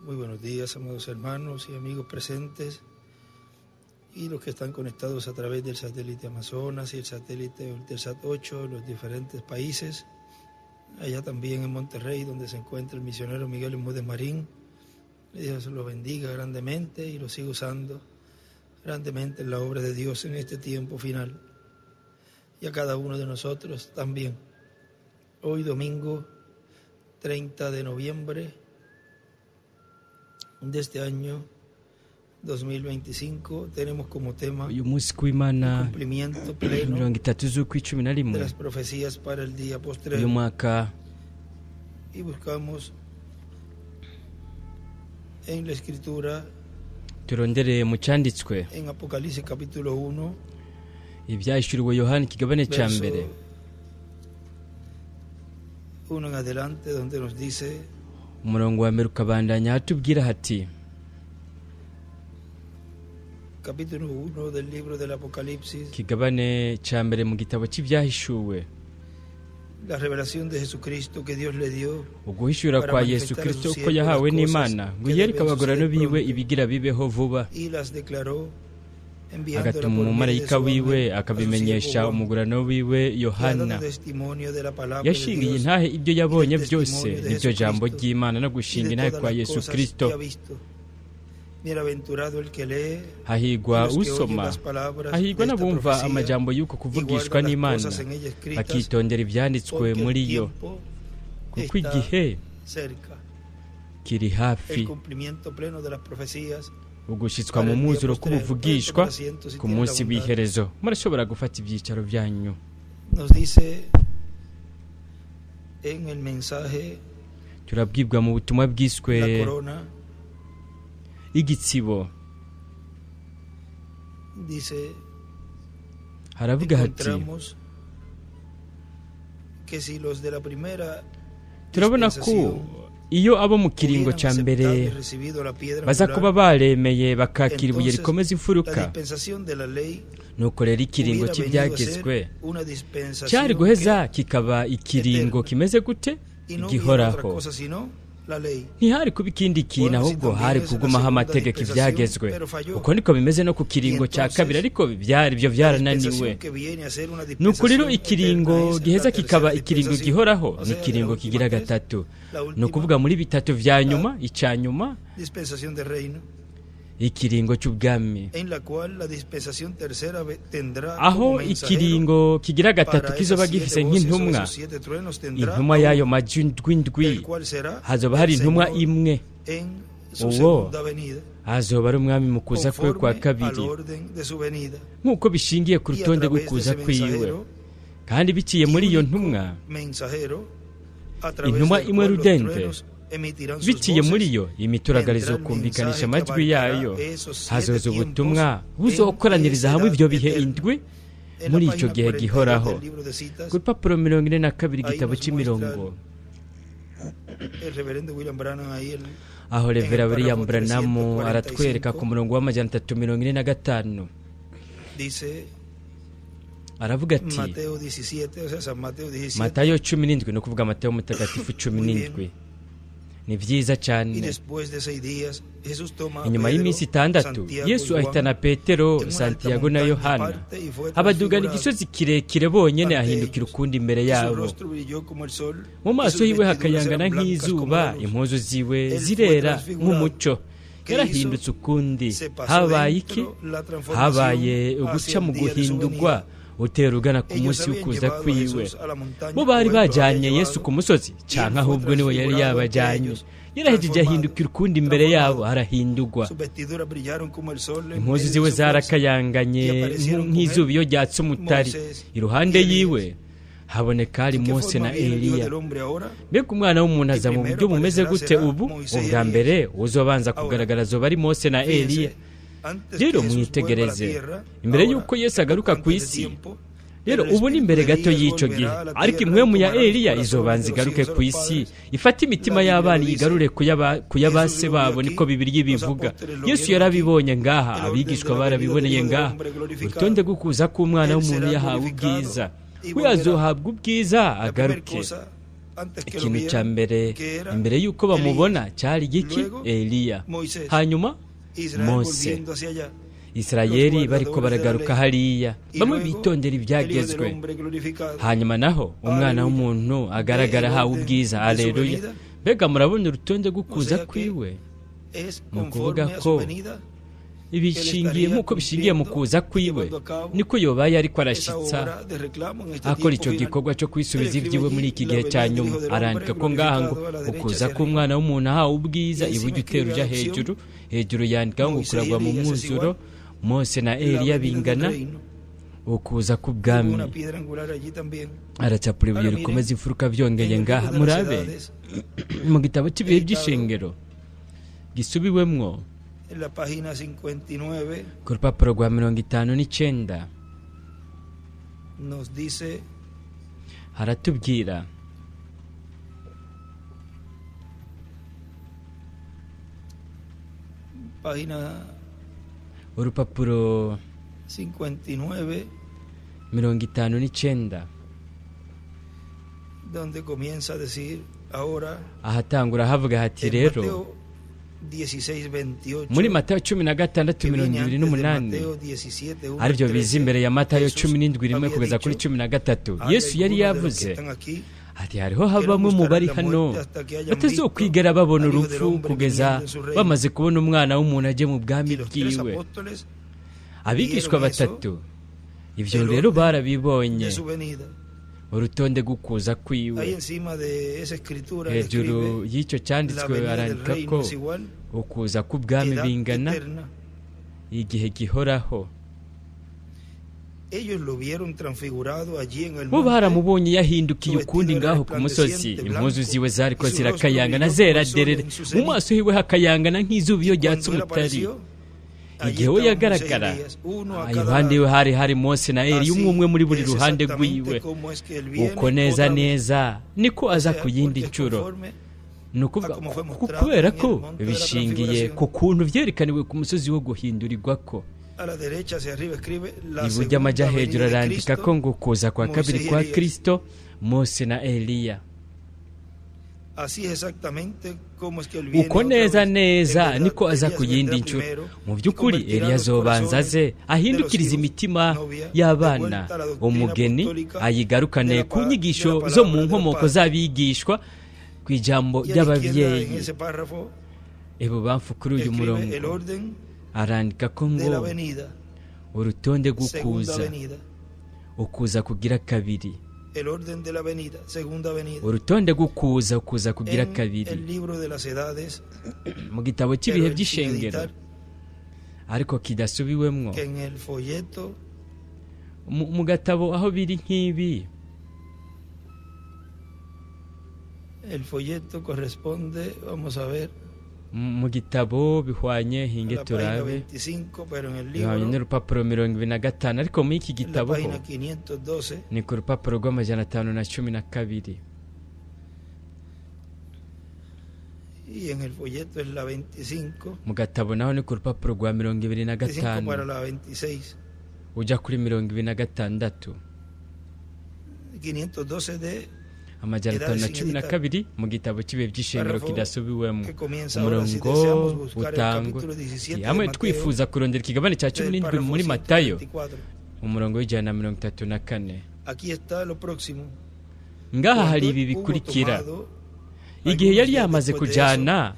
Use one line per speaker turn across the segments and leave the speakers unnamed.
Muy buenos días, amados hermanos y amigos presentes y los que están conectados a través del satélite Amazonas y el satélite Eutelsat 8 en los diferentes países. Allá también en Monterrey, donde se encuentra el misionero Miguel Bermúdez Marín. Dios lo bendiga grandemente y lo siga usando grandemente en la obra de Dios en este tiempo final. Y a cada uno de nosotros también. Hoy domingo 30 de noviembre de este año 2025 tenemos como tema
uyu munsi w'Imana
cumplimiento pleno
30/11
de las profecías para el día postrero.
uyu mwaka
Y buscamos en la escritura
turondere mu cyanditswe
en Apocalipsis capítulo 1
ibyahishuriwe Yohana ikigabane cya mbere
1 en adelante, donde nos dice:
umurongo wa mbere ukabandanya hatubwira hati,
capítulo 1 del libro del Apocalipsis,
ikigabane cya mbere mu gitabo cy'ibyahishuwe,
la revelación de Jesucristo que Dios le dio,
uguhishura kwa Yesu Kristo uko yahawe n'Imana ngo yereke abagorano biwe ibigira bibeho vuba,
y las declaró
agatuma umumarayika wiwe akabimenyesha umugurano wiwe Yohana. Yashingiye intahe ibyo yabonye byose n'ibyo jambo ry'Imana no gushinga intahe kwa Yesu Kristo. Hahigwa usoma, hahigwa n'abumva amajambo y'uko kuvugishwa n'Imana, bakitondera ibyanditswe muri yo, kuko igihe kiri hafi ugushyitswa mu mwuzuro k'ubuvugishwa ku munsi w'iherezo. Murashobora gufata ibyicaro byanyu. Turabwibwa mu butumwa bwiswe igitsibo, haravuga hati, turabona ko iyo abo mu kiringo cya mbere baza kuba baremeye bakakira ibuye rikomeza imfuruka, nuko rero ikiringo cy'ibyagezwe cyari guheza kikaba ikiringo kimeze gute? Gihoraho. Ntihari kuba ikindi kintu, ahubwo hari kugumaho amategeko ibyagezwe. Uko niko bimeze no ku kiringo cya kabiri, ariko ibyo byarananiwe. Nuko rero ikiringo giheza kikaba ikiringo gihoraho ni ikiringo kigira gatatu, ni ukuvuga muri bitatu vya nyuma, icya nyuma ikiringo cy'ubwami, aho ikiringo kigira gatatu kizoba gifise nk'intumwa, intumwa y'ayo majwi hazoba hari intumwa imwe, uwo hazoba ari umwami mu kuza kwe kwa kabiri, nk'uko bishingiye ku rutonde rwo kuza kwiwe. Kandi biciye muri iyo ntumwa, intumwa imwe rudende, biciye muri yo imituragarizo kumvikanisha amajwi yayo, hazoza ubutumwa buzokoraniriza hamwe ibyo bihe indwi muri icyo gihe gihoraho. Ku rupapuro 42 igitabo cy'imirongo, aho Revera William Branham aratwereka ku murongo wa 345, aravuga ati, Matayo 17, no kuvuga Matayo mutagatifu 17. Ni byiza cyane. Inyuma y'iminsi 6 Yesu ahitana Petero, Santiago na Yohana, abadugana igisozi kirekire bonyene, ahindukira ukundi imbere yabo. Mu maso yiwe hakayangana nk'izuba, impuzu ziwe zirera nk'umuco. Yarahindutse ukundi. Habaye iki? Habaye uguca mu guhindurwa utera ugana ku munsi w'ukuza kwiwe. Bo bari bajyanye Yesu ku musozi, cyangwa ahubwo niwe yari yabajyanye. Yarahejeje ahindukira ukundi imbere yabo, arahindurwa. Impuzu ziwe zarakayanganye nk'izuba iyo ryatse umutari. Iruhande yiwe haboneka ari Mose na Eliya. Mbega umwana w'umuntu aza mu buryo bumeze gute ubu? Ubwa mbere uzobanza kugaragara zoba ari Mose na Eliya. Rero mwitegereze, imbere y'uko Yesu agaruka ku isi, rero ubu ni imbere gato y'icyo gihe, ariko impwemu ya Eliya izobanza igaruke ku isi, ifata imitima y'abana igarure kuyabase babo, niko Bibiliya bivuga. Yesu yarabibonye ngaha, abigishwa barabiboneye ngaha. Urutonde rwo kuza k'umwana w'umuntu yahawe ubwiza, we azohabwa ubwiza agaruke. ikintu cya mbere imbere y'uko bamubona cyari igiki? Eliya. Hanyuma Mose. Isirayeli bariko baragaruka hariya, bamwe bitondera ibyagezwe. Hanyuma naho umwana w'umuntu agaragara hawe ubwiza. Aleluya. Mbega murabona urutonde gukuza kwiwe? Ni ukuvuga ko ibishingiye nk'uko bishingiye mu kuza kwiwe, niko yobaye ariko arashitsa akora icyo gikorwa cyo kwisubiza ibyiwe muri iki gihe cya nyuma. Arandika ko ngaha ngo ukuza k'umwana w'umuntu ahawe ubwiza, iburyo utera uja hejuru yandikaho ngo kuragwa mu mwuzuro. Mose na Eliya bingana ukuza k'ubwami. Aracapura ibuye rikomeza imfuruka byongeye ngaha. Murabe mu gitabo cy'ibihe by'ishengero gisubiwemwo ku rupapuro rwa 59 haratubwira urupapuro 59 ahatangura havuga hati rero muri Matayo 16:28 aribyo biza imbere ya Matayo 17:1 kugeza kuri 13. Yesu yari yavuze ati hariho habamwe mu bari hano batazokwigera babona urupfu kugeza bamaze kubona umwana w'umuntu aje mu bwami bwiwe. Abigishwa batatu ibyo rero barabibonye, urutonde gukuza kwiwe. Hejuru y'icyo cyanditswe arandika ko ukuza k'ubwami bingana igihe gihoraho. Bo baramubonye yahindukiye ukundi ngaho ku musozi. Impuzu ziwe zariko zirakayangana zera derere, mu maso hiwe hakayangana nk'izuba iyo ryatse umutari. Igihe we yagaragara, iruhande we hari Mose na Eliya, umwe muri buri ruhande rwiwe. Uko neza niko aza ku yindi ncuro. Nukuvuga kubera ko bishingiye ku kuntu vyerekaniwe ku musozi wo guhindurirwa ko. Iburyo amajya hejuru arandika ko ngo kuza kwa kabiri kwa Kristo, Mose na Eliya. Uko neza niko aza ku yindi ncuro. Mu by'ukuri Eliya azobanza aze ahindukiriza imitima y'abana umugeni, ayigarukane ku nyigisho zo mu nkomoko z'abigishwa, ku ijambo ry'ababyeyi. Ibubamfu kuri uyu murongo arandika ko ngo urutonde gukuza, ukuza kugira kabiri. Urutonde gukuza, ukuza kugira kabiri mu gitabo cy'ibihe by'ishengero ariko kidasubiwemwo. Mu gatabo aho biri nk'ibi,
el folleto corresponde, vamos a ver,
mu gitabo bihwanye hinge turabe bihwanye n'urupapuro 25, ariko muri iki gitabo ni ku rupapuro rw'512. Mu gatabo naho ni ku rupapuro rwa 25 ujya kuri 26. 512 mu gitabo cy'ibihe by'ishengero kidasubiwemo. Umurongo utangwa hamwe twifuza kurondera ikigabane cya 17 muri Matayo, umurongo w'134. Ngaha hari ibi bikurikira. Igihe yari yamaze kujyana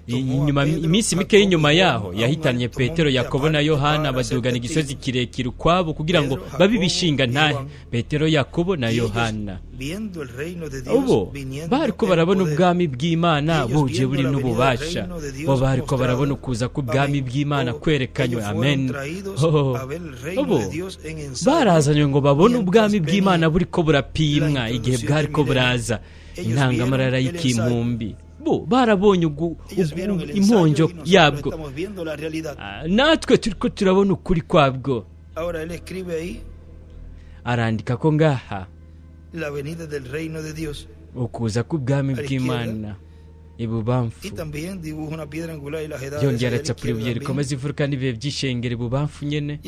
inyuma, iminsi mike y'inyuma yaho yahitanye Petero, Yakobo na Yohana, badugana igisozi kirekire ukwabo kugira ngo babe ibishinga ntahe. Petero, Yakobo na Yohana ubo bariko barabona ubwami bw'Imana buje buri n'ububasha. Bo bariko barabona ukuza k'ubwami bw'Imana kwerekanywe. Amen. Ubo barazanywe ngo babone ubwami bw'Imana buriko burapimwa igihe bwariko buraza. Intangamarara y'ikimpumbi bo barabonye imponjo yabwo, natwe turiko turabona ukuri kwabwo. Arandika ko ngaha ukuza k'ubwami bw'Imana ibubamfu. Yongera acapura ibuye rikomeza imfuruka n'ibihe by'ishengero ibubamfu nyene.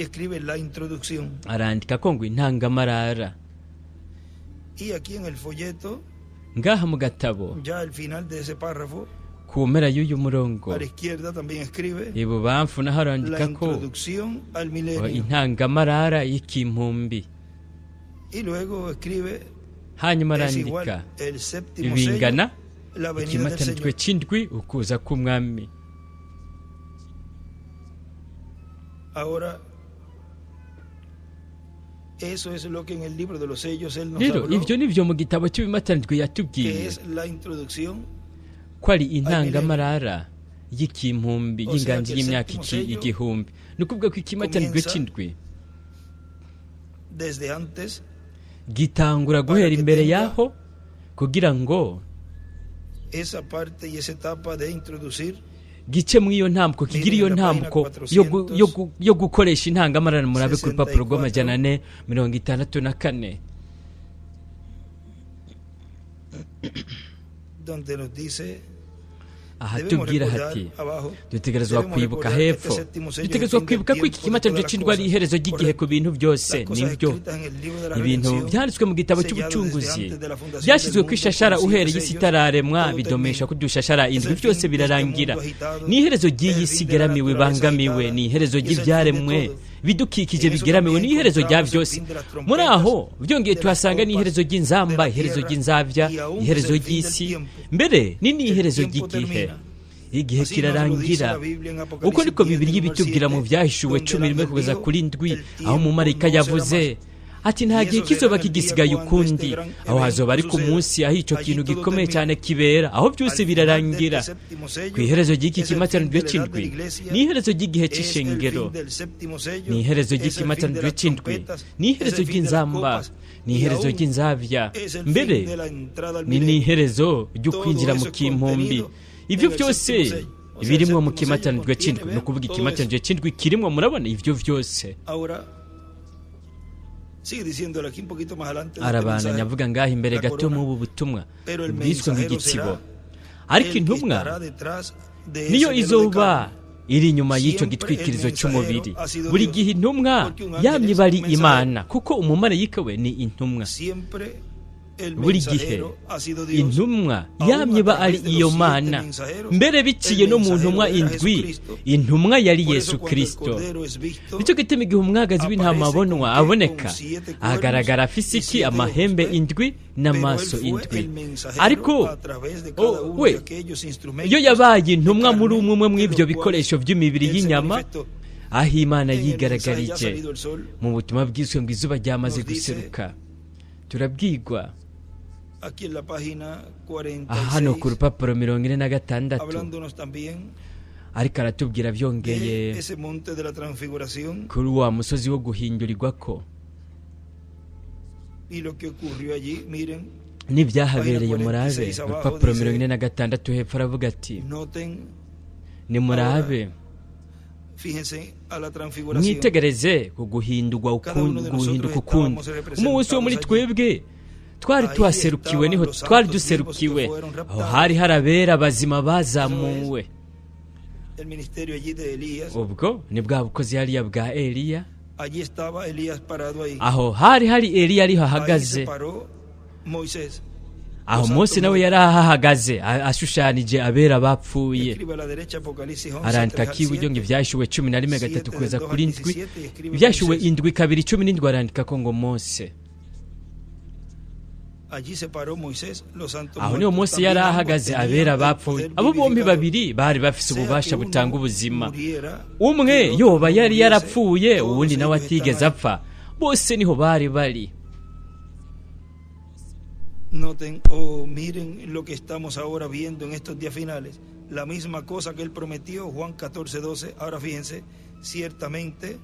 Arandika ko ngo intangamarara. ngaha mu gatabo
ya al final de ese párrafo,
ku mpera y'uyu murongo
a la izquierda también escribe
ibubamfu naho
la
arandika ko
introducción al milenio.
intangamarara y'ikimpumbi,
Y luego escribe
hanyuma
es igual
arandika
el séptimo
ibingana
sello, la venida del
ikimatanijwe
Señor.
c'indwi ukuza k'umwami.
Ahora, eso es lo que en el libro de los sellos él nos
rero
habló,
ivyo nivyo mu gitabo cy'ibimatanijwe
que
yatubwiye
es la introducción
ko ari intangamarara y'ikimpumbi y'inganji
que el
y'imyaka
séptimo sello
igihumbi. Ni ukuvuga ko ikimatanijwe c'indwi
desde antes
gitangura guhera imbere yaho kugira ngo
esa parte y esa etapa de introducir
gice mu iyo ntambwe, kigira iyo ntambwe yo gukoresha intangamarara. Murabe ku rupapuro rw'amajana 464
donde nos dice,
aha
debemos
tubwira
recordar
hati
abajo,
dutegerezwa
debemos
kwibuka
recordar que
hepfo,
este séptimo sello
dutegerezwa
es el fin
kwibuka
del
ko iki
tiempo de
kimatanijwe
todas
c'indwi ari
las
iherezo ry'igihe
cosas.
ku bintu byose.
Las cosas
Nibyo
escritas en el libro de la
ibintu
redención,
byanditswe mu gitabo
sellado desde
cy'ubucunguzi
antes de la fundación
byashyizwe
del
ku
mundo,
ishashara
con
uhereye
siete
isi
sellos,
itararemwa
todo
bidomesha
termina.
ko dushashara
Es
indwi
el
byose
fin de
birarangira.
este mundo agitado,
ni iherezo
es el
ry'iyisi
fin de la
igeramiwe
naturaleza
ibangamiwe,
agitada,
ni iherezo
y es el fin de
ry'ibyaremwe
todo.
bidukikije
En eso
bigeramiwe,
también
ni iherezo rya
encontramos el
byose.
fin de las trompetas,
muri aho byongeye
de las
tuhasanga
copas,
n'iherezo
de
ry'inzamba,
la
iherezo
tierra,
ry'inzabya,
y aún
iherezo
es el fin del
ry'isi,
tiempo.
mbere ni n'iherezo
El tiempo
ry'igihe.
termina.
Igihe
Así nos lo dice
kirarangira.
la Biblia en Apocalipsis
Uko niko
10,
Bibiliya
del
ibitubwira mu
7,
byahishuwe
donde
11
el
kugeza
ángel
kuri
dijo,
ndwi,
el
aho
tiempo
umumarayika
no será
yavuze
más.
ati nta
Y
gihe
eso
kizoba
será el día
kigisigaye
cuando
ukundi.
este gran
Aho hazoba ari
evento
ku munsi aho icyo
suceda.
kintu
Allí todo
gikomeye
termina.
cyane kibera, aho byose
Al final
birarangira.
del séptimo sello,
Ku iherezo ry'iki
es el
kimatanijwe
fin de la edad de
c'indwi,
la iglesia,
ni iherezo ry'igihe
es el
c'ishengero,
fin del séptimo sello,
ni iherezo
es el fin de
ry'ikimatanijwe
las
c'indwi,
trompetas,
ni
es
iherezo
el fin de las
ry'inzamba,
copas,
ni
y
iherezo
aún
ry'inzabya,
es el
mbere
fin de la entrada al
ni
milenio.
n'iherezo ryo
Todo
kwinjira mu
eso es
kimpumbi.
contenido
Ibyo
en el
byose
séptimo sello. O sea,
birimwo
el
mu
séptimo
kimatanijwe
sello
c'indwi,
contiene,
ni ukuvuga
todo
ikimatanijwe c'indwi kirimwo, murabona ivyo vyose.
Ahora, sigue diciéndolo aquí un poquito más adelante.
Arabandanya avuga ngaho imbere gato mu ubu butumwa bwiswe nk'igitsibo, ariko intumwa niyo izoba iri inyuma y'icyo gitwikirizo cy'umubiri. Buri gihe intumwa yamye bari Imana, kuko umumarayika we ni intumwa. Buri gihe intumwa yamye ba ari iyo Mana, mbere biciye no mu ntumwa indwi. Intumwa yari Yesu Kristo. Nicyo gituma igihe umwagazi w'intama aboneka, ahagaragara afise iki? Amahembe indwi n'amaso indwi. Ariko we iyo yabaye intumwa muri umwe mw'ibyo bikoresho by'imibiri y'inyama, aho Imana yigaragarije mu butumwa bwiswe ngo izuba ryamaze guseruka. Turabwirwa hano ku rupapuro 46, ariko aratubwira byongeye kuri wa musozi wo guhindurirwa ko n'ibyahabereye. Murabe urupapuro 46 hepfo aravuga ati, nimurabe mwitegereze ku guhinduka ukundi. Umunsi wo muri twebwe twari tuhaserukiwe, niho twari duserukiwe. Aho hari harabera bazima bazamuwe. Ubwo ni bwa bukozi hariya bwa Eliya. Aho hari Eliya ariho ahagaze. Aho Mose nawe yari ahahagaze ashushanije abera bapfuye. Arandika k'iburyo ngo ibyashuwe 11:3 kugeza kuri ndwi, ibyashuwe indwi 2:17 arandika ko ngo Mose. Aho niho Mose yari ahagaze abera bapfuye. Abo bombi babiri bari bafise ububasha butanga ubuzima. Umwe yoba yari yarapfuye, uwundi nawe atigeze apfa. Bose niho bari bari.
Noten miren lo que estamos ahora viendo en estos días finales. La misma cosa que él prometió, Juan 14:12. Ahora fíjense, ciertamente,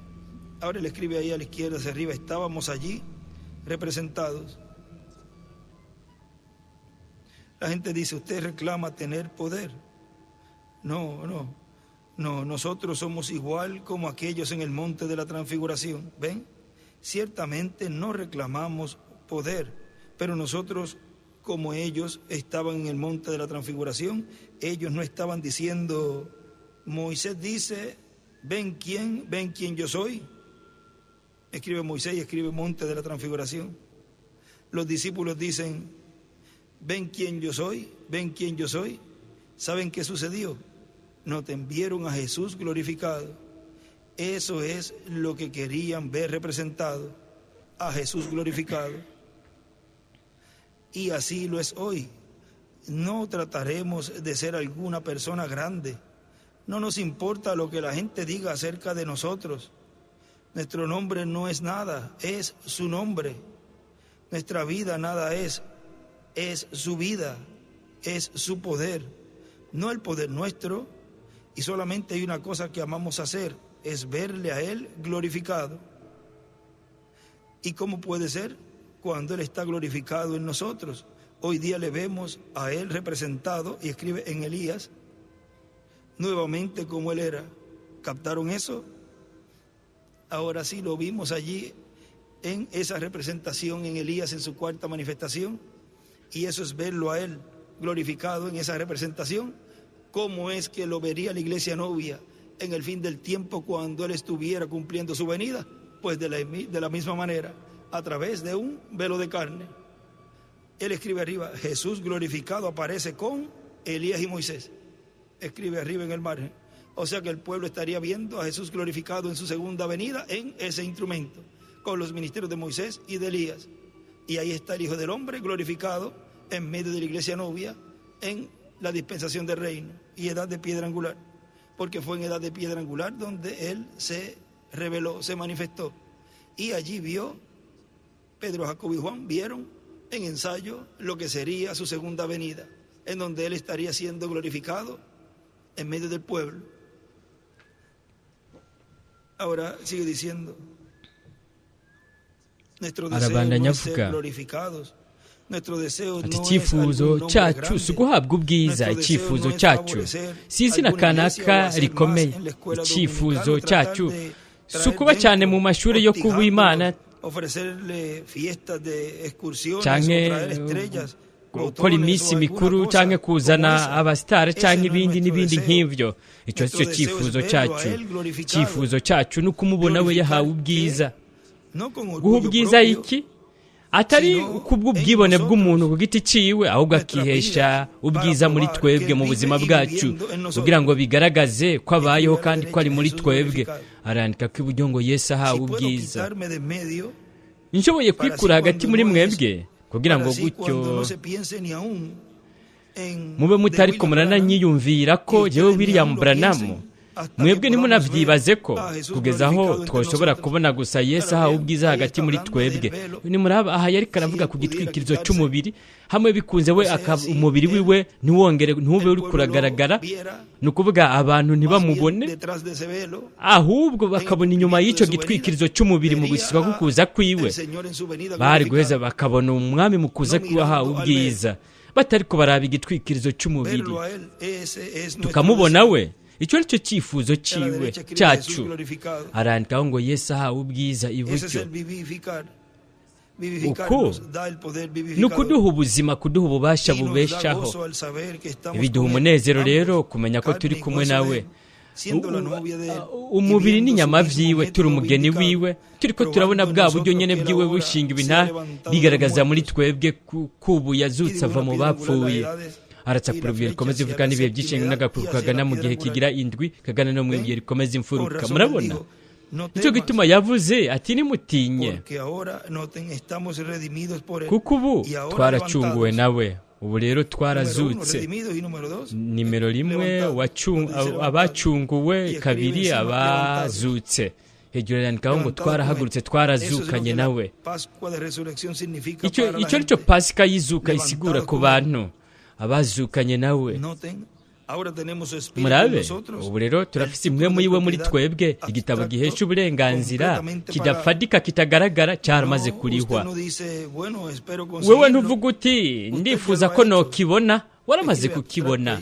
ahora él escribe ahí a la izquierda hacia arriba, estábamos allí representados. La gente dice, usted reclama tener poder. No, nosotros somos igual como aquellos en el monte de la transfiguración. ¿Ven? Ciertamente no reclamamos poder, pero nosotros, como ellos estaban en el monte de la transfiguración, ellos no estaban diciendo, Moisés dice, ven quién yo soy. Escribe Moisés y escribe monte de la transfiguración. Los discípulos dicen, ¿Ven quién yo soy? ¿Ven quién yo soy? ¿Saben qué sucedió? No te vieron a Jesús glorificado. Eso es lo que querían ver representado, a Jesús glorificado. Y así lo es hoy. No trataremos de ser alguna persona grande. No nos importa lo que la gente diga acerca de nosotros. Nuestro nombre no es nada, es su nombre. Nuestra vida nada es su vida, es su poder, no el poder nuestro. Y solamente hay una cosa que amamos hacer, es verle a Él glorificado. ¿Y cómo puede ser? Cuando Él está glorificado en nosotros. Hoy día le vemos a Él representado, y escribe en Elías, nuevamente como Él era. ¿Captaron eso? Ahora sí lo vimos allí en esa representación en Elías en su cuarta manifestación. Y eso es verlo a Él glorificado en esa representación. ¿Cómo es que lo vería la iglesia novia en el fin del tiempo cuando Él estuviera cumpliendo su venida? Pues de la misma manera, a través de un velo de carne. Él escribe arriba, Jesús glorificado aparece con Elías y Moisés. Escribe arriba en el margen. O sea que el pueblo estaría viendo a Jesús glorificado en su segunda venida en ese instrumento, con los ministerios de Moisés y de Elías. Y ahí está el Hijo del Hombre glorificado en medio de la iglesia novia en la dispensación del reino y edad de piedra angular. Porque fue en edad de piedra angular donde Él se reveló, se manifestó. Y allí vio, Pedro, Jacobo y Juan vieron en ensayo lo que sería su segunda venida, en donde Él estaría siendo glorificado en medio del pueblo. Ahora sigue diciendo, nuestro deseo no es ser glorificados. Nuestro deseo
ati
no es
icyifuzo
algún nombre
cyacu
grande.
si uguhabwa ubwiza
Nuestro deseo
icyifuzo
no es
cyacu
favorecer
si izina
alguna iglesia o
kanaka
hacer
rikomeye
más en la escuela
icyifuzo
dominical o
cyacu
tratar de
si ukuba cyane mu mashuri yo kuba Imana
ofrecerle fiestas de excursiones
canke
o traer estrellas,
gukora iminsi mikuru canke kuzana abasitari canke ibindi n'ibindi nk'ivyo. Icyo si cyo cyifuzo cyacu. Icyifuzo cyacu ni ukumubona we yahawe ubwiza. Guha ubwiza iki? Atari kubw'ubwibone bw'umuntu ku giti ciwe, ahubwo akihesha ubwiza muri twebwe mu buzima bwacu kugira ngo bigaragaze ko abayeho kandi ko ari muri twebwe. Arandika ko iburyo ngo Yesu ahawe ubwiza. Nshoboye kwikura hagati muri mwebwe kugira ngo gutyo mube mutari ko murananyiyumvira ko jewe William Branham mwebwe nimunavyibaze ko kugeza aho twoshobora kubona gusa Yesu ahawe ubwiza hagati muri twebwe. Nimuraba aha yari karavuga ku gitwikirizo cy'umubiri, hamwe bikunze we umubiri wiwe ntiwongere ntube uri kuragaragara, nukuvuga abantu ntibamubone ahubwo bakabona inyuma y'icyo gitwikirizo cy'umubiri mu gusiba kukuza kwiwe. Bari guheza bakabona umwami mu kuza kwiwe ahawe ubwiza, batari ko baraba igitwikirizo cy'umubiri tukamubona we. Icyo ni cyo cyifuzo ciwe cyacu. Arandikaho ngo Yesu ahawe ubwiza iburyo. Uko ni ukuduha ubuzima, kuduha ububasha bubeshaho. Biduha umunezero rero kumenya ko turi kumwe nawe. Umubiri n'inyama vyiwe turi umugeni wiwe, turiko turabona bwa buryo nyene bwiwe bushinga ibintu bigaragaza muri twebwe kubu yazutse ava mu bapfuye. Aratsa kurubwira rikomeza ivuga n'ibihe by'ishenga n'agakuru kagana mu gihe kigira indwi, kagana no mu gihe rikomeza imfuruka. Murabona nicyo gituma yavuze ati nimutinye, kuko ubu twaracunguwe nawe. Ubu rero twarazutse. Nimero rimwe abacunguwe, kabiri abazutse. Hejuru yandikaho ngo twarahagurutse twarazukanye nawe. Icyo nicyo Pasika y'izuka isigura ku bantu abazukanye nawe. Murabe ubu rero turafise imwe muri we muri twebwe, igitabo gihesha uburenganzira kidafadika kitagaragara cyaramaze kurihwa. Wewe ntuvuga uti ndifuza ko nokibona, waramaze kukibona.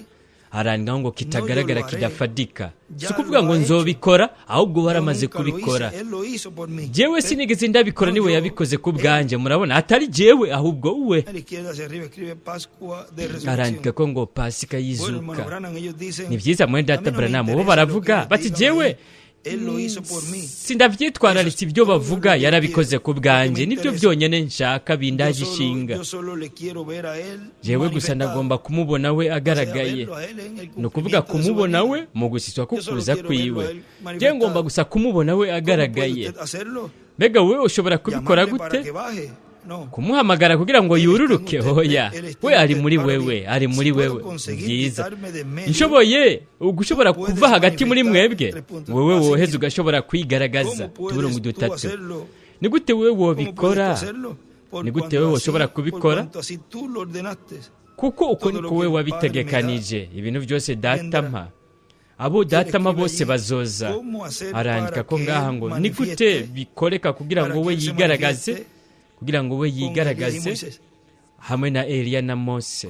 Arandikaho ngo kitagaragara kidafadika, si kuvuga ngo nzobikora, ahubwo waramaze kubikora. Jewe sinigeze ndabikora, niwe yabikoze ku bwanje. Murabona atari jewe ahubwo we. Arandika ko ngo Pasika yizuka. Ni byiza mwene Data Branham bo baravuga bati jewe sindavyitwararitse ibyo bavuga, yarabikoze ku bwanjye, nibyo byonyine nshaka bindaje ishinga. jewe gusa ndagomba kumubona we agaragaye, ni ukuvuga kumubona we mu gusiswa kukuza kwiwe. je ngomba gusa kumubona we agaragaye. mbega we ushobora kubikora gute? kumuhamagara kugira ngo yururuke? hoya, we ari muri wewe, ari muri wewe. byiza, nshoboye ugushobora kuva hagati muri mwebwe, wowe woheze ugashobora kwigaragaza. tuburungu dutatu. ni gute wewe wobikora? ni gute wewe ushobora kubikora? kuko uko niko wewe wabitegekanije. ibintu byose datama, abo datama bose bazoza. arandika ko ngaha ngo ni gute bikoreka kugira ngo we yigaragaze, kugira ngo we yigaragaze hamwe na Eliya na Mose.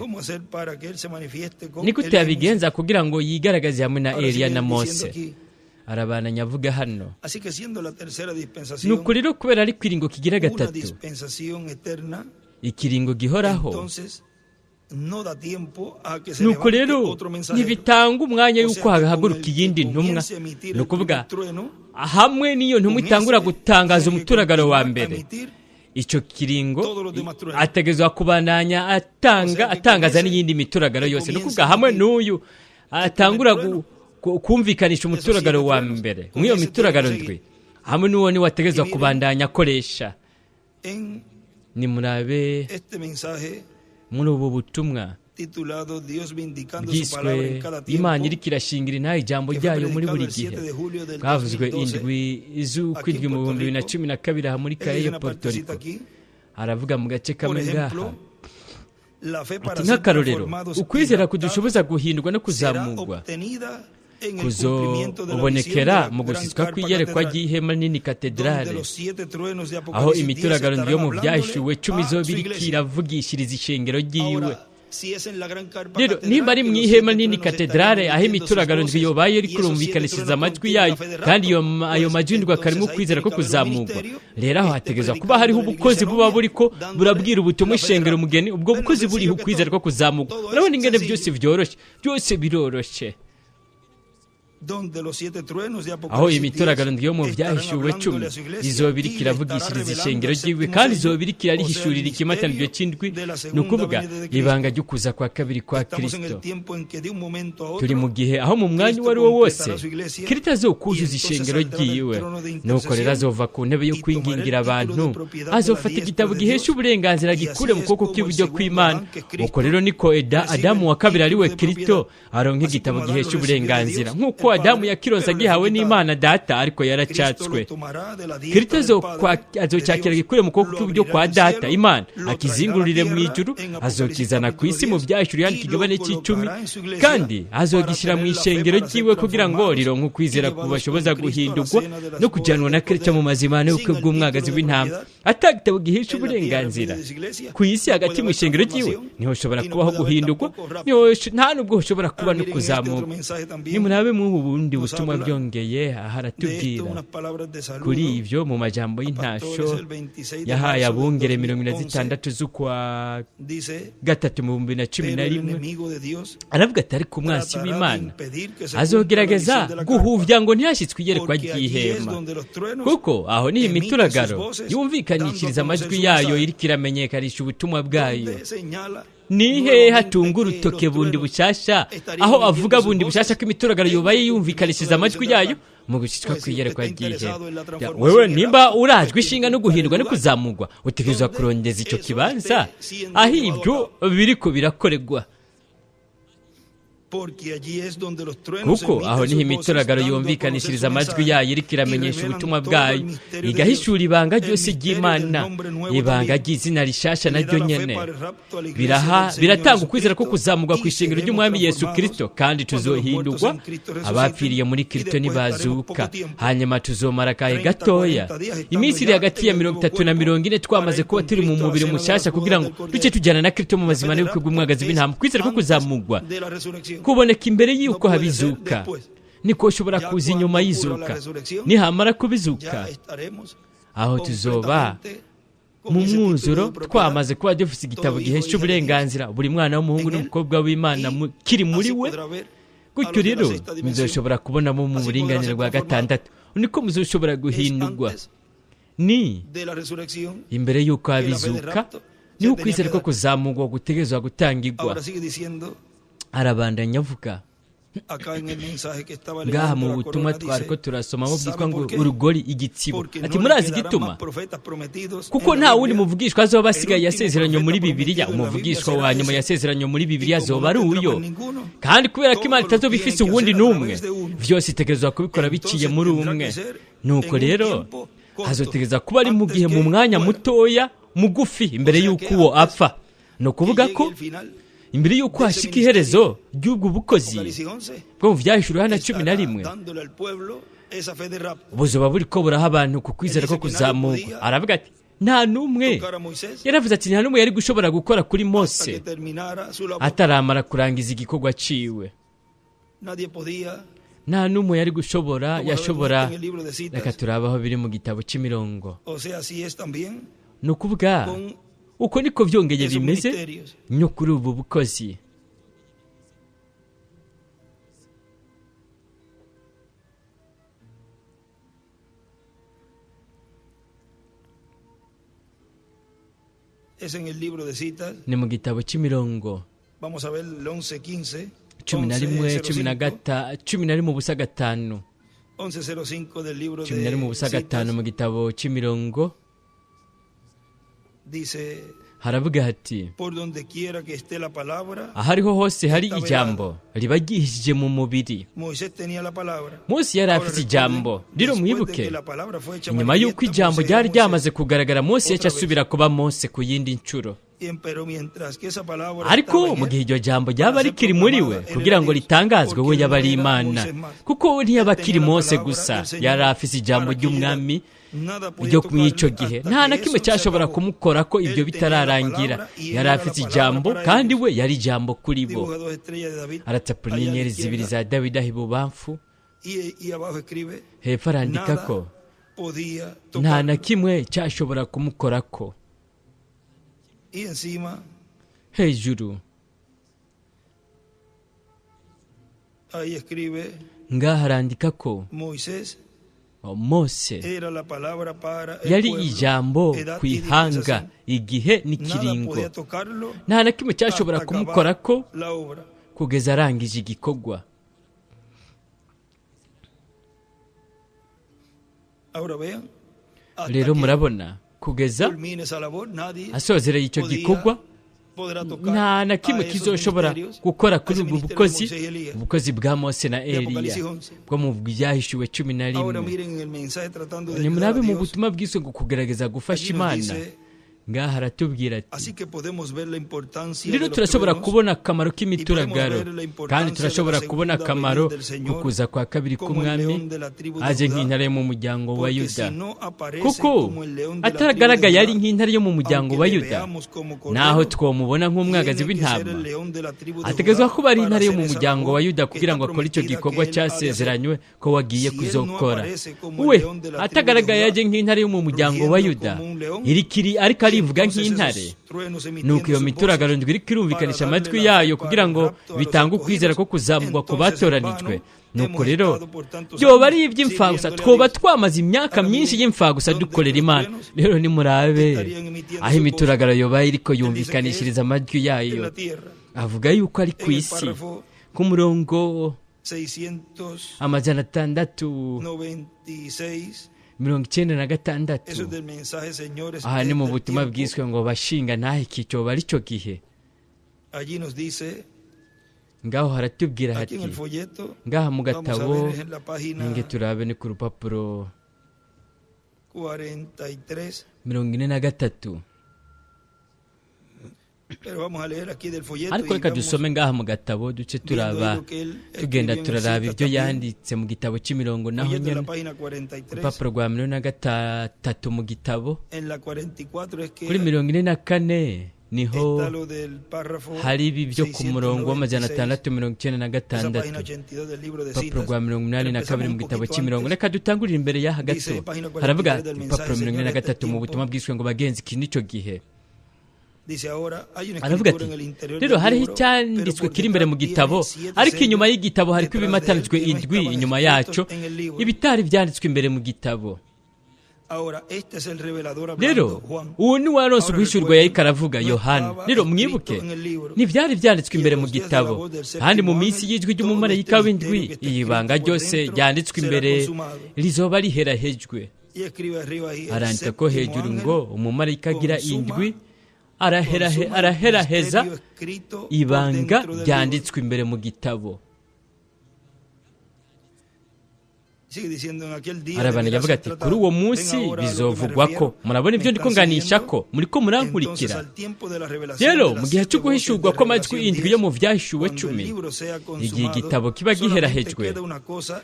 ni gute yabigenza kugira ngo yigaragaze hamwe na Eliya na Mose? arabana nyavuga hano. nuko rero kubera ari kwiringo kigira gatatu, ikiringo gihoraho, nuko rero ntibitanga umwanya yuko hahaguruka iyindi ntumwa. ni ukuvuga hamwe n'iyo ntumwa itangura gutangaza umuturagaro wa mbere, icyo kiringo ategezwa kubandanya atangaza n'iyindi mituragaro yose. ni ukuvuga hamwe n'uyu atangura kumvikanisha umuturagaro wa mbere mw'iyo mituragaro ndwi, hamwe n'uwo niwe ategezwa kubandanya akoresha. nimurabe muri ubu butumwa bwiswe Imana iriko irashingira intahe ijambo ryayo muri buri gihe. bwavuzwe indwi z'ukwindwi mu 2012 aha muri Cayo, Puerto Rico. aravuga mu gace kamwe ngaha ati nk'akarorero, ukwizera kudushoboza guhindurwa no kuzamurwa kuzobonekera mu gushyitswa kw'iyerekwa ry'ihema nini katedrale, aho imituragaro yo mu byahishuwe 10 zo biriko iravugishiriza ishengero ryiwe. rero nimba ari mu ihema nini katedrale, aho imituragaro ndwi yobaye iri kurumvikanishiriza amajwi yayo, kandi ayo majwi ndwi akarimo kwizera ko kuzamurwa, rero aho hategezwa kuba hariho ubukozi buba buriko burabwira ubutumwa ishengero umugeni. ubwo bukozi buriho kwizera ko kuzamurwa. urabona ingene byose byoroshye, byose biroroshye. aho imituragaro yo mu byahishuwe 10 izoba iriko iravugishiriza ishengero ryiwe, kandi izoba iriko irarihishurira ikimataniro cy'indwi. ni ukuvuga ibanga ryo kuza kwa kabiri kwa Kristo. turi mu gihe aho mu mwanya uwo ari wo wose Kristo azokuzuza ishengero ryiwe. nuko rero azova ku ntebe yo kwingingira abantu, azofata igitabo gihesha uburenganzira gikure mu kuboko kw'iburyo kw'Imana. uko rero niko Adamu wa kabiri ari we Kristo aronka igitabo gihesha uburenganzira, nk'uko Adamu yakironse agihawe n'Imana Data, ariko yaracatswe. Kristo azocyakira gikure mu kuboko kw'iburyo kwa Data Imana, akizingururire mu ijuru, azokizana ku isi mu byahishuriwe yandika igabane cy'icumi, kandi azogishyira mu ishengero ryiwe kugira ngo rironke ukwizera kubashoboza guhindurwa no kujyanwa na Kristo mu mazimano y'ubukwe bw'umwagazi w'intama. atagitabo gihisha uburenganzira ku isi hagati mu ishengero ryiwe, niho ushobora kubaho guhindurwa, nta nubwo ushobora kuba no kuzamuka. nimurabe mu bundi butumwa byongeye haratubwira kuri ibyo mu majambo y'intasho yahaye abungere 46 z'ukwa gatatu mu 2011. aravuga ati ariko umwansi w'Imana azogerageza guhuvya ngo ntihashyitswe iyerekwa ry'ihema, kuko aho niho imituragaro yumvikanishiriza amajwi yayo iriko iramenyekanisha ubutumwa bwayo. ni hehe hatunga urutoke bundi bushasha aho avuga bundi bushasha ko imituragaro yobaye yumvikanishiriza amajwi yayo mu gushyitswa kw'iyerekwa ry'ihema? wewe nimba urajwe ishinga no guhindurwa no kuzamurwa, utegerezwa kurondeza icyo kibanza aho ibyo biriko birakorerwa, kuko aho niho imituragaro yumvikanishiriza amajwi yayo iriko iramenyesha ubutumwa bwayo, igahishura ibanga ryose ry'Imana, ibanga ry'izina rishasha naryo nyene. biratanga ukwizera ko kuzamurwa ku ishengero ry'Umwami Yesu Kristo, kandi tuzohindurwa. abapfiriye muri Kristo nibazuka, hanyuma tuzomara akahe gatoya, iminsi iri hagati ya 30 na 40, twamaze kuba turi mu mubiri mushasha kugira ngo duce tujyana na Kristo mu mazimano y'ubukwe bw'umwagazi w'intama. kwizera ko kuzamurwa kuboneka imbere y'uko habizuka, niko ushobora kuza inyuma y'izuka. nihamara kubizuka, aho tuzoba mu mwuzuro, twamaze kuba dufite igitabo gihesha uburenganzira buri mwana w'umuhungu n'umukobwa w'Imana kiri muri we, gutyo rero muzoshobora kubonamo mu buringanire bwa gatandatu, niko muzoshobora guhindurwa. Ni imbere y'uko abizuka niho ukwizera ko kuzamurwa gutegerezwa gutangirwa. Arabandanya avuga ngaha mu butumwa twari ko turasomamo bwitwa ngo urugori igitsibo, ati murazi igituma? Kuko nta wundi muvugishwa azoba asigaye yasezeranye muri Bibiliya. Umuvugishwa wa nyuma yasezeranye muri Bibiliya azoba ari uyo, kandi kubera ko Imana itazoba ifise uwundi n'umwe, vyose itegerezwa kubikora biciye muri umwe. Nuko rero hazotegereza kuba ari mu gihe mu mwanya mutoya mugufi imbere y'uko uwo apfa. No kuvuga ko imbere y'uko hashika iherezo ry'ubwo bukozi bwo mu Vyahishuriwe Yohana 11, buzoba buriko buraha abantu ku kwizera ko kuzamurwa. Aravuga ati nta n'umwe, yaravuze ati nta n'umwe yari gushobora gukora kuri Mose ataramara kurangiza igikorwa ciwe. Nta n'umwe yari yashobora. Reka turabaho biri mu gitabo c'imirongo. Ni ukuvuga uko niko vyongeye bimeze no kuri ubu bukozi. Ni mu gitabo c'imirongo 11:15, 11:5 mu gitabo c'imirongo haravuga hati ahariho hose hari ijambo riba ryihishije mu mubiri. Mose yari afite ijambo rero mwibuke, nyuma y'uko ijambo ryari ryamaze kugaragara, Mose yaca asubira kuba Mose ku yindi ncuro. Ariko mu gihe iryo jambo ryaba rikiri muri we kugira ngo ritangazwe, we yaba ari Imana, kuko we ntiyaba akiri Mose gusa, yari afise ijambo ry'umwami ryo mw'ico gihe. Nta na kimwe cyashobora kumukora ko ibyo bitararangira. Yari afite ijambo kandi we yari ijambo kuri bo. Aratapura inyenyeri zibiri za Dawidi aho ibubamfu, hepfo arandika ko nta na kimwe cyashobora kumukorako. Hejuru ngaha arandika ko Mose yari ijambo ku ihanga, igihe n'ikiringo. Nta na kimwe cyashobora kumukorako kugeza arangije igikorwa. Rero murabona, kugeza asozereye icyo gikorwa, nta na kimwe kizoshobora gukora kuri ubu ubukozi bwa Mose na Eliya bwo mu Vyahishuriwe 11. Nimurabe mu butumwa bwiswe ngo kugerageza gufasha Imana. Ngaha aratubwira ati rero turashobora kubona akamaro k'imituragaro, kandi turashobora kubona akamaro ko kuza kwa kabiri k'umwami aje nk'intare yo mu muryango wa Yuda, kuko ataragaragaye ari nk'intare yo mu muryango wa Yuda. Naho twomubona nk'umwagazi w'intama, ategerezwa kuba ari intare yo mu muryango wa Yuda kugira ngo akore icyo gikorwa cyasezeranywe ko wagiye kuzokora. We atagaragaye aje nk'intare yo mu muryango wa Yuda, ariko arivuga nk'intare. Nuko iyo mituragaro ndwi iriko irumvikanisha amatwi yayo kugira ngo bitange ukwizera ko kuzamurwa ku batoranijwe. Nuko rero byoba ari iby'imfagusa, twoba twamaze imyaka myinshi y'imfagusa dukorera Imana. Rero nimurabe aho imituragaro yoba iriko yumvikanishiriza amatwi yayo. Avuga yuko ari ku isi ku murongo 696. Aha ni mu butumwa bwiswe ngo bashinga ntahe ikico bari cyo gihe. Ngaho haratubwira hati, ngaha mu gatabo ninge turabe ni ku rupapuro 43. Ariko reka dusome ngaha mu gatabo duce tugenda turaraba ibyo yanditse mu gitabo c'imirongo, naho nyene urupapuro rwa 43 mu gitabo kuri 44 niho hari ibi byo ku murongo wa 696. Urupapuro rwa 82 mu gitabo c'imirongo. Reka dutangurire imbere y'aha gato. Haravuga urupapuro 43 mu butumwa bwiswe ngo bagenzi iki nico gihe. aravuga ati rero hariho icyanditswe kiri imbere mu gitabo, ariko inyuma y'igitabo hariko ibimatanijwe indwi inyuma yaco ibitari byanditswe imbere mu gitabo. Rero uwo ni waronse uguhishurwa yariko aravuga Yohana. Rero mwibuke ntivyari vyanditswe imbere mu gitabo, kandi mu minsi y'ijwi ry'umumarayika w'indwi iyi banga ryose ryanditswe imbere rizoba riherahejwe. Arandika ko hejuru ngo umumarayika agira indwi araheraheza ibanga ryanditswe imbere mu gitabo. Arabana yavuga ati kuri uwo munsi bizovugwa ko, murabona ibyo ndiko nganisha ko muriko murankurikira. Rero mu gihe cyo guhishurwa ko amajwi indwi yo mu vyahishuwe 10, igihe igitabo kiba giherahejwe,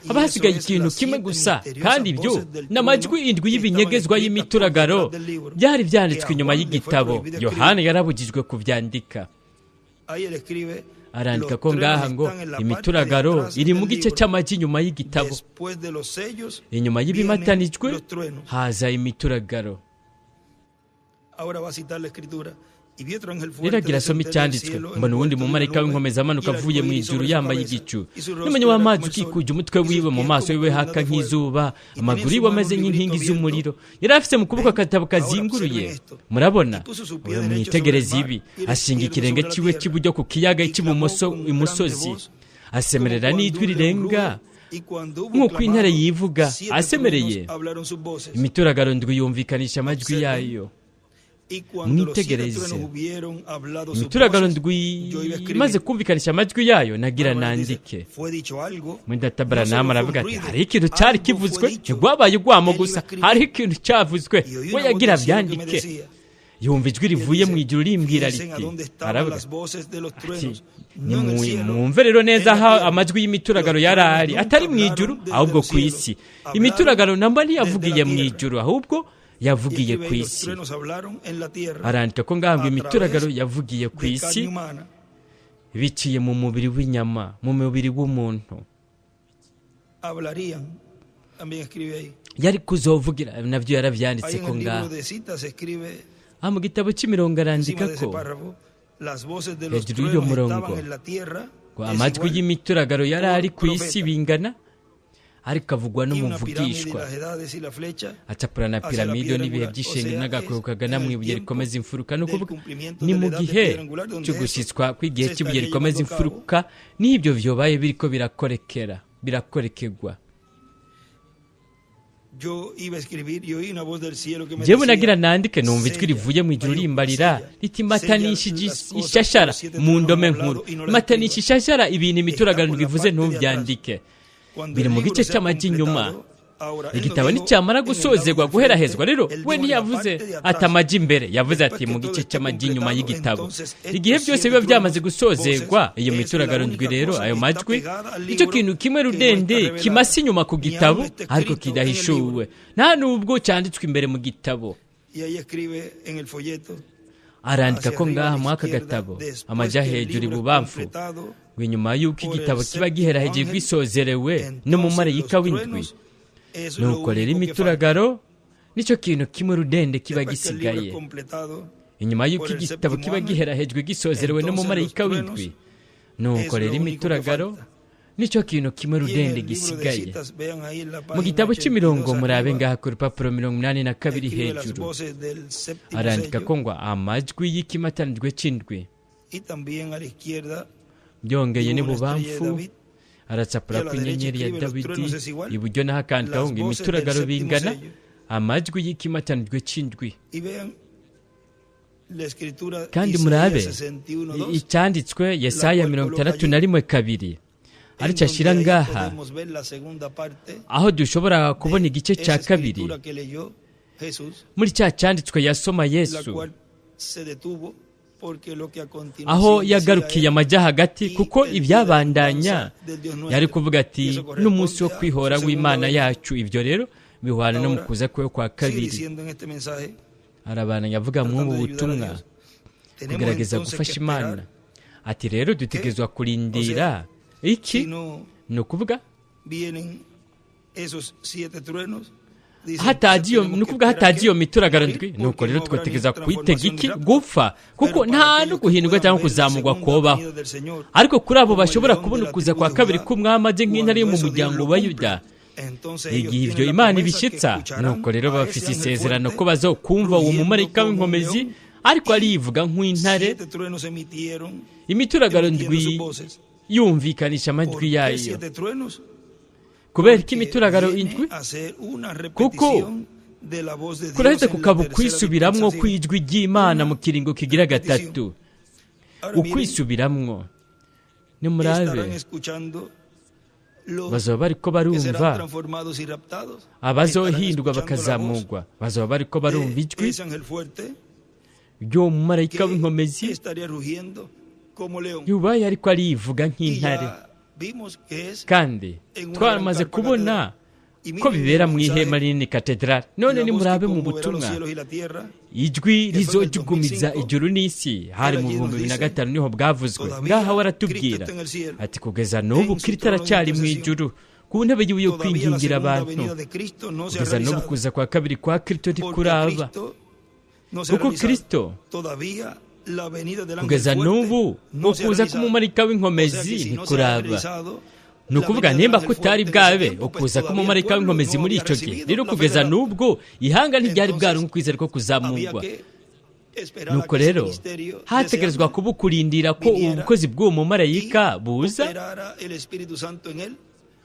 haba hasigaye ikintu kimwe gusa, kandi ibyo n'amajwi indwi y'ibinyegezwa y'imituragaro byari byanditswe inyuma y'igitabo. Yohana yarabujijwe kuvyandika. Arandika ko ngaha ngo imituragaro iri mu gice cy'amaji inyuma y'igitabo. Inyuma y'ibimatanijwe haza imituragaro. Riragira soma icyanditswe, mbona uwundi mumarayika w'inkomezi amanuka avuye mu ijuru yambaye igicu, n'umunya w'amazi ukikuje umutwe wiwe, mu maso yiwe haka nk'izuba, amaguru yiwe ameze nk'inkingi z'umuriro. Yari afise mu kuboko akatabo kazinguruye. Murabona, mwitegereze ibi, ashinga ikirenge ciwe cy'iburyo ku kiyaga cy'ibumoso imusozi, asemerera n'ijwi rirenga nk'uko intare yivuga. Asemereye, imituragaro ndwi yumvikanisha amajwi yayo. Mwitegereze, imituragaro ndwi imaze kumvikanisha amajwi yayo, nagira nandike. Mwendatabara nama aravuga ati hariho ikintu cyari kivuzwe, ntigwabaye ugwamo gusa, hariho ikintu cyavuzwe, we yagira byandike. Yumva ijwi rivuye mu ijuru rimbwira riti, aravuga ati mwumve rero neza aho amajwi y'imituragaro yarari, atari mu ijuru ahubwo ku isi. Imituragaro namba ntiyavugiye mu ijuru, ahubwo yavugiye ku isi. Arandika ko ngaho imituragaro yavugiye ku isi biciye mu mubiri w'inyama, mu mubiri w'umuntu. Yari kuzovugira, navyo yaravyanditse ko ngaho. Mu gitabo cy'imirongo arandika ko hejuru y'uyo murongo ngo amajwi y'imituragaro yari ari ku isi bingana, ariko avugwa n'umuvugishwa. Acapura na piramide n'ibihe by'ishengi n'agakwego kagana mu ibuye rikomeza imfuruka. No kuvuga ni mu gihe cyo gushyitswa kw'igihe cy'ibuye rikomeza imfuruka, n'ibyo vyobaye biriko birakorekegwa. Jewe nagira nandike, numva ijwi rivuye mu ijuru rimbarira riti matanisha ishashara mu ndome nkuru. Matanisha ishashara ibintu imituragaro bivuze ntuvyandike. Biri mu gice cy'amaji inyuma. Igitabo nicyamara gusozerwa guherahezwa, rero we ntiyavuze ati amaji imbere, yavuze ati mu gice cy'amaji inyuma y'igitabo. Igihe byose biba byamaze gusozerwa iyo mituragaro ndwi, rero ayo majwi icyo kintu kimwe rudende kimasi inyuma ku gitabo, ariko kidahishuwe, nta nubwo cyanditswe imbere mu gitabo. Arandika ko ngaha mu aka gatabo amaja hejuru ibubamfu, ngo inyuma y'uko igitabo kiba giheraheje gisozerewe n'umumarayika w'indwi. Nuko rero imituragaro nicyo kintu kimwe rudende kiba gisigaye. Inyuma y'uko igitabo kiba giherahejwe gisozerewe n'umumarayika w'indwi, nuko rero imituragaro nicyo kintu kimwe rudende gisigaye. Mu gitabo cy'imirongo murabe ngaha ku rupapuro 82 hejuru arandika ko ngo amajwi y'ikimatanijwe c'indwi byongeye n'ibubamfu, aracapura ku inyenyeri ya Dawidi iburyo n'ahakandikaho ngo imituragaro bingana amajwi y'ikimatanijwe c'indwi. Kandi murabe icyanditswe Yesaya 61:2 aricyo ashira ngaha, aho dushobora kubona igice cya kabiri muri cya cyanditswe yasoma Yesu, aho yagarukiye amajya hagati, kuko ibyabandanya yari kuvuga ati n'umunsi wo kwihora w'Imana yacu. Ibyo rero bihwana no mu kuza kwe kwa kabiri. Arabana yavuga mu butumwa kugerageza gufasha Imana, ati rero dutegezwa kurindira iki? No kuvuga ni ukuvuga hatazi iyo mituragaro ndwi. nuko rero twategeza kwitega iki? Gupfa, kuko nta no guhindurwa cyangwa kuzamurwa kubaho. ariko kuri abo bashobora kubona ukuza kwa kabiri k'umwami aje nk'intare yo mu muryango wa Yuda, igihe ibyo Imana ibishyitsa, nuko rero bafite isezerano ko bazokumva uwo mumarayika w'inkomezi ariko arivuga nk'intare. imituragaro ndwi yumvikanisha amajwi yayo. kubera ko imituragaro indwi, kuko kurahita kukaba ukwisubiramwo kw'ijwi ry'Imana mu kiringo kigira gatatu. ukwisubiramwo, nimurabe, bazoba bariko barumva abazohindurwa bakazamurwa, bazoba bariko barumva ijwi ry'uwo mumarayika w'inkomezi yubaye ariko arivuga nk'intare. kandi twamaze kubona ko bibera mu ihema rinini katedrali. none nimurabe mu butumwa, ijwi rizojugumiza ijuru n'isi, hari mu 2005 niho bwavuzwe. ngaha waratubwira ati kugeza n'ubu Kristo aracyari mu ijuru ku ntebe yiwe yo kwingingira abantu. kugeza n'ubu kuza kwa kabiri kwa Kristo ntikuraba, kuko Kristo kugeza n'ubu ukuza k'umumarayika w'inkomezi ntikuraba. ni ukuvuga nimba kutari bwabe ukuza k'umumarayika w'inkomezi muri icyo gihe, rero kugeza n'ubwo ihanga ntiryari bwaronka ukwizera ko kuzamurwa. nuko rero hategerezwa kuba ukurindira ko ubukozi bw'uwo mumarayika buza,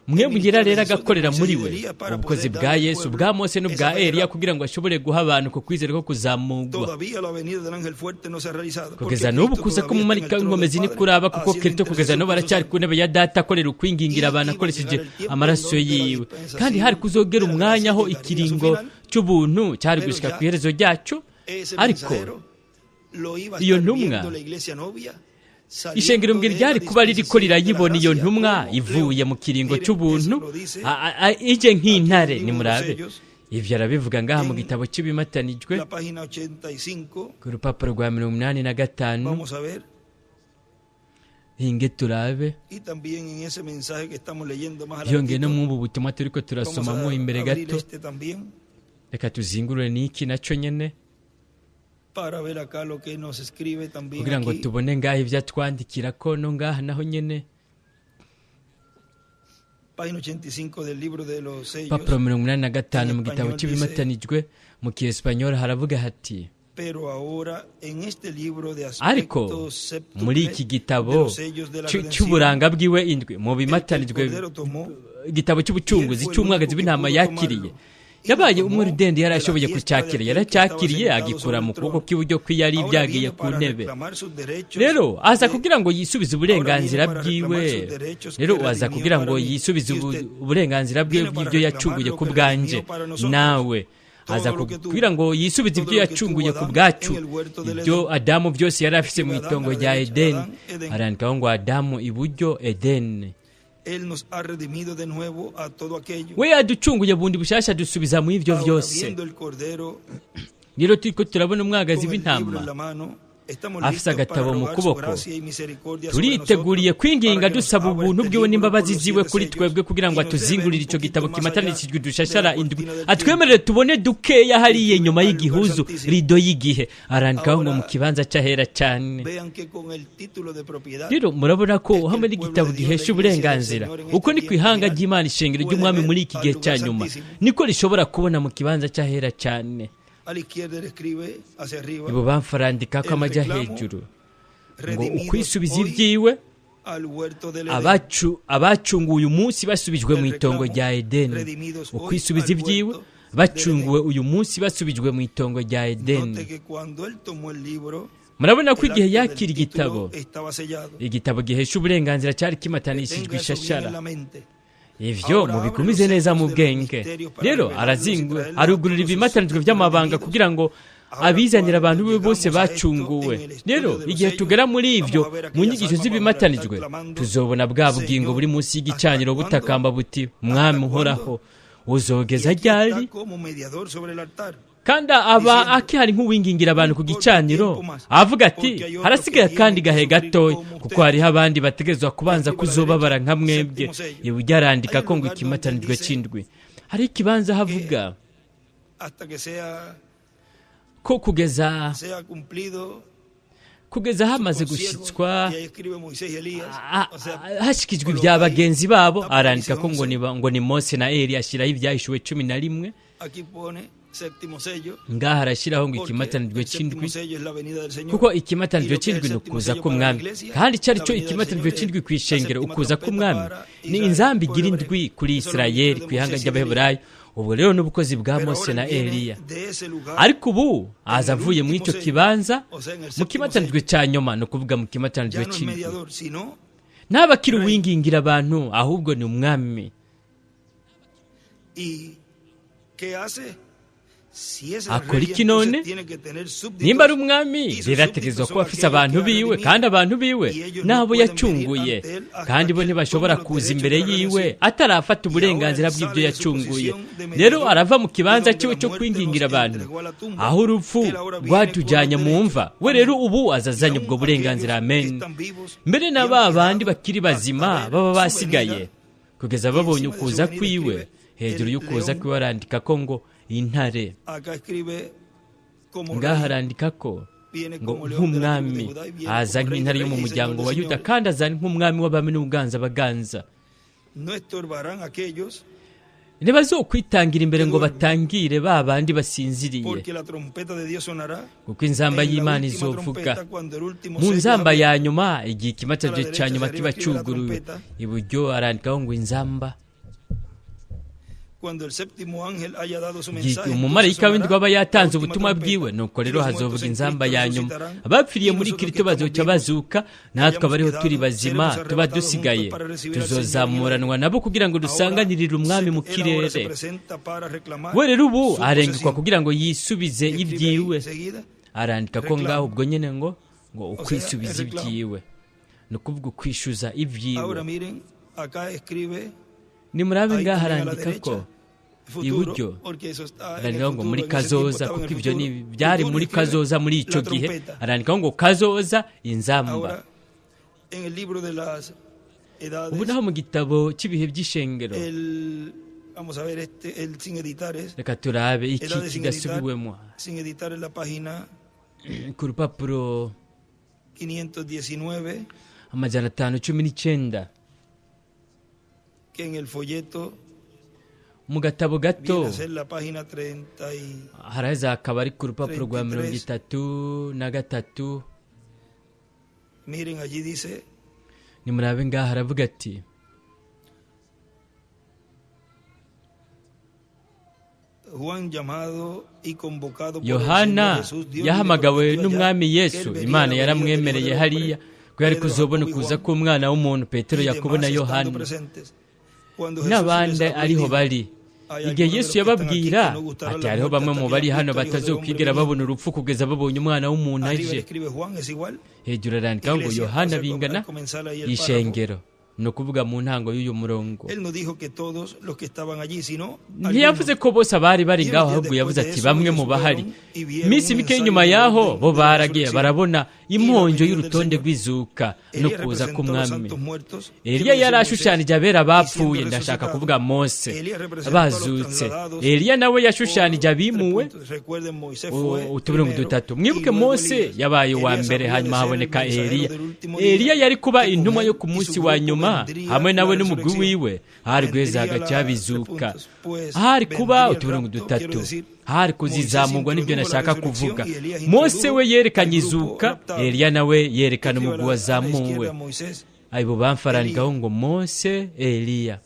mwe mugira rero agakorera muri we ubukozi bwa Yesu, bwa Mose n'ubwa Eliya, kugira ngo ashobore guha abantu ko kwizera ko kuzamurwa. kugeza n'ubu kuza k'umumarayika w'inkomezi ntikuraba, kuko Kristo kugeza n'ubu aracyari ku ntebe ya Data akorera ukwingingira abantu akoresheje amaraso yiwe. kandi hari kuzogera umwanya aho ikiringo cy'ubuntu cyari gushika ku iherezo ryacu. ariko iyo ntumwa, ishengero mbwira ryari kuba ririko rirayibona iyo ntumwa ivuye mu kiringo cy'ubuntu ije nk'intare. nimurabe, ivyo arabivuga ngaha mu gitabo cy'ibimatanijwe ku rupapuro rwa 85. hinge turabe, yongeye no mu butumwa turiko turasomamo imbere gato. reka tuzingurure n'iki nacyo nyene kugira ngo tubone ngaha ibyo atwandikira ko no ngaha naho nyene. papuro 85 mu gitabo cy'ibimatanijwe mu kiespanyol haravuga hati: ariko muri iki gitabo cy'uburanga bwiwe indwi mu bimatanijwe, igitabo cy'ubucunguzi cy'umwagazi w'intama yakiriye, yabaye umwe rudende yari ashoboye kucyakira, yaracyakiriye agikura mu kuboko kw'iburyo kw'iyari byagiye ku ntebe. rero aza kugira ngo yisubize uburenganzira bwiwe, uburenganzira bwiwe bw'ibyo yacunguye ku bwanje nawe. aza kugira ngo yisubize ibyo yacunguye ku bwacu, ibyo Adamu byose yari afise mu itongo rya Edeni. arandikaho ngo Adamu iburyo, Edeni. we yaducunguye bundi bushasha dusubiza mu ivyo vyose. rero turiko turabona umwagazi w'intama afise agatabo mu kuboko, turiteguriye kwinginga dusaba ubuntu bwiwe n'imbabazi ziwe kuri twebwe, kugira ngo atuzingurire ico gitabo kimatanishijwe dushashara indwi, atwemerere tubone dukeya hariye nyuma y'igihuzu, rido y'igihe. arandikaho ngo mu kibanza c'ahera cyane. rero murabona ko hamwe n'igitabo gihesha uburenganzira, uko ni kwihanga ry'Imana ishengero ry'umwami muri iki gihe cya nyuma niko rishobora kubona mu kibanza c'ahera cyane. ibo bamfarandika ko amajya hejuru ngo ukwisubiza ibyiwe, abacunguwe uyu munsi basubijwe mu itongo rya Edeni. ukwisubiza ibyiwe bacunguwe uyu munsi basubijwe mu itongo rya Edeni. murabona ko igihe yakira igitabo gihesha uburenganzira cyari kimatanishijwe ishashara. ivyo mubigumize neza mu bwenge. rero arugurura ibimatanijwe by'amabanga kugira ngo abizanira abantu be bose bacunguwe. rero igihe tugera muri ivyo mu nyigisho z'ibimatanijwe, tuzobona bwa bugingo buri munsi y'igicaniro butakamba buti: mwami uhoraho, uzogeza ryari? kandi aba akihari nk'uwingingira abantu ku gicaniro, avuga ati: harasigaye kandi gahe gatoya, kuko hariho abandi bategerezwa kubanza kuzobabara nka mwebwe. iburyo arandika ko ngo ikimatanijwe c'indwi hari ikibanza havuga ko kugeza hamaze gushyitswa hashyikijwe ibya bagenzi babo, arandika ko ngo ni Mose na Eliya, ashyiraho ibyahishuwe 11. ngaha arashyiraho ngo ikimatanirwe cy'indwi, kuko ikimatanirwe cy'indwi ni ukuza k'umwami, kandi icyo ari cyo ikimatanirwe cy'indwi ku ishengero, ukuza k'umwami ni inzamba igira indwi kuri Isirayeli, ku ihanga ry'Abaheburayo. ubu rero n'ubukozi bwa Mose na Eliya, ariko ubu aza avuye muri icyo kibanza mu kimatanirwe cya nyuma, ni ukuvuga mu kimatanirwe cy'indwi. ntabakiri uwingingira abantu, ahubwo ni umwami. akora iki none? nimba ari umwami, rero ategerezwa kuba afite abantu biwe, kandi abantu biwe nabo yacunguye, kandi bo ntibashobora kuza imbere yiwe atarafata uburenganzira bw'ibyo yacunguye. rero arava mu kibanza cyiwe cyo kwingingira abantu, aho urupfu rwatujyanye mu mva, we rero ubu azazanye ubwo burenganzira. amen. mbere na ba bandi bakiri bazima baba basigaye kugeza babonye ukuza kwiwe. hejuru y'ukuza kwiwe arandika ko ngo intare, ngaha arandika ko ngo nk'umwami, aza nk'intare yo mu muryango wa Yuda, kandi aza nk'umwami w'abami n'ubuganza baganza. ntibazokwitangira imbere ngo batangire ba bandi basinziriye, kuko inzamba y'Imana izovuga mu nzamba ya nyuma, igihe ikimatanirwe cya nyuma kiba cyuguruwe. iburyo arandikaho ngo inzamba. umumarayika w'indwi aba yatanze ubutumwa bwiwe, nuko rero hazovuga inzamba ya nyuma. abapfiriye muri Kristo bazoca bazuka, natwe abariho turi bazima tuba dusigaye tuzozamuranwa nabo kugira ngo dusanganirire umwami mu kirere. we rero ubu arengekwa kugira ngo yisubize ibyiwe. arandika ko ngaho ubwo nyine ngo ukwisubiza ibyiwe, ni ukuvuga ukwishyuza ibyiwe. nimurabe ngaha arandika ko iburyo arandikaho ngo muri kazoza, kuko ibyo byari muri kazoza muri icyo gihe. arandikaho ngo kazoza inzamba. ubu naho mu gitabo cy'ibihe by'ishengero, reka turabe iki kigasubiwemo ku rupapuro 519 mu gatabo gato, haraza akaba ari ku rupapuro rwa 33. nimurabe ngaha haravuga ati, Yohana yahamagawe n'umwami Yesu, Imana yaramwemereye hariya ko yari kuzobona kuza k'umwana w'umuntu. Petero, Yakobo na Yohana n'abandi ariho bari. igihe Yesu yababwira ati hariho bamwe mu bari hano batazokwigera babona urupfu kugeza babonye umwana w'umuntu aje. hejuru arandika ngo Yohana bingana ishengero, ni ukuvuga mu ntango y'uyu murongo. ntiyavuze ko bose abari bari ngaho, ahubwo yavuze ati bamwe mu bahari. iminsi mike y'inyuma yaho bo baragiye barabona imponjo y'urutonde rw'izuka no kuza k'umwami. Eliya yari ashushanije abera bapfuye, ndashaka kuvuga Mose, bazutse. Eliya nawe yashushanije abimuwe, uturongo dutatu. mwibuke Mose yabaye uwa mbere, hanyuma haboneka Eliya. Eliya yari kuba intumwa yo ku munsi wa nyuma, hamwe nawe n'umugwi wiwe. hari guheza hagati y'abizuka, hari kuba uturongo dutatu, hari kuzizamurwa. n'ibyo nashaka kuvuga. Mose we yerekanye izuka, Eliya nawe yerekana umugwi wazamuwe. abo bamfaranigaho ngo Mose, Eliya.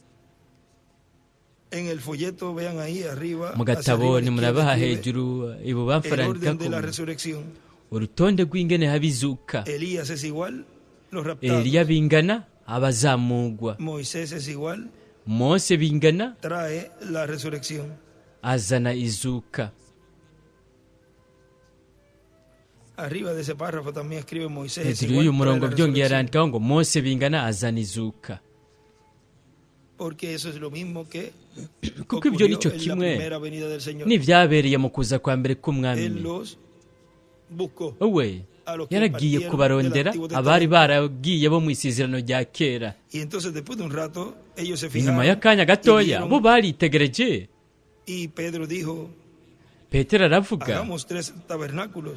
mu gatabo nimurabaha hejuru, abo bamfaranigaho urutonde rw'ingene habizuka. Eliya bingana abazamugwa, Mose bingana azana izuka. hejuru y'uyu murongo byongeye arandikaho ngo Mose bingana azana izuka, kuko ibyo nicyo kimwe n'ibyabereye mu kuza kwa mbere k'umwami. we yaragiye kubarondera abari baragiye bo mu isezerano rya kera. inyuma y'akanya gatoya bo baritegereje, petero aravuga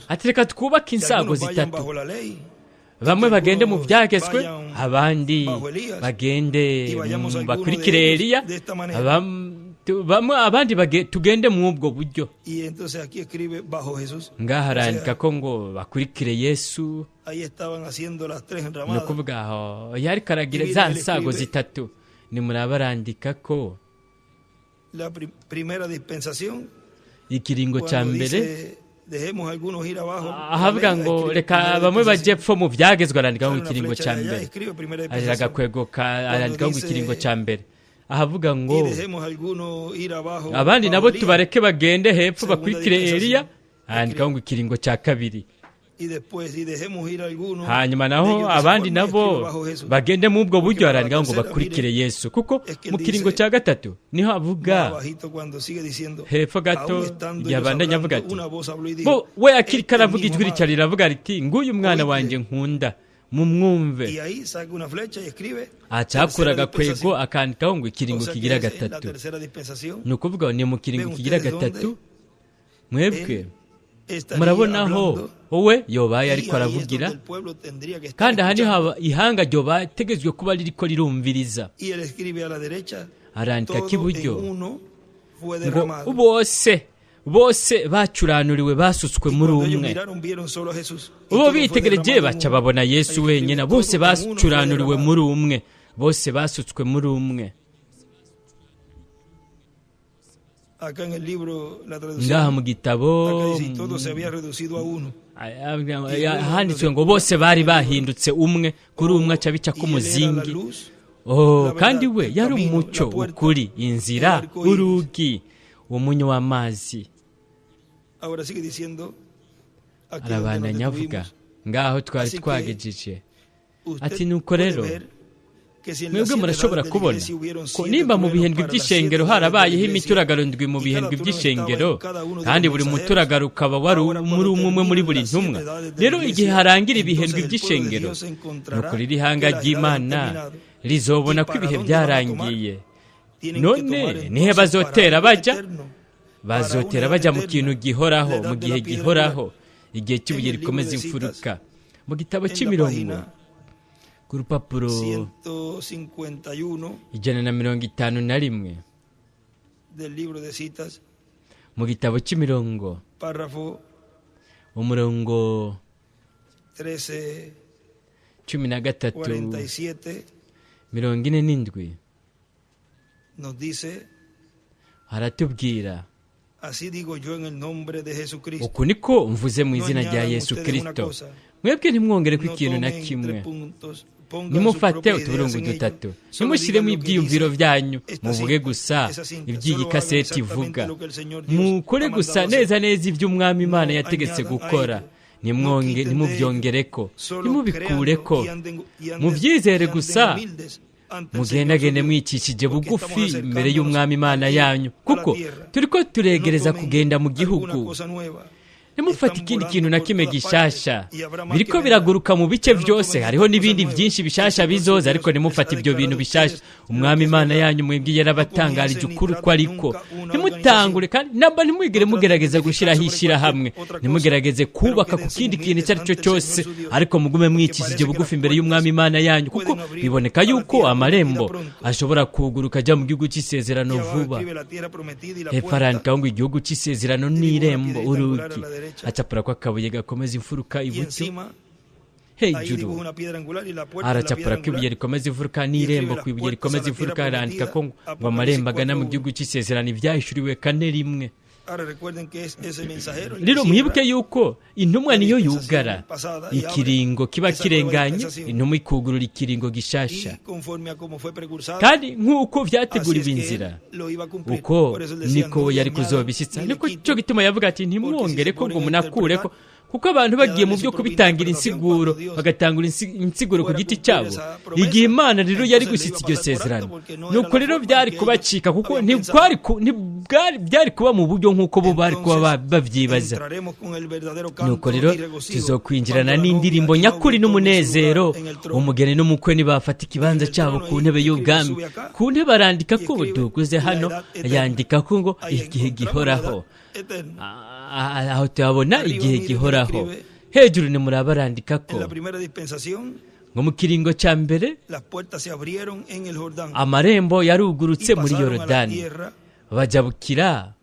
ati reka twubake insago zitatu, bamwe bagende mu byagezwe, abandi bagende bakurikire Eliya, abandi tugende mu ubwo buryo. Ngaha harandika ko ngo bakurikire Yesu, ni ukuvuga aho yari karagira za nsago zitatu. Ni murabarandika ko ikiringo cya mbere ahavuga ngo reka bamwe bajye pfo mu byagezwe, arandika ngo ikiringo cya mbere, agakwego arandika ngo ikiringo cya mbere, ahavuga ngo abandi nabo tubareke bagende hepfo bakurikire Eliya, arandika ngo ikiringo cya kabiri. Hanyuma naho abandi nabo bagende mu ubwo buryo, arandika ngo bakurikire Yesu, kuko mu kiringo cya gatatu niho avuga hepfo gato yabandanya avuga ati bo we akiri karavuga ijwi ricyo riravuga riti nguyu umwana wanjye nkunda mumwumve. Acakura agakwego akandikaho ngo ikiringo kigira gatatu. Ni ukuvuga ni mu kiringo kigira gatatu mwebwe murabonaho wowe yobaye ariko aravugira, kandi aha niho ihanga ryoba tegetswe kuba ririko rirumviriza. Arandika k'iburyo ngo bose bacuranuriwe basutswe muri umwe. Ubo bitegereje baca babona Yesu wenyine, bose bacuranuriwe muri umwe, bose basutswe muri umwe. Ngaha mu gitabo handitswe ngo bose bari bahindutse umwe, kuri umwe aca bica k'umuzingi. Kandi we yari umucyo, ukuri, inzira, urugi, umunyu w'amazi. Arabandanya avuga ngaho twari twagejeje ati nuko rero mwebwe murashobora kubona ko nimba mu bihendwe by'ishengero harabayeho imituragaro ndwi mu bihendwe by'ishengero, kandi buri muturagaro ukaba wari muri umwe muri buri ntumwa. Rero igihe harangira ibihendwe by'ishengero, nuko riri hanga ry'Imana rizobona ko ibihe byarangiye. None nihe bazotera bajya mu kintu gihoraho, mu gihe gihoraho, igihe cy'ibuye rikomeza imfuruka. Mu gitabo cy'imirongo ku rupapuro 151 mu gitabo cy'imirongo umurongo 13:47 haratubwira uku niko mvuze mu izina rya Yesu Kristo, mwebwe ntimwongere ko ikintu na kimwe, nimufate utuburungu dutatu, nimushyiremo ibyiyumviro byanyu, muvuge gusa iby'iyi kaseti ivuga, mukore gusa neza iby'Umwami Imana yategetse gukora, ntimubyongereko, ntimubikureko, mubyizere gusa, mugendagende mwicishije bugufi imbere y'Umwami Imana yanyu, kuko turiko turegereza kugenda mu gihugu. Nimufate ikindi kintu na kimwe gishasha, biriko biraguruka mu bice byose, hariho n'ibindi byinshi bishasha bizoza, ariko nimufate ibyo bintu bishasha Umwami Imana yanyu mwebwe yarabatangarije ukuri ko ariko. Nimutangure kandi namba ntimwigere mugerageza gushiraho ishirahamwe, nimugerageze kubaka ku kindi kintu icyo ari cyo cyose, ariko mugume mwicishije bugufi imbere y'Umwami Imana yanyu, kuko biboneka yuko amarembo ashobora kuguruka ajya mu gihugu cy'isezerano vuba. Hepfo arandikaho ngo igihugu cy'isezerano n'irembo, urugi. Acapura ko akabuye gakomeza imfuruka iburyo hejuru, aracapura ko ibuye rikomeza imfuruka n'irembo ku ibuye rikomeza imfuruka. Arandika ko ngo amarembo agana mu gihugu cy'isezerano ibyahishuriwe 4:1. Rero mwibuke yuko intumwa niyo yugara ikiringo kiba kirenganye, intumwa ikugurura ikiringo gishasha, kandi nk'uko vyateguriwe inzira uko niko yari kuzobishyitsa. Niko cyo gituma yavuga ati ntimwongere ko ngo munakureko, kuko abantu bagiye mu byo kubitangira insiguro bagatangura insiguro ku giti cyabo, igihe Imana rero yari gushyitsa iryo sezerano, nuko rero byari kubacika kuko byari kuba mu buryo nk'uko bo bari kuba babyibaza. Nuko rero tuzokwinjirana n'indirimbo nyakuri n'umunezero, umugeni n'umukwe nibafata ikibanza cyabo ku ntebe y'ubwami. Ku ntebe arandika ko duguze hano, yandika ko ngo igihe gihoraho. Aho tuhabona igihe gihoraho. Hejuru ni muraba arandika ko ngo mu kiringo cya mbere amarembo yarugurutse muri Yorodani, bajabukira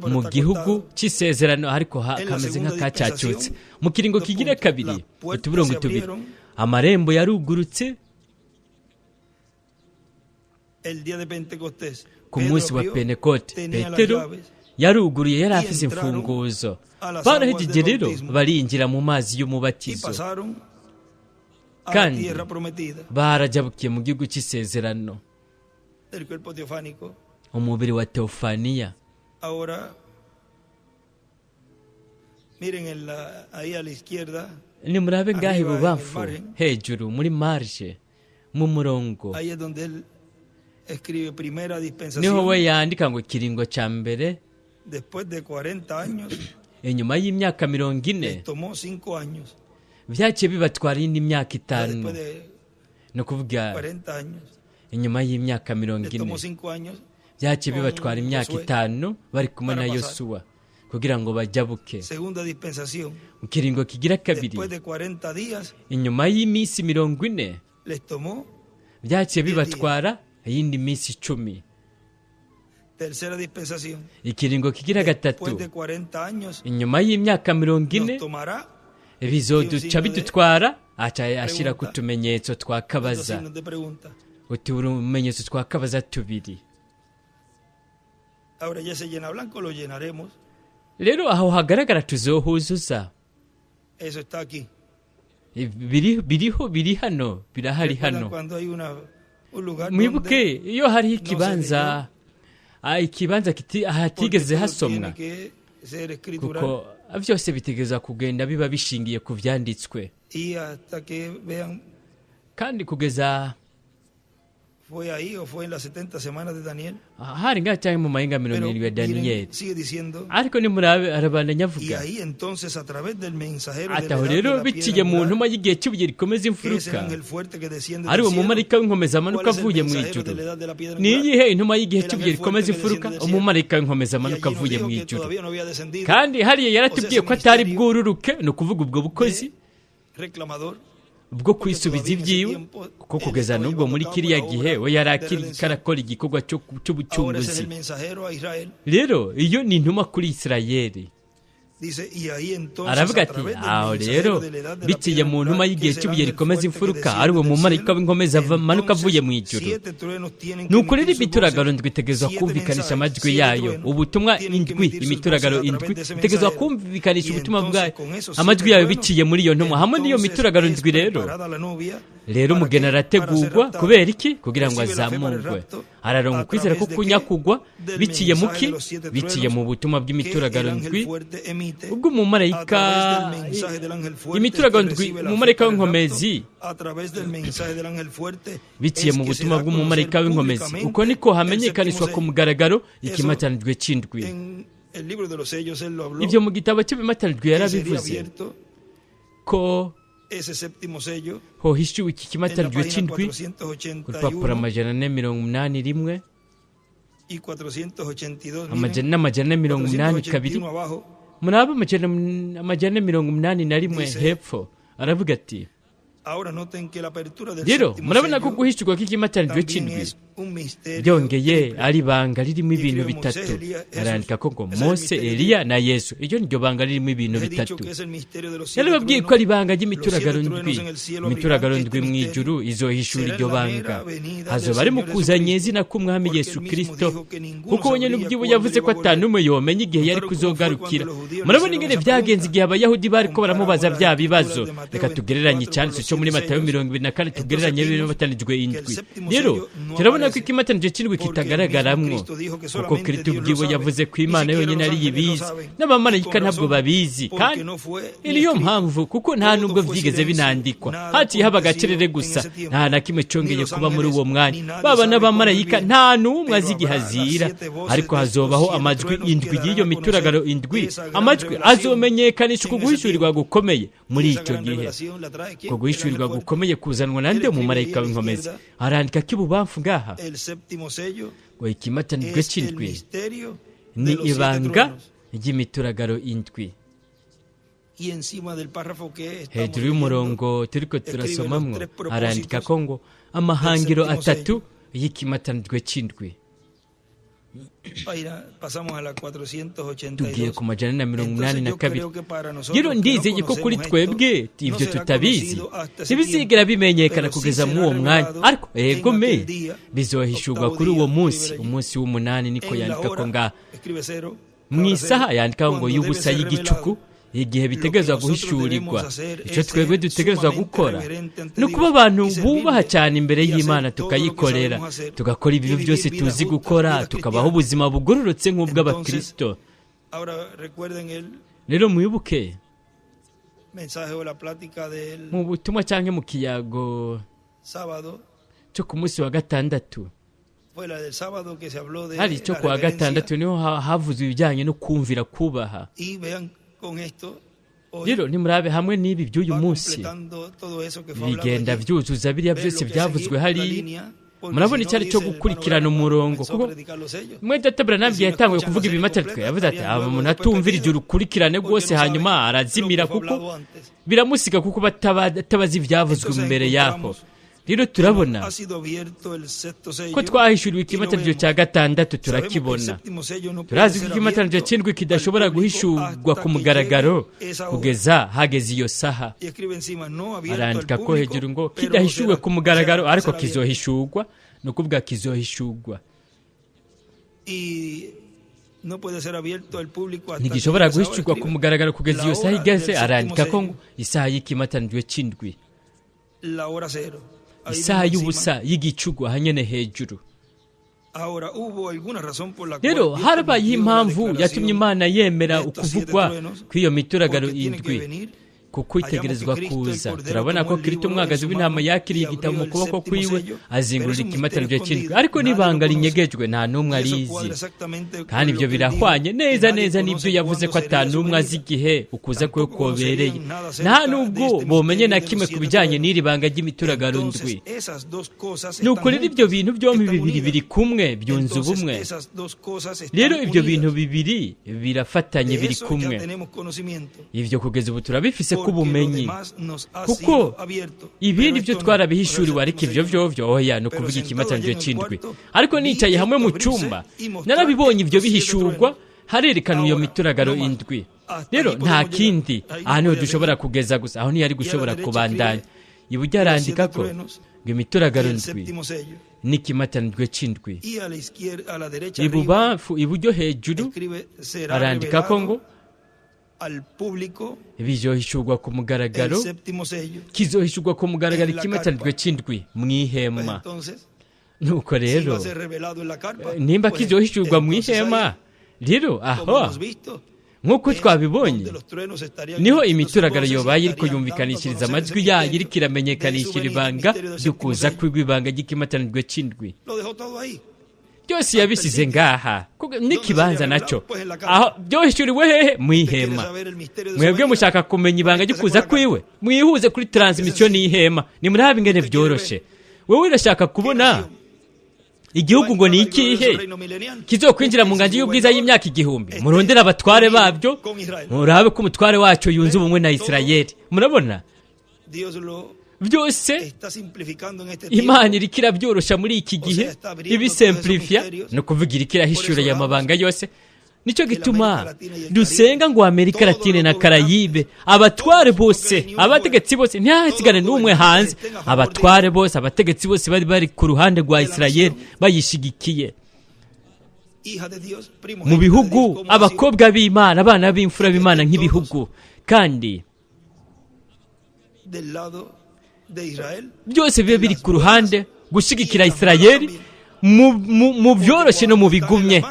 mu gihugu cy'isezerano, ariko kameze nk'akacyacutse. Mu kiringo kigira kabiri utuburongo tubiri, amarembo yarugurutse ku munsi wa Pentekote. Petero yaruguruye, yari afite imfunguzo. Barahejeje rero barinjira mu mazi y'umubatizo, kandi barajabukiye mu gihugu cy'isezerano, umubiri wa Teofaniya. Nimurabe ngaho ibubamfu hejuru muri marge mu murongo, niho we yandika ngo ikiringo cya mbere inyuma y'imyaka 40 byaciye bibatwara indi myaka 5. No kuvuga inyuma y'imyaka 40 byaciye bibatwara imyaka 5 bari kumwe na Yosuwa kugira ngo bajabuke. Mu kiringo kigira kabiri inyuma y'iminsi 40 byaciye bibatwara iyindi minsi 10. Ikiringo kigira gatatu inyuma y'imyaka 40 bizoduca bidutwara, ashyira ku tumenyetso twakabaza, utumenyetso twakabaza 2. Rero aho hagaragara tuzohuzuza. Biri hano, birahari hano. Mwibuke iyo hari ikibanza hatigeze hasomwa, kuko byose bitegeza kugenda biba bishingiye ku vyanditswe, kandi kugeza hari nga cyangwa mu mahinga 70 ya Daniel. Ariko ni murabe arabandanya avuga ataho rero biciye mu ntuma y'igihe cy'ubuye rikomeza imfuruka, ari wo mumarayika w'inkomeza amanuka avuye mu ijuru. Ni iyihe intuma y'igihe cy'ubuye rikomeza imfuruka? Umumarayika w'inkomeza amanuka avuye mu ijuru. Kandi hariya yaratubwiye ko atari bwururuke, no kuvuga ubwo bukozi bwo kwisubiza ibyiwe, kuko kugeza n'ubwo muri kiriya gihe we yarakiri karakora igikorwa cy'ubucunguzi. Rero iyo ni intuma kuri Isirayeli. Aravuga ati aho rero biciye mu ntuma y'igihe cy'ubuye rikomeza imfuruka, ari wo mumarayika w'inkomeza amanuka avuye mu ijuru. Nuko rero imituragaro ndwi itegerezwa kumvikanisha amajwi yayo. Ubutumwa indwi, imituragaro indwi itegerezwa kumvikanisha ubutumwa bwayo, amajwi yayo biciye muri iyo ntuma hamwe n'iyo mituragaro ndwi. Rero umugeni arategurwa kubera iki? Kugira ngo azamurwe, araronka ukwizera ko kunyakugwa biciye muki? Biciye mu butumwa bw'imituragaro ndwi ubwo umumarayika, imituragaro ndwi umumarayika w'inkomezi, biciye mu butumwa bw'umumarayika w'inkomezi. Uko niko hamenyekanishwa ku mugaragaro ikimatanijwe cy'indwi. Ibyo mu gitabo cy'ibimatanijwe yarabivuze ko hohishyuwe iki kimatanijwe cy'indwi ku rupapuro 481 n'amajana muraba 481 hepfo. Aravuga ati rero murabona ko guhishurwa k'ikimatanijwe cy'indwi byongeye ari banga ririmo ibintu bitatu. Arandika ko ngo Mose, Eliya na Yesu, iryo niryo banga ririmo ibintu bitatu. Yarababwiye ko ari banga ry'imituragaro ndwi. Imituragaro ndwi mu ijuru izohishura iryo banga. Hazoba ari mu kuzanye izina k'umwami Yesu Kristo, kuko we nyene ubwiwe yavuze ko atanumwe yomenya igihe yari kuzogarukira. Murabona ingene byagenze igihe abayahudi bariko baramubaza bya bibazo. Reka tugereranye icyanditso cyo muri Matayo 24 tugereranye n'ibimatanijwe indwi. Rero turabona turabona ko ikimatanije cy'indwi kitagaragaramwo kuko Kristo ubwiwe yavuze ko Imana yonyine ari ibizi n'abamarayika ntabwo babizi kandi niyo mpamvu kuko nta nubwo byigeze binandikwa haciye haba agacerere gusa nta na kimwe cyongeye kuba muri uwo mwanya baba n'abamarayika nta n'umwe azi igihe azira ariko hazobaho amajwi indwi y'iyo mituragaro indwi amajwi azomenyekanisha uko guhishurirwa gukomeye muri icyo gihe uko guhishurirwa gukomeye kuzanwa na nde umumarayika w'inkomezi arandika ko ibubamfu ngaha ngo ikimatanijwe cy'indwi ni ibanga ry'imituragaro indwi hejuru y'umurongo turiko turasomamwo arandika ko ngo amahangiro atatu y'ikimatanijwe cy'indwi tugiye ku 482 rero ndizeye ko kuri twebwe ibyo tutabizi ntibizigera bimenyekana kugeza muri uwo mwanya ariko egome bizohishurwa kuri uwo munsi umunsi w'umunani niko yandika ko ngaha mu isaha yandika ngo y'ubusa y'igicuku igihe bitegerezwa guhishurirwa icyo twebwe dutegerezwa gukora ni ukuba abantu bubaha cyane imbere y'Imana tukayikorera tugakora ibintu byose tuzi gukora tukabaho ubuzima bugororotse nk'ubw'abakristo rero mwibuke mu butumwa cyangwa mu kiyago cyo ku munsi wa gatandatu hari icyo ku wa gatandatu niho havuzwe ibijyanye no kumvira kubaha rero nimurabe hamwe n'ibi by'uyu munsi bigenda byuzuza biriya byose byavuzwe hari murabona icyari cyo gukurikirana umurongo kuko mwete Branham yatanguye kuvuga ibimatanijwe yavuze ati umuntu atumvira ibyo rukurikirane rwose hanyuma arazimira kuko biramusiga kuko batabazi ibyavuzwe mbere yaho rero turabona ko twahishuriwe ikimatanijwe cya gatandatu turakibona turazi ko ikimatanijwe cy'indwi kidashobora guhishurwa ku mugaragaro kugeza hageze iyo saha arandika ko hejuru ngo kidahishuwe ku mugaragaro ariko kizohishurwa ni ukuvuga kizohishurwa ntigishobora guhishurwa ku mugaragaro kugeza iyo saha igeze arandika ko isaha y'ikimatanijwe cy'indwi isaha y'ubusa y'igicugu hanyene hejuru rero harabaye impamvu yatumye Imana yemera ukuvugwa kw'iyo mituragaro indwi kuko itegerezwa kuza turabona ko Kristo umwagazi w'intama yakiriye igitabo mu kuboko kwiwe azingurira ikimatanijwe cy'indwi ariko n'ibanga rinyegejwe nta n'umwe arizi kandi ibyo birahwanye neza neza n'ibyo yavuze ko n'umwe azi igihe ukuza kwe kobereye nta n'ubwo bomenye na kimwe ku bijyanye n'iri banga ry'imituragaro ndwi ni ukuri ibyo bintu byombi bibiri biri kumwe byunze ubumwe rero ibyo bintu bibiri birafatanye biri kumwe ibyo kugeza ubu turabifise k'ubumenyi kuko ibindi byo twarabihishuriwe ariko ibyo byo oya ni ukuvuga ikimatanijwe cy'indwi ariko nicaye hamwe mu cyumba narabibonye ibyo bihishurwa harerekana iyo mituragaro indwi rero nta kindi aha niho dushobora kugeza gusa aho ntiyari gushobora kubandanya iburyo arandika ko ngo imituragaro indwi n'ikimatanijwe cy'indwi ibubamfu iburyo hejuru arandika ko ngo bizohishurwa ku mugaragaro kizohishurwa ku mugaragaro ikimatanijwe cy'indwi mu ihema nuko rero nimba kizohishurwa mu ihema rero aho nk'uko twabibonye niho imituragaro yobaye iriko yumvikanishiriza amajwi yayo iriko iramenyekanishira ibanga ry'ukuza kw'ibanga ry'ikimatanijwe cy'indwi byose yabisize ngaha n'ikibanza nacyo aho byohishuriwe hehe mu ihema mwebwe mushaka kumenya ibanga ry'ukuza kwiwe mwihuze kuri transmission n'ihema nimurabe ingene byoroshe wowe urashaka kubona igihugu ngo ni ikihe kizokwinjira mu nganji y'ubwiza y'imyaka 1000 murondera abatware babyo murabe ko umutware wacu yunze ubumwe na Isirayeli murabona byose Imana iriko irabyorosha muri iki gihe ibisemplifia no kuvuga iriko irahishura y'amabanga yose nicyo gituma dusenga ngo Amerika Latine na Karayibe abatware bose abategetsi bose ntihasigane n'umwe hanze abatware bose abategetsi bose bari ku ruhande rwa Isirayeli bayishigikiye mu bihugu abakobwa b'Imana abana b'imfura b'Imana nk'ibihugu kandi byose bibe biri ku ruhande gushigikira Isirayeli mu byoroshye no mu bigumye,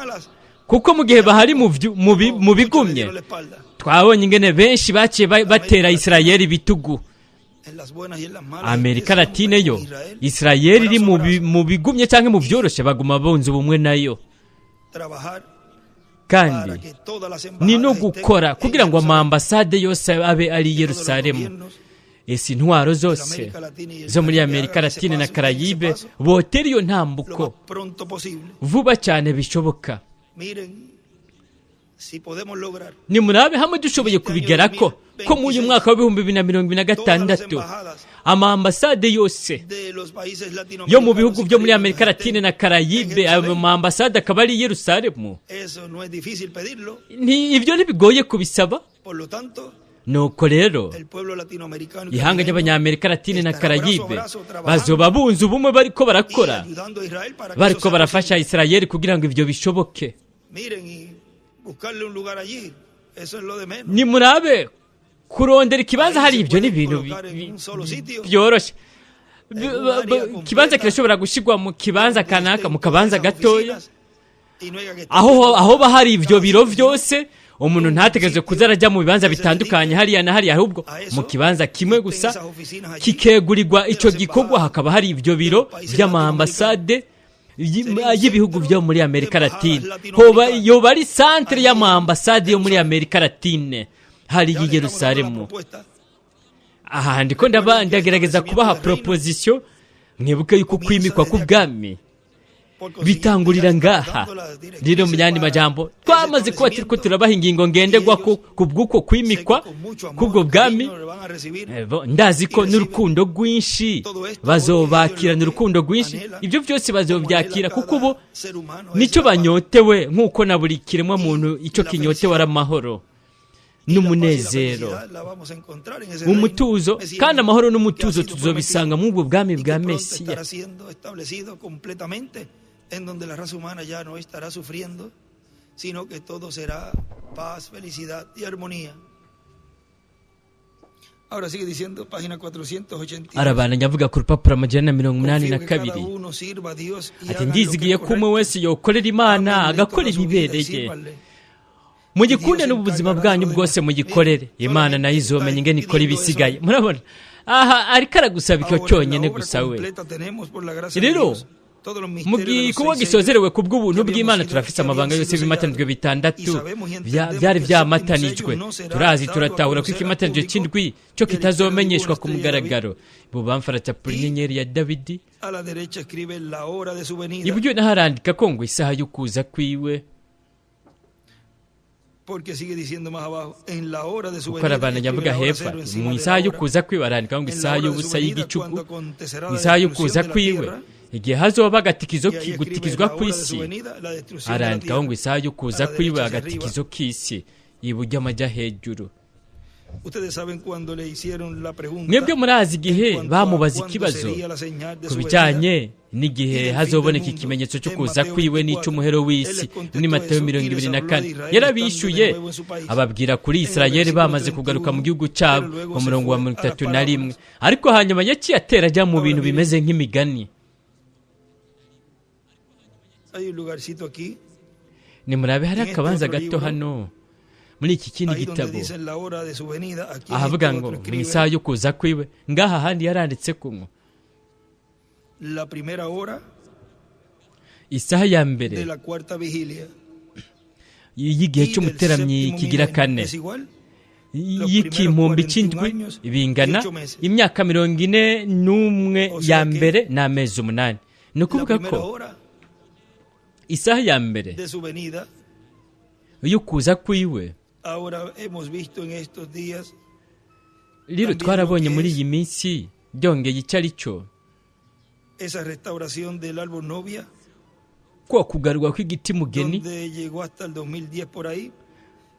kuko mu gihe bahari mu bigumye twabonye ingene benshi baciye batera Isirayeli ibitugu. Amerika Latine yo Isirayeli iri mu bigumye cyangwa mu byoroshye baguma bunze ubumwe nayo, kandi ni no gukora kugira ngo amambasade yose abe ari i Yerusalemu. Ese intwaro zose zo muri Amerika Latine na Karayibe botera iyo ntambuko vuba cyane bishoboka. Nimurabe hamwe dushoboye kubigera ko mu uyu mwaka wa 2026 amambasade yose yo mu bihugu byo muri Amerika Latine na Karayibe, amambasade akaba ari i Yerusalemu. Ibyo ntibigoye kubisaba. Nuko rero ihanga ry'abanyamerika Latine na Karayibe bazoba bunze ubumwe, bariko barakora, bariko barafasha Isirayeli kugira ngo ibyo bishoboke. Nimurabe kurondera ikibanza hari ibyo ni ibintu byoroshye. Ikibanza kirashobora gushyirwa mu kibanza kanaka, mu kabanza gatoya, aho bahari ibyo biro byose. Umuntu ntategereje kuza arajya mu bibanza bitandukanye hariya na hariya, ahubwo mu kibanza kimwe gusa kikegurirwa icyo gikorwa. Hakaba hari ibyo biro by'amambasade y'ibihugu byo muri Amerika Latine. Yoba ari centre y'amambasade yo muri Amerika Latine hari i Yerusalemu. Aha ndiko ndagerageza kubaha proposition. Mwibuke yuko kwimikwa k'ubwami bitangurira ngaha. Rero mu yandi majambo twamaze kuba turiko turabaha ingingo ngendegwa ku bw'uko kwimikwa k'ubwo bwami. Ndazi ko n'urukundo rwinshi bazobakira, n'urukundo rwinshi ibyo byose bazobyakira, kuko bo nicyo banyotewe, nk'uko na buri kiremwa muntu icyo kinyotewe ari amahoro n'umunezero, umutuzo. Kandi amahoro n'umutuzo tuzobisanga mu bwo bwami bwa Mesiya,
en donde la raza humana ya no estará sufriendo, sino que todo será paz, felicidad y armonía. Ahora sigue diciendo, página 480.
Arabana nyavuga ku rupapuro 182 ati ndizigiye ko umwe wese yokorera Imana agakora ibibereye. Mugikunde n'ubuzima bwanyu bwose mugikorere Imana, nayo izomenya ingene ikora ibisigaye. Murabona aha ariko aragusaba icyo cyonyine gusa we. Rero mu gikorwa gisozerewe ku bw'ubuntu bw'Imana turafise amabanga yose bimatanijwe 6 byari byamatanijwe. Turazi turatahura ko ikimatanijwe cy'indwi cyo kitazomenyeshwa ku mugaragaro. Bubamfarata puri inyenyeri ya Dawidi, iburyo naharandika ko ngo isaha yo kuza kwiwe.
Porque sigue diciendo más abajo, en la hora de su
venida, mu isaha yo kuza kwiwe arandika ngo isaha y'ubusa y'igicuku, isaha yo kuza kwiwe igihe hazoba gutikizwa kw'isi. Arandika ngo isaha yo kuza kwiwe agatikizo k'isi iburyo amajya hejuru. Mwebwe murazi igihe bamubaza ikibazo ku bijyanye n'igihe hazoboneka ikimenyetso cyo kuza kwiwe n'icy'umuhero w'isi muri Matayo 24. Yarabishyuye ababwira kuri Isirayeli bamaze kugaruka mu gihugu cyabo mu murongo wa 31, ariko hanyuma yaciye atera ajya mu bintu bimeze nk'imigani. Nimurabe hari akabanza gato hano muri iki kindi gitabo ahavuga ngo mu isaha yo kuza kwiwe. Ngaha handi yaranditse ko ngo isaha ya mbere y'igihe cy'umuteramyi kigira kane y'ikimpumbi cy'indwi bingana imyaka 41 ya mbere n'amezi 8. Ni ukuvuga ko isaha ya mbere yo kuza kwiwe. Rero twarabonye muri iyi minsi byongeye icyo ari cyo ko kugarurwa kw'igiti mugeni,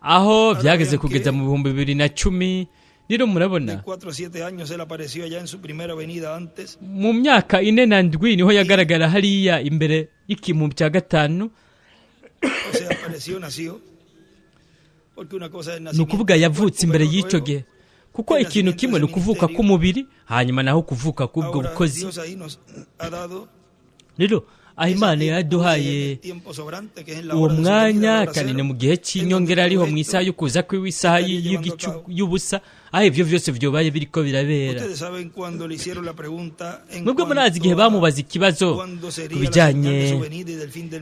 aho byageze kugeza mu 2010. Rero murabona mu myaka 4 na 7 niho yagaragara hariya imbere y'ikimpumbi cya gatanu. Ni ukuvuga yavutse imbere y'icyo gihe, kuko ikintu kimwe ni ukuvuka k'umubiri, hanyuma naho kuvuka k'ubwo bukozi. Rero aho imana yaduhaye uwo mwanya kanini mu gihe cy'inyongera ariho mu isaha yo kuza kwiwe, isaha y'ubusa, aho ibyo byose byobaye biriko birabera. Nubwo murazi igihe bamubaza ikibazo ku bijyanye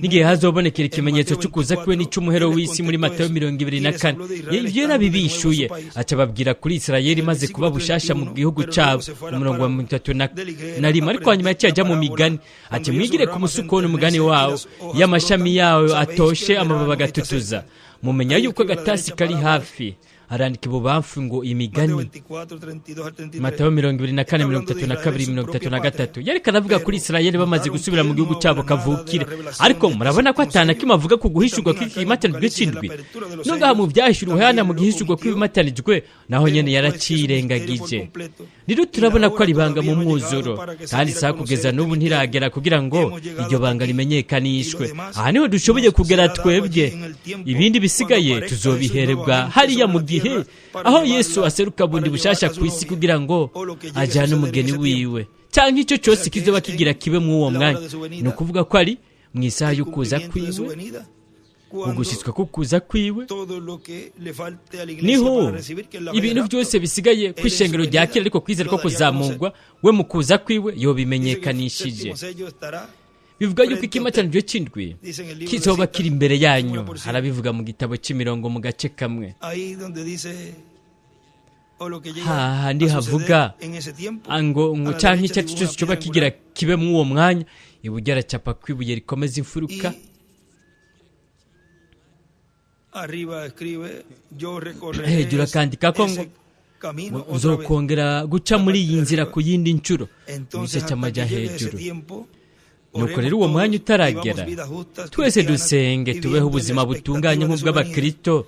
n'igihe hazobonekera ikimenyetso cyo kuza kwiwe n'icy'umuhero w'isi muri Matayo 24, ibyo yarabibishuye aca babwira kuri Isirayeli maze kuba bushasha mu gihugu cyabo, umurongo wa 31. Ariko hanyuma yaciye mu migani ati mwigire ku musukoni umugani wawo, y'amashami yawo atoshe amababi agatutuza, mumenya yuko agatasi kari hafi. Arandika ibubamfu ngo imigani, Matayo 24:32-33. Yerekana avuga kuri Isirayeli bamaze gusubira mu gihugu cyabo kavukire. Ariko murabona ko atana kimwe avuga ku guhishurwa kw'ibimatanijwe cy'indwi. Nongaha mu byahishuriwe hano mu gihishurwa kw'ibimatanijwe naho nyene yaracirengagije. Rero turabona ko ari banga mu mwuzuro, kandi saa kugeza n'ubu ntiragera kugira ngo iryo banga rimenyekanishwe. Aha niho dushoboye kugera twebwe, ibindi bisigaye tuzobiherebwa hariya mu gihe aho Yesu aseruka bundi bushasha ku isi kugira ngo ajyane umugeni wiwe, cyangwa icyo cyose kizoba kigira kibe mu uwo mwanya. Ni ukuvuga ko ari mu isaha yo kuza kwiwe, ugushyitswa ko kuza kwiwe niho ibintu byose bisigaye ku ishengero rya kera, ariko kwizera ko kuzamurwa we mu kuza kwiwe yobimenyekanishije. Bivuga yuko ikimatanijwe cy'indwi kizoba kiri imbere yanyu. Harabivuga mu gitabo cy'imirongo mu gace kamwe, hahandi havuga ngo cyangwa icyo cyose cyoba kigira kibe mu uwo mwanya, ibuye aracapa ko ibuye rikomeza imfuruka. Hejuru akandika ko ngo uzokongera guca muri iyi nzira ku yindi nshuro, igice cy'amajya hejuru. Nuko rero uwo mwanya utaragera, twese dusenge tubeho ubuzima butunganye nk'ubw'abakristo,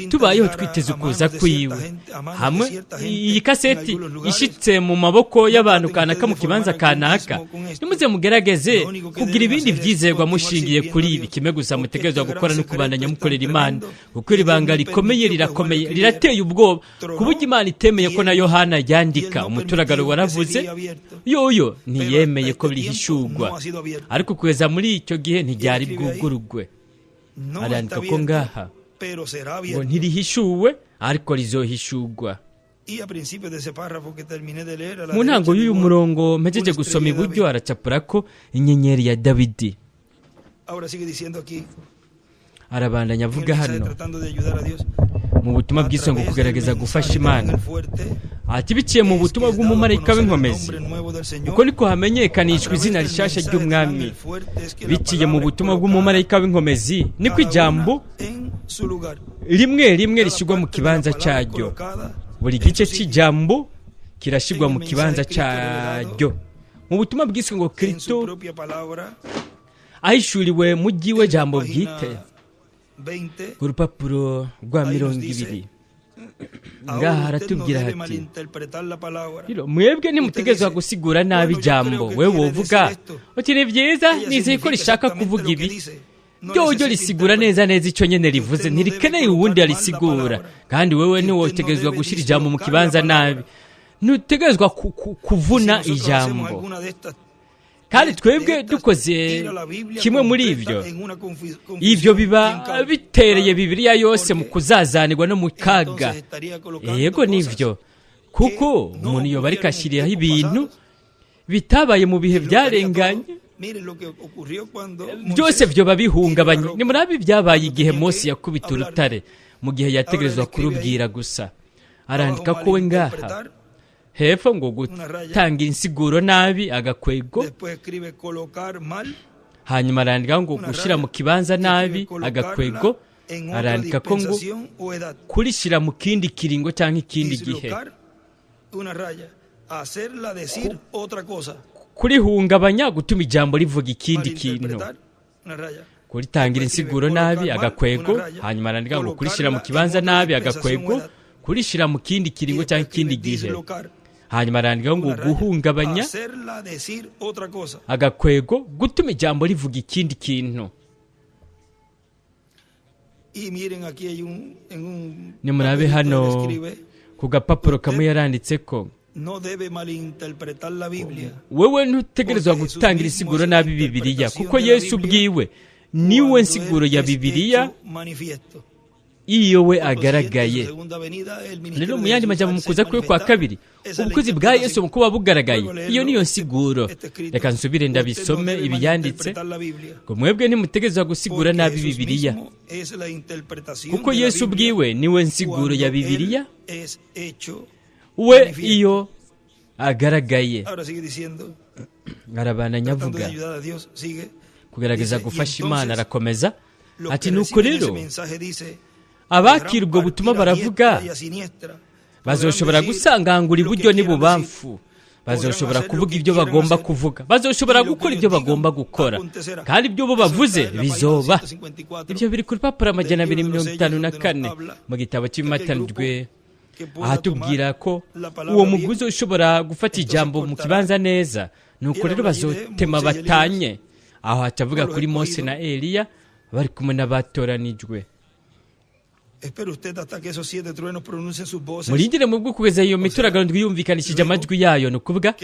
tubayeho twiteze ukuza kwiwe. Hamwe iyi kaseti ishitse mu maboko y'abantu kanaka mu kibanza kanaka, nimuze mugerageze kugira ibindi byizerwa mushingiye kuri ibi. Kimwe gusa mutegerezwa gukora no kubandanya mukorera Imana, kuko iri banga rikomeye, rirakomeye, rirateye ubwoba, ku buryo Imana itemeye ko na Yohana yandika. Umuturagaro waravuze yoyo ntiyemeye ko birihishurwa, ariko kugeza muri icyo gihe ntiryari bwugurugwe. Arandika ko ngaha ngo ntirihishuwe, ariko rizohishurwa. Mu ntango y'uyu murongo mpejeje gusoma iburyo aracapura ko inyenyeri ya Dawidi. Arabandanya avuga hano mu butumwa bw'isonga kugerageza gufasha Imana, ati biciye mu butumwa bw'umumarayika w'inkomezi, uko niko hamenyekanishwa izina rishasha ry'umwami. Biciye mu butumwa bw'umumarayika w'inkomezi niko ijambo rimwe rimwe rishyirwa mu kibanza cyaryo. Buri gice cy'ijambo kirashyirwa mu kibanza cyaryo. Mu butumwa bw'iswe ngo Kristo ahishuriwe mu giwe jambo bwite, ku rupapuro rwa 20. Ngaha haratubwira hati, mwebwe ntimutegerezwa gusigura nabi ijambo. Wewe wovuga uti ni byiza, nizeye ko rishaka kuvuga ibi, ryo risigura neza neza icyo nyene rivuze, ntirikeneye uwundi arisigura. Kandi wewe ntiwotegerezwa gushyira ijambo mu kibanza nabi, ntutegerezwa kuvuna ijambo. Kandi twebwe dukoze kimwe muri ibyo biba bitereye Bibiliya yose mu kuzazanirwa no mu kaga. Yego nivyo, kuko umuntu yoba ariko ashyiriraho ibintu bitabaye mu bihe byarenganye, byose byoba bihungabanye. Ni murabi byabaye igihe Mose yakubita urutare, mu gihe yategerezwa kurubwira gusa. Arandika ko we ngaha hepfo ngo gutanga insiguro nabi agakwego, hanyuma arandika ngo gushyira mu kibanza nabi agakwego, arandika ko ngo kurishyira mu kindi kiringo cyangwa ikindi gihe, kurihungabanya, gutuma ijambo rivuga ikindi kintu, kuritangira insiguro nabi agakwego, hanyuma arandika ngo kurishyira mu kibanza nabi agakwego, kurishyira mu kindi kiringo cyangwa ikindi gihe, hanyuma arandika ngo guhungabanya agakwego, gutuma ijambo rivuga ikindi kintu. Nimurabe hano ku gapapuro kamwe yaranditse ko wewe ntutegerezwa gutangira isiguro nabi Bibiliya, kuko Yesu ubwiwe niwe nsiguro ya Bibiliya iyo we agaragaye. Rero mu yandi majambo, mu kuza kwe kwa kabiri, ubukozi bwa Yesu mu kuba bugaragaye, iyo niyo nsiguro. Reka nsubire ndabisome ibiyanditse, ngo mwebwe ntimutegerezwa gusigura nabi Bibiliya, kuko Yesu ubwiwe niwe nsiguro ya Bibiliya, we iyo agaragaye. Arabana nyavuga kugerageza gufasha Imana. Arakomeza ati, nuko rero abakira ubwo butumwa baravuga, bazoshobora gusangangura iburyo n'ibubamfu, bazoshobora kuvuga ibyo bagomba kuvuga, bazoshobora gukora ibyo bagomba gukora, kandi ibyo bo bavuze bizoba. Ibyo biri ku rupapuro 254 mu gitabo cy'ibimatanijwe, ahatubwira ko uwo muguzi ushobora gufata ijambo mu kibanza neza. Nuko rero bazotema batanye. Aho hatavuga kuri Mose na Eliya bari kumwe n'abatoranijwe. Murindire mu bwo kugeza iyo mituragaro yumvikanishije amajwi yayo. Ni ukuvuga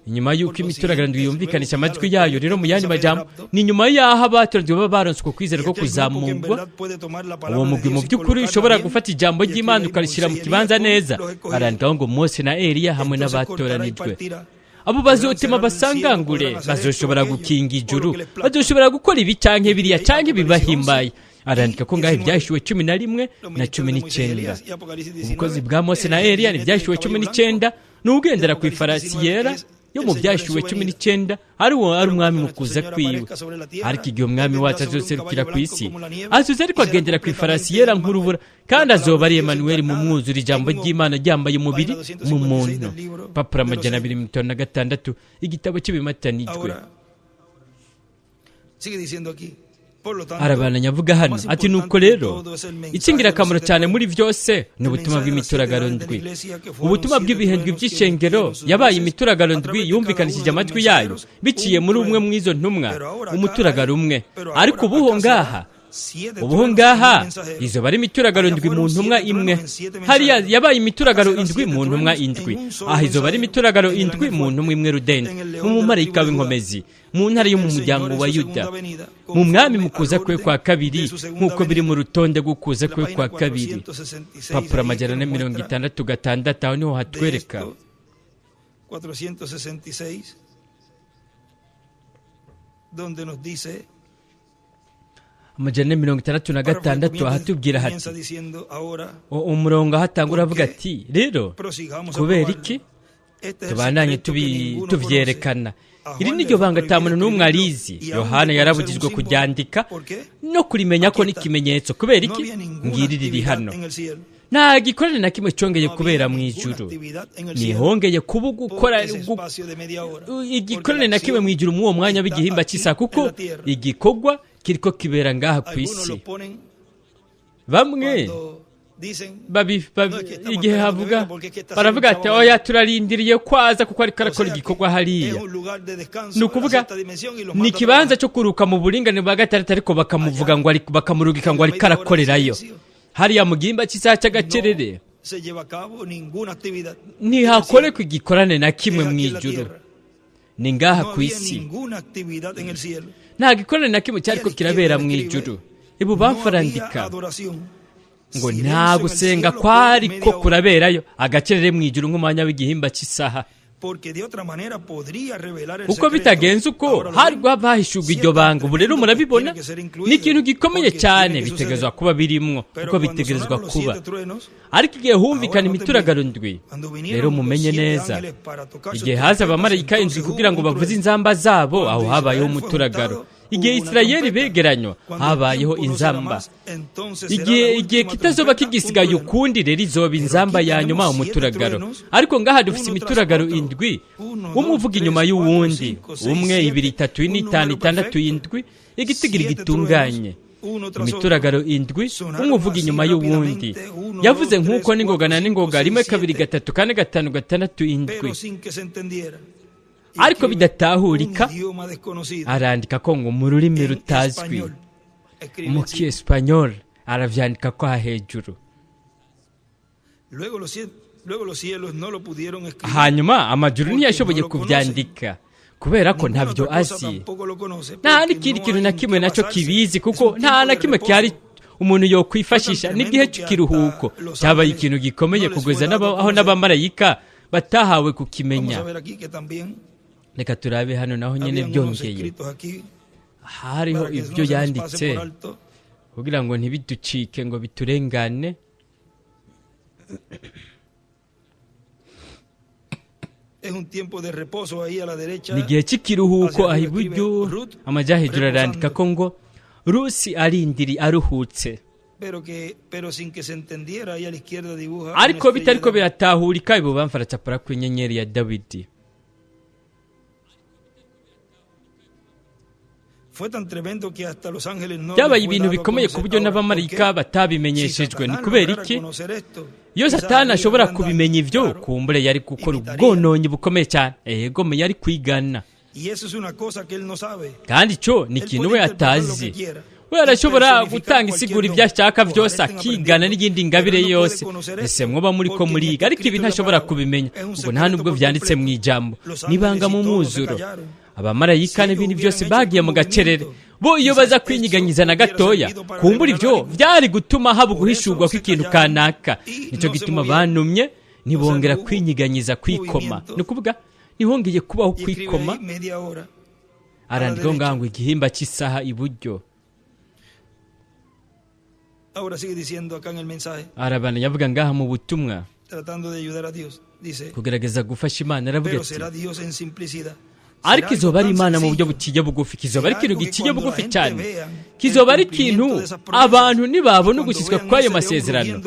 inyuma y'uko imituragaro yumvikanisha amajwi yayo, rero mu yandi majambo ni nyuma y'aho abatoranijwe baba baronse uko kwizera ko kuzamurwa, uwo mugwi mu by'ukuri ushobora gufata ijambo ry'Imana ukarishyira mu kibanza neza. Arandikaho ngo Mose na Eliya hamwe n'abatoranijwe. Abo bazotema basangangure, bazoshobora gukinga ijuru, bazoshobora gukora ibi canke biriya canke bibahimbaye. Arandika ko ngaho Ibyahishuwe 11 na 19. Ubukozi bwa Mose na Eliya ni Ibyahishuwe 19, n'ugendera ku ifarasi yera yo mu Byahishuwe 19 ari umwami mu kuza kwiwe. Ariko igihe umwami wacu azoserukira ku isi, azoza ariko agendera ku ifarasi yera nk'urubura, kandi azoba ari Emanueli mu mwuzure, ijambo ry'Imana ryambaye umubiri mu muntu. Papura 256, igitabo cy'ibimatanijwe. Arabana nyavuga hano ati, nuko rero ikingirakamaro cyane muri byose ni ubutumwa bw'imituragaro ndwi. Ubutumwa bw'ibihendwi by'ishengero yabaye imituragaro ndwi yumvikanishije amajwi yayo biciye muri umwe mu izo ntumwa, umuturagaro umwe. Ariko ubuho ngaha izo bari imituragaro ndwi mu ntumwa imwe. Hariya yabaye imituragaro indwi mu ntumwa indwi. Aha izo bari imituragaro indwi mu ntumwa imwe rudende, mu mumarayika w'inkomezi, mu ntara yo mu muryango wa Yuda, mu mwami mu kuza kwe kwa kabiri, nk'uko biri mu rutonde rw'ukuza kwe kwa kabiri. Papura 466, aho niho hatwereka
466 donde nos dice
466, ahatubwira hati, umurongo ahatangura avuga ati, rero kubera iki tubandanye tuvyerekana. Iri niryo banga atamuntu n'umwe arizi. Yohana yarabujijwe kuryandika no kurimenya ko n'ikimenyetso. Kubera iki? Ngiri riri hano. Nta gikorane na kimwe cyongeye kubera mu ijuru. Nihongeye kuba gukora igikorane na kimwe mu ijuru mu uwo mwanya w'igihimba cy'isa, kuko igikorwa kiriko kibera ngaha ku isi. Bamwe igihe havuga baravuga ati, oya turarindiriye kwaza kuko ari karakora igikorwa hariya. Ni ukuvuga ni ikibanza cyo kuruka mu buringanire bwa gatandatu, ariko bakamuvuga ngo bakamurugika ngo ari karakorerayo. Hariya mu gihimba cy'isa cy'agacerere ntihakoreka igikorane na kimwe mu ijuru. Ni ngaha ku isi nta gikorane na kimwe cyariko kirabera mu ijuru. Ibu bafarandika ngo nta gusenga kwari ko kuraberayo agacerere mu ijuru nk'umwanya w'igihimba cy'isaha. Uko bitagenze uko hari bahishurwa iryo banga. Ubu rero murabibona ni ikintu gikomeye cyane, bitegerezwa kuba birimwo kuko bitegerezwa kuba. Ariko igihe humvikana imituragaro ndwi, rero mumenye neza, igihe haza abamarayika indwi kugira ngo bavuze inzamba zabo, aho habayeho umuturagaro. Igihe Isirayeli begeranywa, habayeho inzamba. Igihe kitazoba kigisigaye ukundi, rero izoba inzamba ya nyuma umuturagaro. Ariko ngaha dufite imituragaro indwi, umwe uvuga inyuma y'uwundi, 1, 2, 3, 4, 5, 6, 7, igitigiri gitunganye. Imituragaro indwi, umwe uvuga inyuma y'uwundi. Yavuze nk'uko n'ingoga na n'ingoga, 1, 2, 3, 4, 5, 6, 7. Ariko bidatahurika, arandika ko ngo mu rurimi rutazwi, mu Kiespanyol aravyandika ko hejuru. hanyuma amajuru ntiyashoboye kubyandika kubera ko ntabyo azi. nta n'ikindi kintu na kimwe nacyo kibizi, kuko nta na kimwe cyari umuntu yokwifashisha. n'igihe cy'ikiruhuko cyabaye ikintu gikomeye kugeza aho n'abamarayika batahawe kukimenya. reka turabe hano naho nyine byongeye, hariho ibyo yanditse kugira ngo ntibiducike ngo biturengane. ni igihe cy'ikiruhuko aho iburyo amajya hejuru arandika ko ngo Rusi arindiri aruhutse, ariko bitari ko biratahurika ibubamfu aracapura ku inyenyeri ya Dawidi. byabaye ibintu bikomeye ku buryo n'abamarayika batabimenyeshejwe. ni kubera iki? iyo Satani ashobora kubimenya ibyo, kumbure yari gukora ubwononyi bukomeye cyane. egome yari kwigana, kandi icyo ni ikintu we atazi. we arashobora gutanga isigura ibyo ashaka byose, akigana n'iyindi ngabire yose. ese mwoba muri ko muriga, ariko ibi ntashobora kubimenya, ubwo nta nubwo byanditse mu ijambo. nibanga mu mwuzuro, abamarayika n'ibindi byose bagiye mu gacerere. bo iyo baza kwinyiganyiza na gatoya, kumbura ibyo byari gutuma haba guhishurwa kw'ikintu kanaka. nicyo gituma banumye ntibongera kwinyiganyiza, kwikoma. ni ukuvuga ntihongeye kubaho kwikoma. arandikaho ngo igihimba cy'isaha iburyo. arabana yavuga ngaha mu butumwa kugerageza gufasha Imana. aravuga ati ariko izoba ari Imana mu buryo buciye bugufi, kizoba ari ikintu giciye bugufi cyane, kizoba ari ikintu abantu nibabona ugushyizwa kw'ayo masezerano,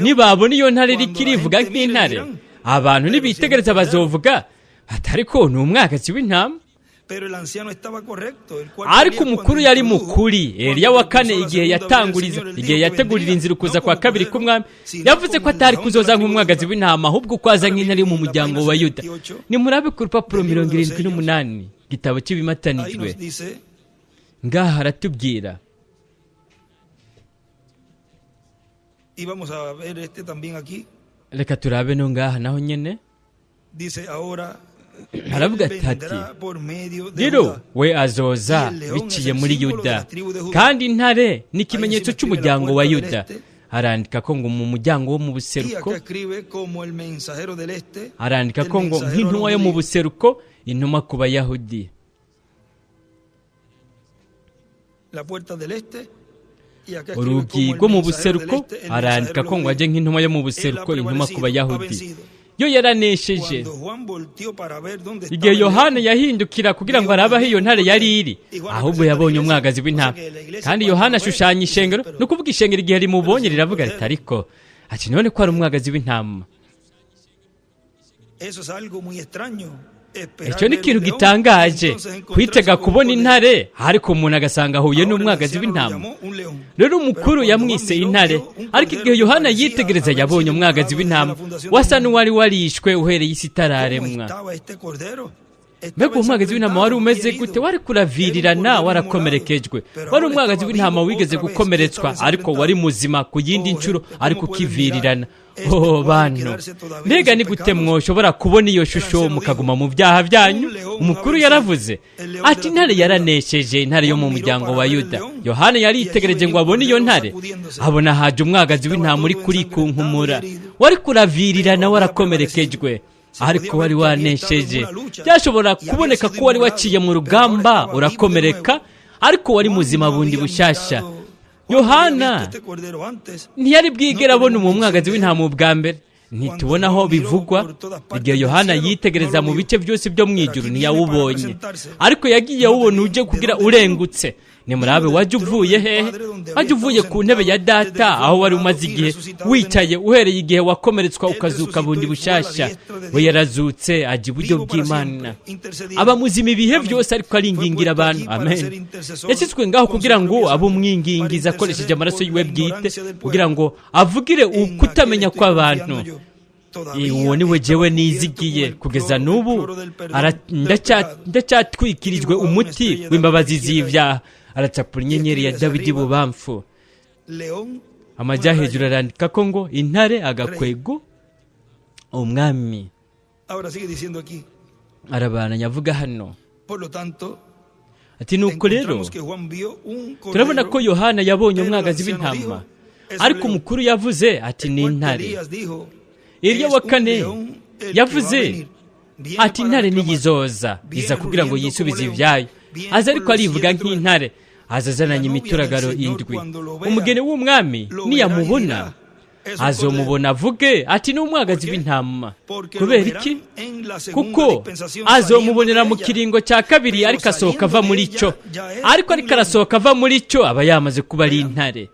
nibabona iyo ntare rikirivuga nk'intare, abantu nibitegereza bazovuga atari ko ni umwagazi w'intama. ariko umukuru yari mukuri. Eliya wa kane igihe yategurira inzira ukuza kwa kabiri k'umwami, yavuze ko atari kuzoza nk'umwagazi w'intama, ahubwo ko aza nk'intare yo mu muryango wa Yuda. nimurabe ku rupapuro 78 igitabo cy'ibimatanijwe, ngaha haratubwira. reka turabe no ngaha naho nyene haravuga ati rero we azoza biciye muri Yuda, kandi intare ni ikimenyetso cy'umuryango wa Yuda. arandika ko ngo mu muryango wo mu buseruko, arandika ko ngo nk'intumwa yo mu buseruko, intumwa ku Bayahudi. urugi rwo mu buseruko, arandika ko ngo ajye nk'intumwa yo mu buseruko, intumwa ku Bayahudi. yo yaranesheje. igihe Yohana yahindukira kugira ngo arabe aho iyo ntare yari iri, ahubwo yabonye umwagazi w'intama. kandi Yohana ashushanya ishengero, ni ukuvuga ishengero igihe rimubonye riravuga riti ariko ati none ko ari umwagazi w'intama. icyo ni ikintu gitangaje, kwitega kubona intare ariko umuntu agasanga ahuye n'umwagazi w'intama. rero umukuru yamwise intare, ariko igihe Yohana yitegereza yabonye umwagazi w'intama wasa n'uwari warishwe uhereye isi itararemwa. mbega umwagazi w'intama wari umeze gute? wari kuravirirana, warakomerekejwe. wari umwagazi w'intama wigeze gukomeretswa, ariko wari muzima ku yindi nshuro, ariko ukivirirana. bantu, mbega ni gute mwoshobora kubona iyo shusho mukaguma mu byaha byanyu? umukuru yaravuze ati intare yaranesheje, intare yo mu muryango wa Yuda. Yohana yaritegereje ngo abone iyo ntare, abona haje umwagazi w'intama uri kurikunkumura, wari kuravirirana, warakomerekejwe, ariko wari wanesheje. byashobora kuboneka ko wari waciye mu rugamba urakomereka, ariko wari muzima bundi bushasha. Yohana ntiyari bwigera abona umwagazi w'intama bwa mbere. ntitubona aho bivugwa. igihe Yohana yitegereza mu bice byose byo mu ijuru ntiyawubonye, ariko yagiye awubona uje kugira urengutse. nimurabe wajya uvuye hehe? wajya uvuye ku ntebe ya data, aho wari umaze igihe wicaye, uhereye igihe wakomeretswa ukazuka bundi bushasha. we yarazutse ajya iburyo bw'Imana, aba muzima ibihe byose, ariko aringingira abantu. amen. yashyizwe ngaho kugira ngo abe umwingingiza akoresheje amaraso yiwe bwite, kugira ngo avugire ukutamenya kw'abantu. uwo ni we jewe nizigiye kugeza n'ubu, ndacyatwikirijwe umuti w'imbabazi z'ibyaha. aracapura inyenyeri ya Dawidi bubamfu. amajya hejuru arandika ko ngo intare, agakwego, umwami
ahora sigue diciendo aquí,
arabananya avuga hano
por lo tanto
ati nuko rero
encontramos que Juan vio un
turabona ko
cordero,
yohana yabonye
pero el
umwagazi
anciano
w'intama
dijo, "Es un
ariko
león".
umukuru yavuze ati
El
ni
cuarto
intare
Elías dijo,
iryo
"Es
wa
un
kane
león el que
yavuze
va a venir. Viene
ati
para
intare
reclamar.
niyizoza
Viene
iza kugira ngo
rugiendo
yisubize
como león.
ibyayo
Viene
aza
con
ariko
los
arivuga
7
nk'intare aza azananye
La novia
imituragaro
del Señor,
indwi
cuando lo vea,
umugeni w'umwami
lo
niyamubona
verá y dirá, "Es un
azomubona avuge ati ni umwagazi
¿Por qué?
w'intama
Porque lo
kubera
verán
iki
en la segunda
kuko
dispensación
azomubonera
saliendo
mu
de ella.
kiringo cya kabiri
Pero
ariko asohoka ava
saliendo
muri
de
cyo
ella, ya es
ariko
un
ariko
león.
arasohoka ava muri cyo aba yamaze kuba ari
Vean.
intare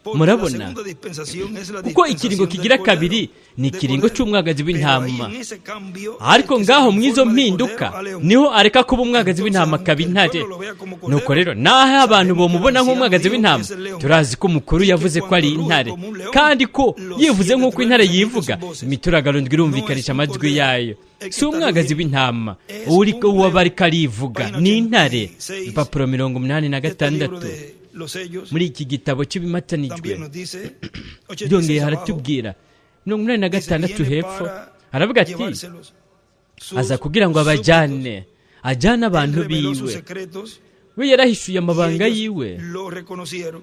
Porque
murabona
la segunda dispensación es la
kuko
dispensación
ikiringo
del
kigira
Cordero,
kabiri ni
de
ikiringo
Cordero.
cy'umwagazi
Pero
w'intama
ahí en ese cambio,
ariko
el que se
ngaho mu izo
transforma de
mpinduka
Cordero a león.
niho areka kuba umwagazi w'intama
Entonces,
akaba
aunque el
intare
pueblo lo vea como cordero,
nuko rero naho abantu
sabemos que
bamubona
el
nk'umwagazi
anciano
w'intama
dijo que es el león.
turazi ko umukuru
Y que
yavuze ko ari
cuando
intare
ruge como un león,
kandi ko
los
yivuze
7
nk'uko intare
truenos
yivuga
emiten sus voces.
imituragaro ndwi irumvikanisha
No es un
amajwi
cordero.
yayo
El que
si umwagazi
está
w'intama
es
uriko
un
uwo
león.
bariko arivuga
Página
ni intare
86
ibipapuro 86
Este libro de los sellos
muri iki gitabo cy'ibimatanijwe
también nos dice,
byongeye
86 abajo,
haratubwira 86
dice, viene
hepfo
para
aravuga ati
llevárselos. Sus
aza kugira ngo abajyane ajyane
súbditos.
abantu
Él reveló sus
biwe
secretos
we yarahishuye
y
amabanga
ellos
yiwe
lo reconocieron.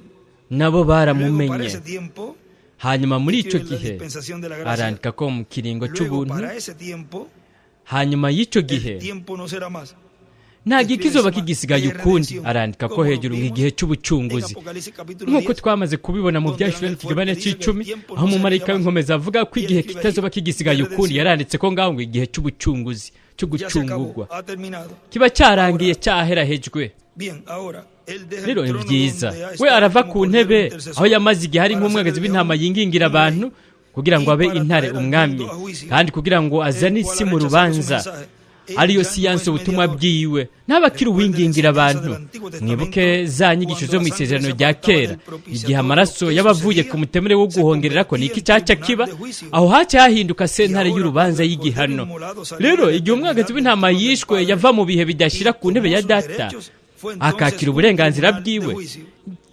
nabo
Luego, para
baramumenye
ese tiempo,
hanyuma muri icyo
escribe la
gihe
dispensación de la gracia.
arandika ko mu kiringo
Luego,
cy'ubuntu
para ese tiempo,
hanyuma y'icyo gihe
el tiempo no será más.
nta gihe kizoba kigisigaye ukundi arandika ko hejuru nk'igihe
En
cy'ubucunguzi
Apocalipsis capítulo
nk'uko
10,
twamaze kubibona mu byashyizwe n'ikigabane cy'icumi aho umumarayika w'inkomeza avuga ko igihe kitazoba kigisigaye ukundi yaranditse ko ngaho ngo igihe cy'ubucunguzi cyo
ya se acabó,
gucungurwa
ha terminado.
kiba cyarangiye cyaherahejwe
Bien, ahora, él deja
rero
el
ni
trono
byiza
donde ha
we
estado
arava
como
ku
cordero
ntebe
intercesor
aho yamaze igihe ari
para
nk'umwagazi
ser
w'intama
león,
yingingira
un
abantu
rey,
kugira ngo
y
abe
para
intare
traer al
umwami
mundo a juicio,
kandi kugira ngo azane
el cual
isi
ha
mu
rechazado
rubanza
su mensaje. Él
ariyo
ya no
siyansi
es
ubutumwa
mediador.
bwiwe ntabakiri uwingingira abantu
Recuerden enseñanzas del Antiguo
mwibuke
Testamento,
za nyigisho zo mu
cuando la
isezerano
sangre
rya
se apartaba
kera
del propiciatorio,
igihe amaraso
eso
y'abavuye
sucedía,
ku mutemere wo
se
guhongerera ko
convertía
niki
en
cyaca
tribunal
kiba
de juicio.
aho haca hahinduka sentare
Y ahora,
y'urubanza
cuando el
y'igihano
Cordero Inmolado salió
rero
de la
igihe umwagazi
eternidad
w'intama
del trono del
yishwe
Padre,
yava mu bihe bidashira ku ntebe ya
sus
data
derechos, fue entonces
akakira
un
uburenganzira
tribunal de
bwiwe
juicio.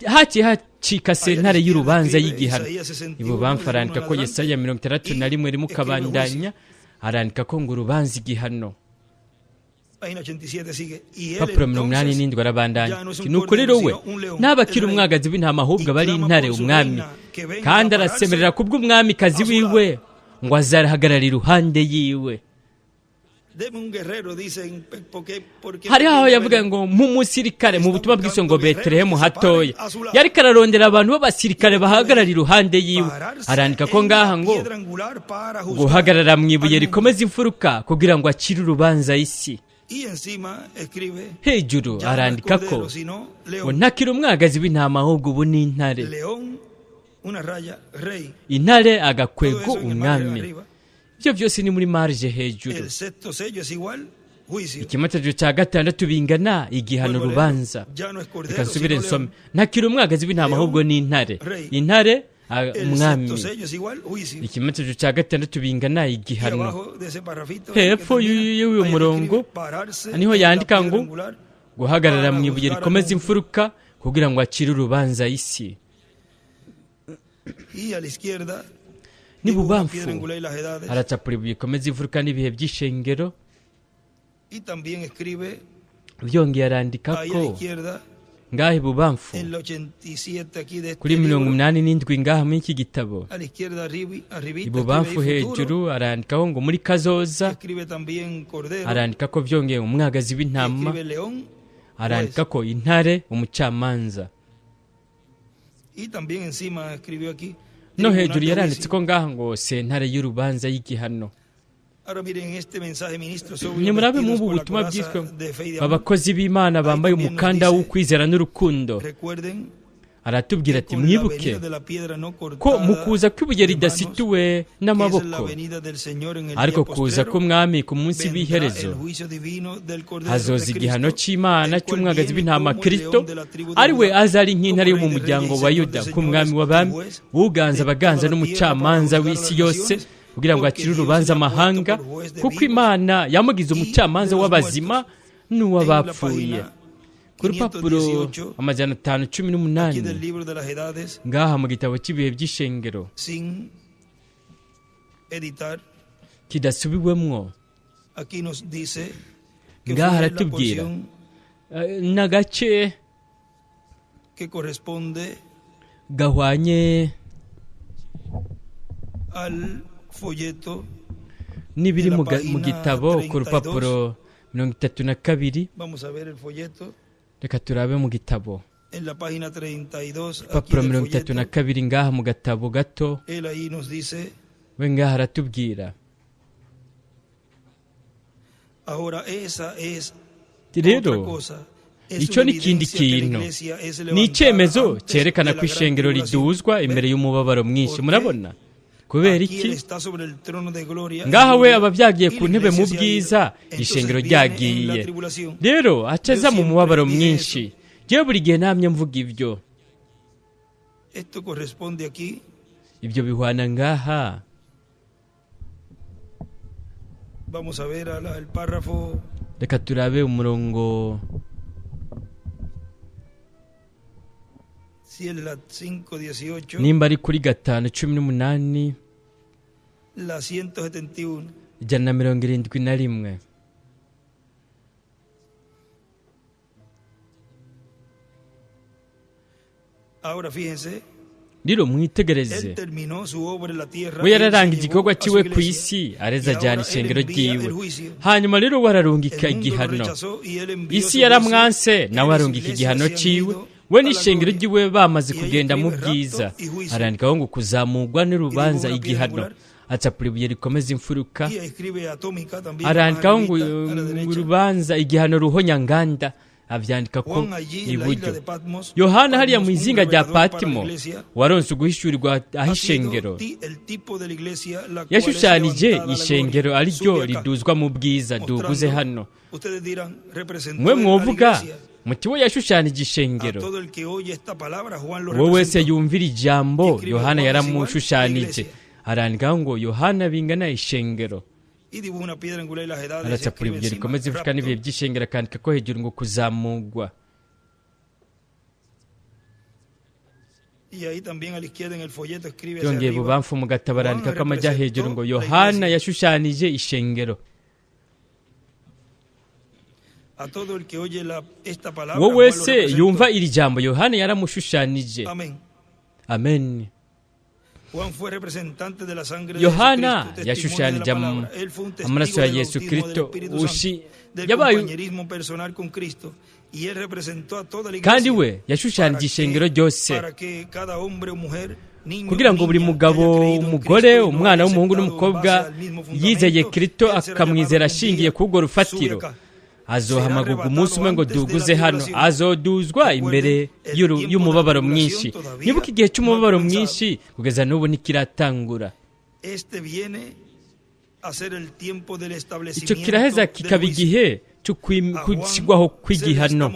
haciye hacika sentare
Allá
y'urubanza
escribe
y'igihano
Isaías 61,
ibubamfu arandika ko
adelante,
yesaya 61 rimwe kabandanya arandika ko ngo urubanza igihano
Página 87 sigue. Y él
papuro
entonces
87 arabandanya
ya no es un
nuko rero we
cordero, sino un león,
ntabakiri
el rey.
umwagazi w'intama ahubwo aba ari
Y clama
intare
por su
umwami
reina, que venga
kandi
a pararse
arasemerera kubw'umwamikazi
a su
wiwe ngo azahagarara iruhande yiwe
Deme un guerrero, dicen, porque
hari aho yavuga ngo nk'umusirikare mu butumwa bw'isongo betelehemu hatoya yari kararondera abantu b'abasirikare bahagarara iruhande yiwe arandika ko ngaha ngo guhagarara mu ibuye rikomeza imfuruka kugira ngo acire urubanza isi
Y encima escribe,
hejuru
ya no es
arandika
cordero,
ko
sino
ngo
león.
ntakiri umwagazi w'intama ahubwo ubu ni intare
León, una raya, rey.
intare
Todo
agakwego
eso en el margen
umwami
arriba.
ibyo byose ni muri marije hejuru
El sexto sello es igual, juicio.
ikimatiro cya gatandatu bingana igihano
Vuelvo a
urubanza
leerlo. Ya no es cordero,
reka nsubire
sino
nsome
león.
ntakiri umwagazi w'intama
León,
ahubwo ni intare
rey.
intare
El
umwami
sexto sello es igual, juicio.
ikimatiro cya gatandatu bingana
Y
igihano
abajo de ese parrafito,
hepfo
que termina,
y'uyu
ahí
murongo
escribe, pararse
niho
en la
yandika
piedra
ngo
angular,
guhagarara
para
mu ibuye
juzgar al
rikomeza
mundo.
imfuruka kugira ngo acire urubanza isi
Y a la izquierda,
ni
dibuja la
bubamfu
piedra angular y las edades.
aracapura ibuye rikomeza imfuruka n'ibihe by'ishengero
Y también escribe
byongeye arandika
ahí a la
ko
izquierda,
ngaha ibubamfu
en el 87 aquí de este
kuri
libro,
87 ngaha muri iki gitabo
a la izquierda arribita,
ibubamfu
escribe ahí futuro,
hejuru arandikaho ngo muri kazoza
escribe también cordero,
arandika ko byongeye umwagazi
y
w'intama
escribe león,
arandika ko intare umucamanza
y también encima escribió aquí
no
tribunal
hejuru
de
yaranditse
juicio.
ko ngaha ngo sentare y'urubanza y'igihano
Ahora miren este mensaje, ministro, sobre
nimurabe
vestidos
mubu
con la
butumwa
coraza
bwiswe
de fe y de amor.
abakozi b'imana bambaye umukanda w'ukwizera n'urukundo
Recuerden
aratubwira ati
con la
mwibuke
venida de la piedra no
ko
cortada
mu kuza kw'ibuye
de manos,
ridasituwe
que es
n'amaboko
la venida del Señor en el
ariko
día
kuza
postrero,
k'umwami ku munsi
vendrá
w'iherezo
el juicio divino del Cordero
hazoza
de
igihano
Cristo,
cy'imana
el cual
cy'umwagazi
viene
w'intama
como el
kristo
león de la tribu de
ari we
Judá,
aza ari nk'intare yo
como
mu
rey de
muryango
reyes y
wa
señor
yuda
de
nk'umwami
señores,
w'abami
juez
uganza
de
abaganza
toda la tierra
n'umucamanza
para
w'isi
juzgar las
yose
naciones,
kugira ngo
porque
acire
Dios
urubanza
le ha puesto
amahanga
por juez de
kuko
vivos
imana yamugize umucamanza
y de los
w'abazima
muertos.
n'uw'abapfuye
En la
ku rupapuro
518,
amajana
aquí
518
del libro de las edades,
ngaha mu gitabo cy'ibihe by'ishengero
sin editar,
kidasubiwemwo. Ngaha haratubwira n'agace gahwanye n'ibiri mu gitabo ku rupapuro 32. Reka turabe mu gitabo rupapuro 32 ngaha mu gatabo gato. We ngaha haratubwira rero icyo ni ikindi kintu, ni icyemezo cyerekana ko ishengero riduzwa imbere y'umubabaro mwinshi. Murabona kubera iki? Ngaha we aba byagiye ku ntebe mu bwiza, ishengero ryagiye rero acaza mu mubabaro mwinshi. Jewe buri gihe namye mvuga ibyo bihwana ngaha. Reka turabe umurongo nimba ari kuri 5:18 171. Rero mwitegereze, we yararangije igikorwa cyiwe ku isi, areza ajyana ishengero ryiwe. Hanyuma rero wararungika igihano. Isi yaramwanse, nawe arungika igihano cyiwe. We n'ishengero ryiwe bamaze kugenda mu bwiza, arandikaho ngo kuzamurwa n'urubanza igihano, acapura ibuye rikomeza imfuruka. Arandikaho ngo urubanza igihano ruhonyanganda, abyandika ko iburyo. Yohana hariya mu izinga rya Patimo waronse uguhishurirwa aho ishengero yashushanije ishengero ari ryo riduzwa mu bwiza duguze hano. Mwe mwovuga muti we yashushanije ishengero. Wowe wese yumvira ijambo Yohana yaramushushanije. Arandikaho ngo Yohana bingana ishengero. Aracapura ibuye rikomeza imfuruka n'ibihe by'ishengero, akandika ko hejuru ngo kuzamurwa. Yongeye bubamfu mu gatabo arandika ko amajya hejuru ngo Yohana yashushanije ishengero. Wowe wese yumva iri jambo Yohana yaramushushanije. Amen. Yohana yashushanije amaraso ya Yesu Kristo. Yabaye kandi we yashushanije ishengero ryose, kugira ngo buri mugabo, umugore, umwana w'umuhungu n'umukobwa yizeye Kristo akamwizera ashingiye ku urwo rufatiro, azohamagurwa umunsi umwe ngo duguze hano, azoduzwa imbere y'umubabaro mwinshi. Nibuka igihe cy'umubabaro mwinshi kugeza n'ubu ntikiratangura. Icyo kiraheza kikaba igihe cyo gushyirwaho kw'igihano.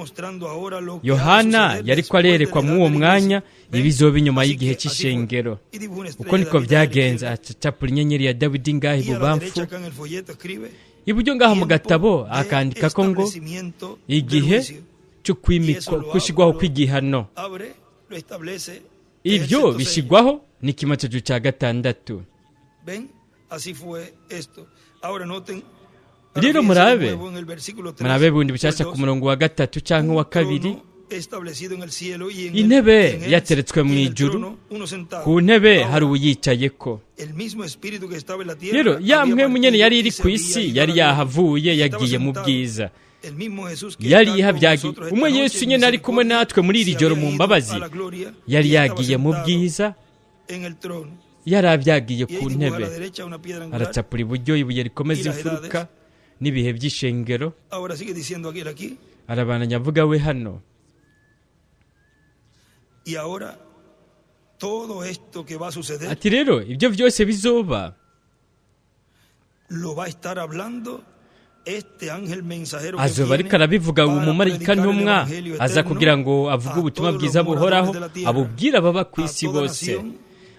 Yohana yari ko arerekwa muri uwo mwanya ibizoba inyuma y'igihe cy'ishengero. Uko niko byagenze. Acapura inyenyeri ya Dawidi ngaho ibubamfu, iburyo ngaha mu gatabo akandika ko ngo igihe cyo gushyirwaho kw'igihano. Ibyo bishyirwaho ni ikimenyetso cya 6. Rero murabe bundi bushyashya ku murongo wa 3 cyangwa wa 2. Intebe yateretswe mu ijuru, ku ntebe hari uwuyicayeko. Rero ya mpwemu nyene yari iri ku isi yari yahavuye, yagiye mu bwiza, yari ihabyagiye. Umwe Yesu nyene ari kumwe natwe muri iri joro mu mbabazi, yari yagiye mu bwiza, yari abyagiye ku ntebe. Aracapura iburyo ibuye rikomeza imfuruka n'ibihe by'ishengero. Arabananya avuga we hano. Ati rero ibyo byose bizoba azoba ariko arabivuga umumarayika ntumwa, aza kugira ngo avuge ubutumwa bwiza buhoraho, abubwira ababa ku isi bose,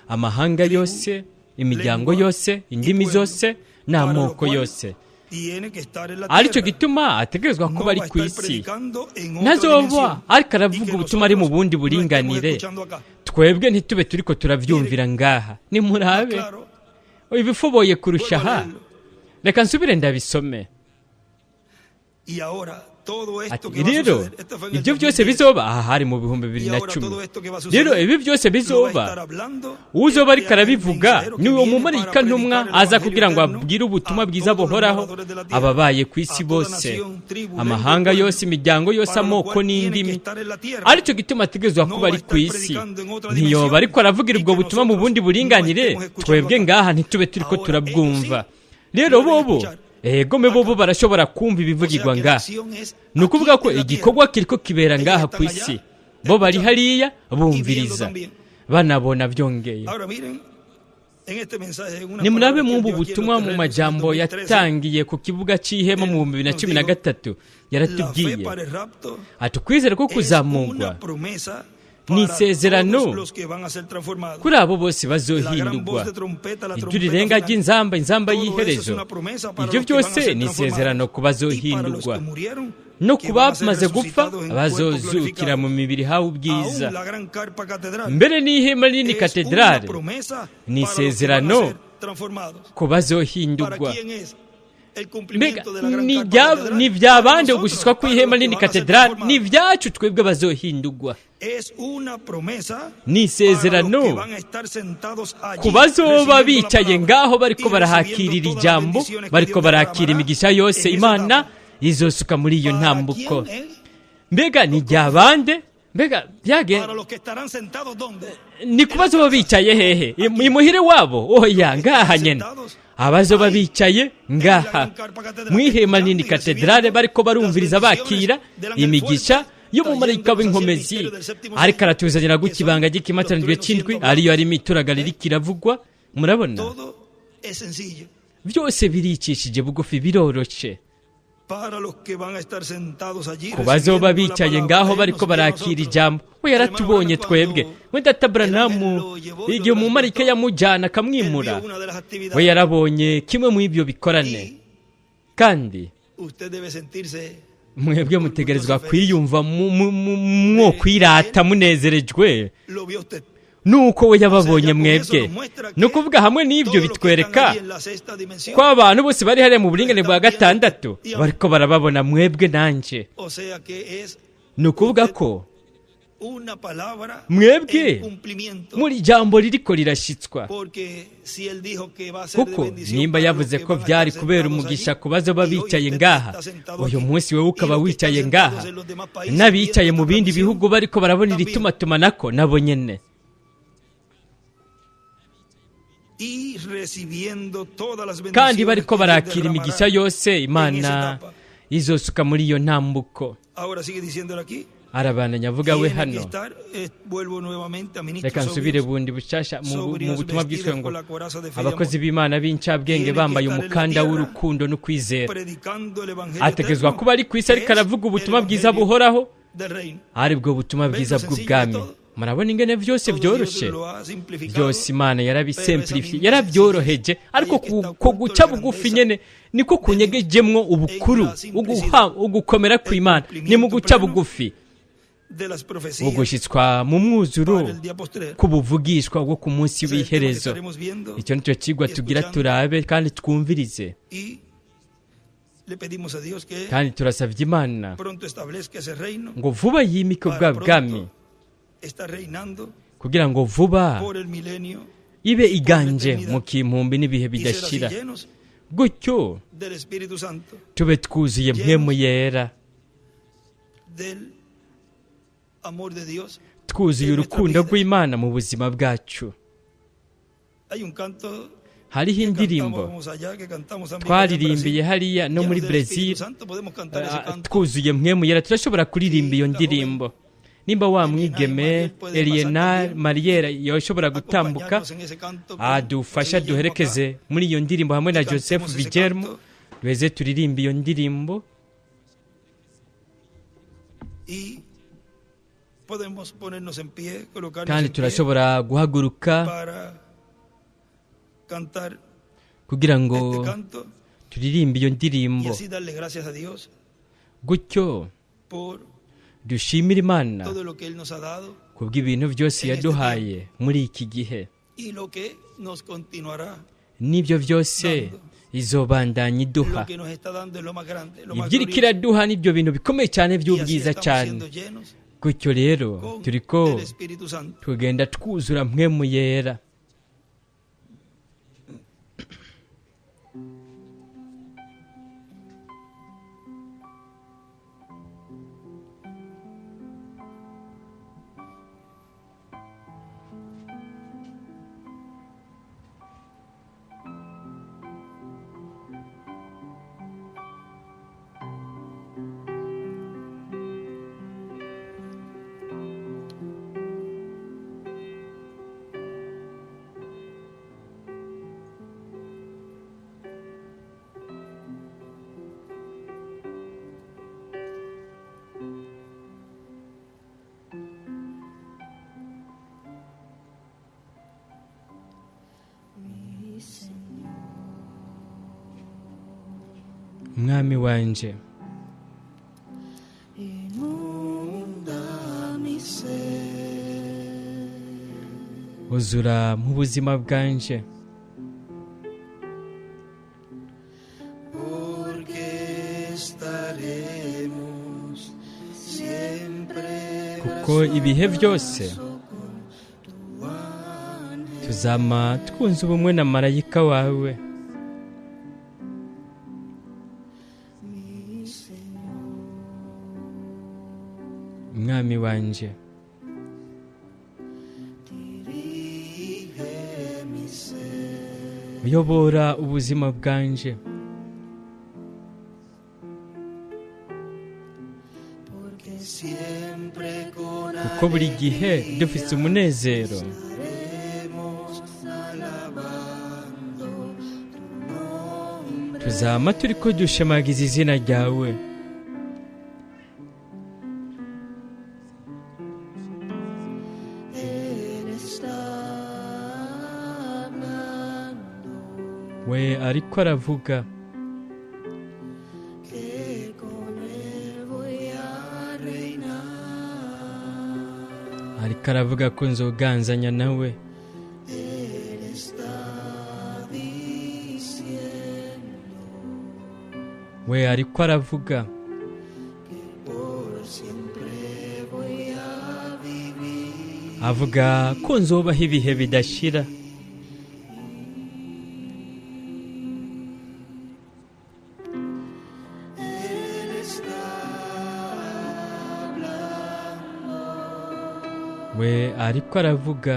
amahanga yose, imiryango yose, indimi zose, n'amoko yose. Aricyo gituma ategerezwa kuba ari ku isi. Ntazoba ariko aravuga ubutumwa ari mu bundi buringanire, twebwe ntitube turiko turavyumvira ngaha. Nimurabe ibifoboye kurusha aha reka nsubire ndabisome. Ati rero ibyo byose bizoba, aha hari mu 2010. rero ibi byose bizoba, uzoba ariko arabivuga ni uwo mumarayika ntumwa aza kugira ngo abwire ubutumwa bwiza buhoraho ababaye ku isi bose, amahanga yose, imiryango yose, amoko n'indimi. aricyo gituma ategerezwa kuba ari ku isi. ntiyoba ariko aravugira ubwo butumwa mu bundi buringanire, twebwe ngaha ntitube turi ko turabwumva. rero bobo egome bobo barashobora kumva ibivugirwa ngaha. ni ukuvuga ko igikorwa kiriko kibera ngaha ku isi, bo bari hariya bumviriza banabona byongeye. nimurabe mw'ubu butumwa mu majambo yatangiye ku kibuga cy'ihema mu 2013, yaratubwiye ati ukwizera ko kuzamurwa ni isezerano kuri abo bose bazohindurwa. ijwi rirenga ry'inzamba, inzamba y'iherezo, ibyo byose ni isezerano ku bazohindurwa, no ku bamaze gupfa bazozukira mu mibiri hawe ubwiza. mbere n'ihema rinini katedrale ni isezerano ku bazohindurwa. mbega ni byabande gushyitswa ku ihema rinini katedrale, ni ibyacu twebwe bazohindurwa. ni isezerano ku bazoba bicaye ngaho bariko barahakirira ijambo, bariko barakira imigisha yose Imana izosuka muri iyo ntambuko. mbega ni ryabande? mbega ni ku bazoba bicaye hehe? imuhire wabo? oya, ngaha nyene abazoba bicaye ngaha mw'ihema rinini katedrale bariko barumviriza bakira imigisha y'umumarayika w'inkomezi ariko aratuzanira gutya ibanga ry'ikimatanirwe cy'indwi, ariyo arimo ituraga ririko iravugwa. murabona byose biricishije bugufi, biroroshe. ku bazoba bicaye ngaho bariko barakira ijambo, we yaratubonye twebwe. we data Branamu igihe umumarayika yamujyana akamwimura, we yarabonye kimwe mu ibyo bikorane. kandi mwebwe mutegerezwa kwiyumva mwo kwirata munezerejwe nuko we yababonye mwebwe. ni ukuvuga hamwe n'ibyo bitwereka ko abantu bose bari hariya mu buringane bwa gatandatu bariko barababona mwebwe nanje. ni ukuvuga ko mwebwe muri jambo ririko rirashitswa, kuko nimba yavuze ko byari kubera umugisha ku bazoba bicaye ngaha, uyu munsi wewe ukaba wicaye ngaha, n'abicaye mu bindi bihugu bariko barabona iritumatumanako nabo nyene. kandi bariko barakira imigisha yose Imana izosuka muri iyo ntambuko. arabandanya avuga we hano, reka nsubire bundi bushasha mu butumwa bw'iswe ngo abakozi b'Imana b'incabwenge bambaye umukanda w'urukundo no kwizera. ategezwa kuba ari ku isi ariko aravuga ubutumwa bwiza buhoraho, aribwo butumwa bwiza bw'ubwami. murabona ingene byose byoroshe, byose Imana yarabisemplifiye, yarabyoroheje. ariko ko guca bugufi nyene niko kunyegejemwo ubukuru, ugukomera kw'Imana ni mu guca bugufi, ugushyitswa mu mwuzuro kubuvugishwa bwo ku munsi w'iherezo. icyo nicyo kigwa tugira turabe kandi twumvirize. kandi turasabye Imana ngo vuba yimike ubwa bwami, kugira ngo vuba ibe iganje mu kimpumbi n'ibihe bidashira, gutyo tube twuzuye mpwemu yera, twuzuye urukundo rw'Imana mu buzima bwacu. hariho indirimbo twaririmbiye hariya no muri Brazil, twuzuye mpwemu yera. turashobora kuririmba iyo ndirimbo. nimba wa mwigeme Eliena Mariera yoshobora gutambuka adufasha duherekeze muri iyo ndirimbo hamwe na Joseph Vigermo, duheze turirimba iyo ndirimbo. kandi turashobora guhaguruka kugira ngo turirimbe iyo ndirimbo, gutyo dushimire Imana kubw'ibintu byose yaduhaye muri iki gihe, n'ibyo byose izobandanya iduha. Ibyo iriko iraduha n'ibyo bintu bikomeye cyane by'ubwiza cyane. Gutyo rero turiko tugenda twuzura mpwemu yera. Mwami wanje, uzura mu buzima bwanje, kuko ibihe byose tuzama twunze ubumwe na marayika wawe. Mwami wanje, uyobora ubuzima bwanje, kuko buri gihe dufite umunezero tuzama turiko dushemagiza izina ryawe. We ariko aravuga, ariko aravuga ko nzoganzanya nawe. We ariko aravuga, avuga ko nzobaho ibihe bidashira. We ariko aravuga,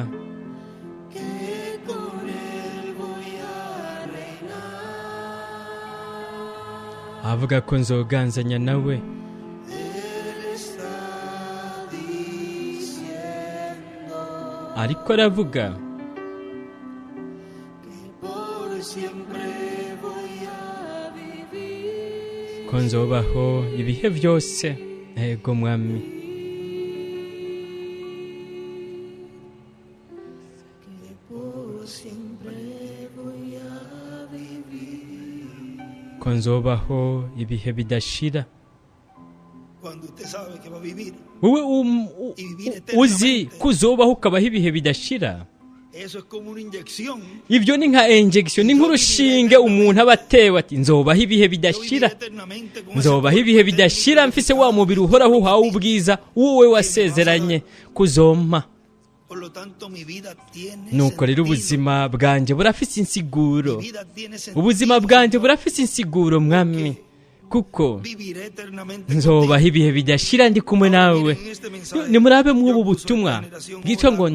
avuga ko nzoganzanya nawe. Ariko aravuga ko nzobaho ibihe byose. Ego Mwami, ko nzobaho ibihe bidashira. Wowe uzi kuzobaho ukabaho ibihe bidashira. Ibyo ni nka injection, ni nk'urushinge umuntu aba atewe ati nzobaho ibihe bidashira, nzobaho ibihe bidashira mfise wa mubiri uhoraho uhawe ubwiza wowe wasezeranye kuzompa. Nuko rero ubuzima bwanjye burafise insiguro, ubuzima bwanjye burafise insiguro Mwami, kuko nzobaho ibihe bidashira ndi kumwe nawe. Nimurabe mw'ubu butumwa bwitwa ngo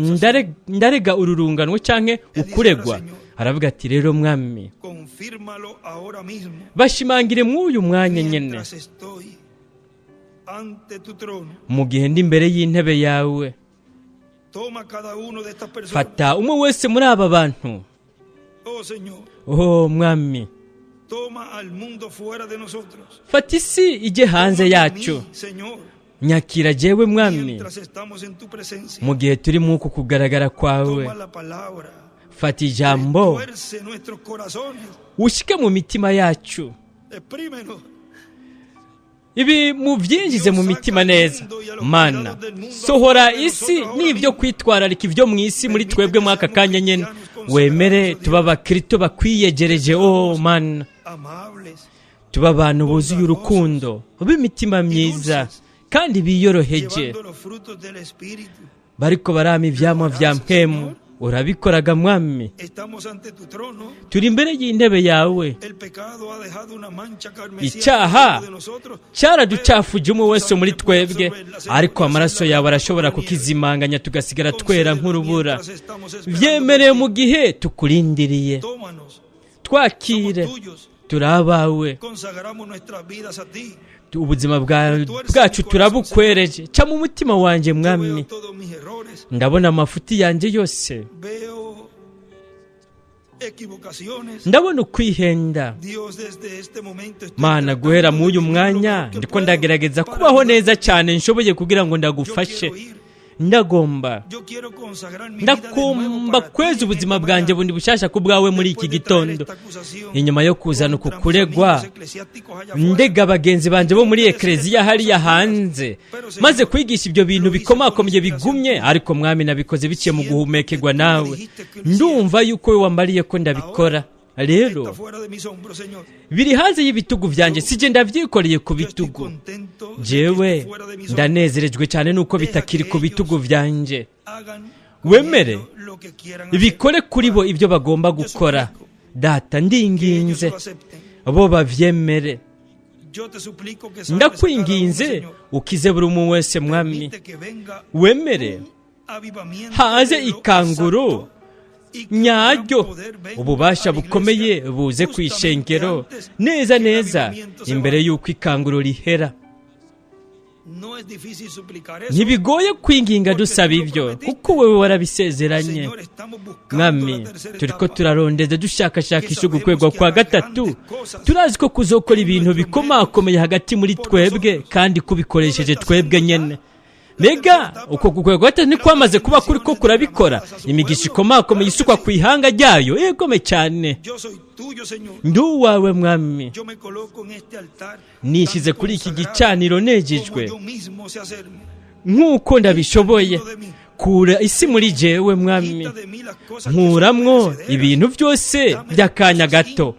ndarega ururunganwe canke ukuregwa. Aravuga ati rero Mwami, bashimangire mw'uyu mwanya nyene mu gihe ndi imbere y'intebe yawe. Fata umwe wese muri aba bantu, oh Mwami, fata isi ije hanze yacu. Nyakira jewe Mwami mu gihe turi mw'uku kugaragara kwawe. Fata ijambo ushike mu mitima yacu, ibi muvyinjize mu mitima neza. Mana, sohora isi n'ibyo kwitwararika ibyo mu isi muri twebwe mwaka kanya nyene. wemere tuba abakristo bakwiyegereje mana, tuba abantu buzuye urukundo b'imitima myiza kandi biyoroheje, bariko barama ivyamwa vya mpwemu. Urabikoraga mwami, turi imbere y'intebe yawe. Icyaha cyaraducafuje umwe wese muri twebwe, ariko amaraso yawe arashobora kukizimanganya tugasigara twera nk'urubura. Vyemereye mu gihe tukurindiriye, twakire, turi abawe. Ubuzima bwacu turabukwereje. Ca mu mutima wanje mwami, ndabona amafuti yanje yose, ndabona ukwihenda. Mana, guhera mu uyu mwanya ndiko ndagerageza kubaho neza cyane nshoboye kugira ngo ndagufashe. Ndakumva kweza ubuzima bwanjye bundi bushasha ku bwawe muri iki gitondo. Inyuma yo kuzana uku kuregwa, ndega bagenzi banje bo muri ekleziya hariya hanze, maze kwigisha ibyo bintu bikomakomeye bigumye, ariko mwami nabikoze biciye mu guhumekerwa nawe. Ndumva yuko we wambariye ko ndabikora. Rero biri hanze y'ibitugu vyanjye, sije ndavyikoreye ku bitugu. Jewe ndanezerejwe cyane nuko bitakiri ku bitugu vyanjye. Wemere bikore kuri bo ibyo bagomba gukora. Data, ndinginze bo bavyemere. Ndakwinginze ukize buri umwe wese mwami. Wemere haze ikanguro nyaryo, ububasha bukomeye buze kwishengero neza neza imbere y'uko ikanguro rihera. Ntibigoye kwinginga dusaba ibyo, kuko wewe warabisezeranye. Mwami, turiko turarondeza dushakashakisha ugukwegwa kwa gatatu. Turazi ko kuzokora ibintu bikomakomeye hagati muri twebwe, kandi kubikoresheje twebwe nyene. Mbega uko gukwegwa gatatu ni kwamaze kuba kuri ko kurabikora. Imigisha ikomakomeye isukwa ku ihanga ryayo, yegome cyane. Ndu wawe mwami, nishize kuri iki gicaniro nejejwe nk'uko ndabishoboye. Kura isi muri jewe mwami, nkuramwo ibintu byose by'akanya gato.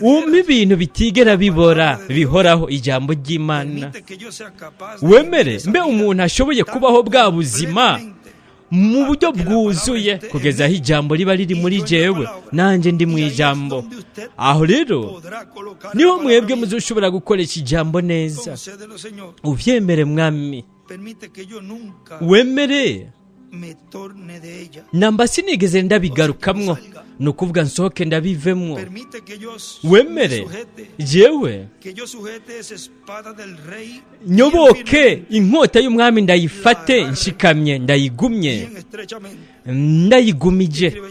Umpa ibintu bitigera bibora, bihoraho ijambo ry'Imana. Wemere mbe umuntu ashoboye kubaho bwa buzima mu buryo bwuzuye, kugeza aho ijambo riba riri muri jewe, nanjye ndi mu ijambo. Aho rero niho mwebwe muzoshobora gukoresha ijambo neza. Uvyemere mwami. Wemere namba sinigeze ndabigarukamwo, nukuvuga nsohoke ndabivemwo. Wemere jewe nyoboke inkota y'umwami, ndayifate nshikamye, ndayigumye, ndayigumije.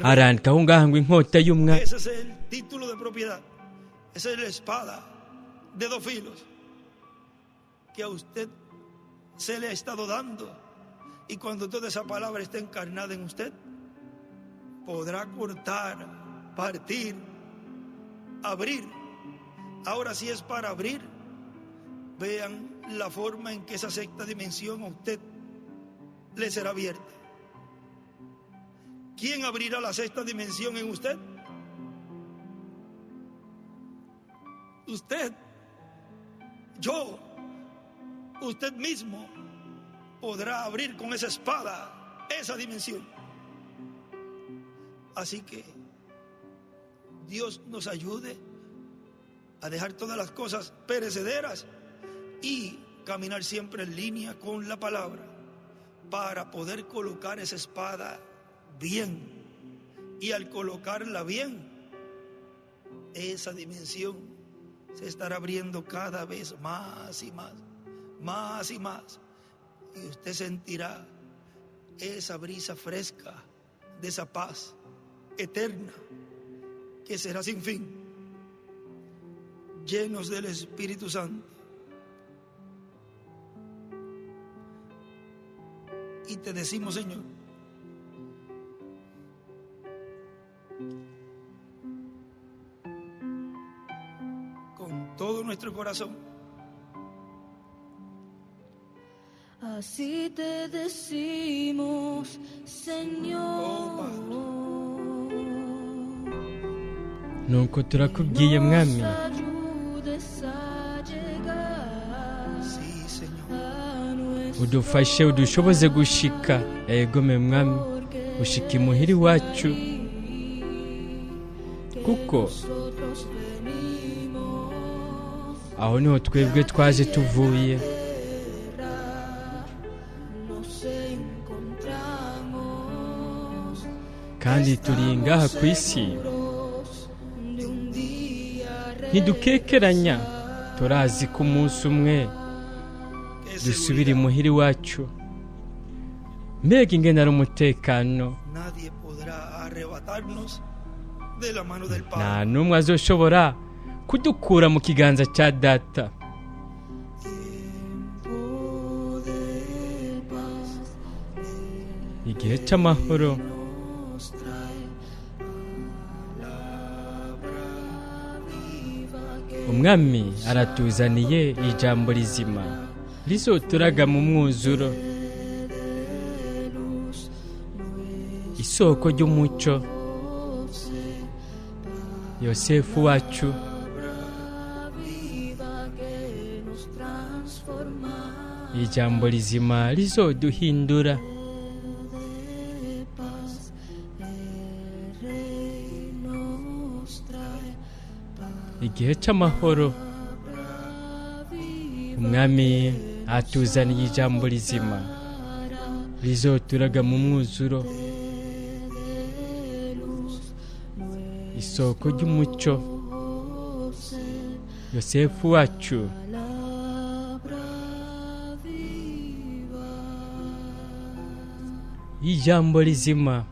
Arandikaho ngaha ngo inkota y'umwami.
Y cuando toda esa palabra esté encarnada en usted, podrá cortar, partir, abrir. Ahora, si es para abrir, vean la forma en que esa sexta dimensión a usted le será abierta. ¿Quién abrirá la sexta dimensión en usted? Usted, yo, usted mismo podrá abrir con esa espada esa dimensión. Así que Dios nos ayude a dejar todas las cosas perecederas y caminar siempre en línea con la palabra para poder colocar esa espada bien. Y al colocarla bien, esa dimensión se estará abriendo cada vez más y más, más y más. Y usted sentirá esa brisa fresca de esa paz eterna que será sin fin, llenos del Espíritu Santo. Y te decimos, Señor, con todo nuestro corazón,
así te decimos, Señor.
Oh, Padre.
nuko turakubwiye mwami, udufashe udushoboze gushika, egome mwami, ushika imuhira iwacu, kuko aho niho twebwe twaje tuvuye, kandi turi ngaha ku isi ntidukekeranya, turazi ko umunsi umwe dusubira imuhira iwacu. Mbega ingene ari umutekano, nta n'umwe azoshobora kudukura mu kiganza cya data. Igihe cy'amahoro, umwami aratuzaniye ijambo rizima rizoturaga mu mwuzuro, isoko ry'umuco, Yosefu wacu, ijambo rizima rizoduhindura. Igihe cy'amahoro, umwami atuzaniye ijambo rizima rizoturaga mu mwuzuro, isoko ry'umuco, Yosefu wacu. Ijambo rizima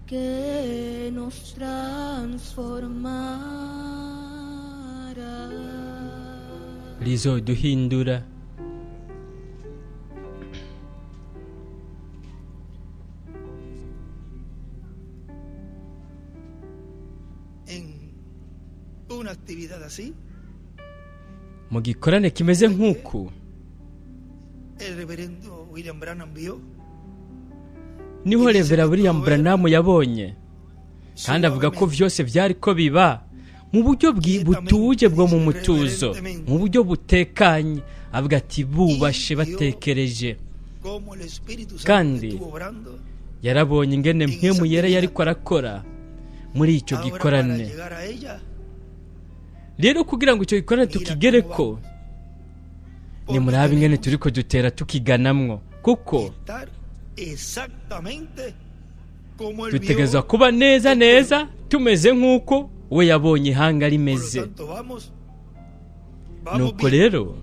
que nos transformará,
rizoduhindura.
En una actividad así,
mu gikorane kimeze nk'uku,
el reverendo William Branham vio,
niho Revera William Branham yabonye, kandi avuga ko vyose vyari ko biba mu buryo butuje bwo mu mutuzo, mu buryo butekanye. Avuga ati bubashe batekereje, kandi yarabonye ingene mpwemu yera yariko arakora muri ico gikorane. Rero kugira ngo ico gikorane tukigereko, ni murabe ingene turiko dutera tukiganamwo, kuko dutegerezwa kuba neza neza tumeze nk'uko we yabonye ihanga rimeze. Nuko rero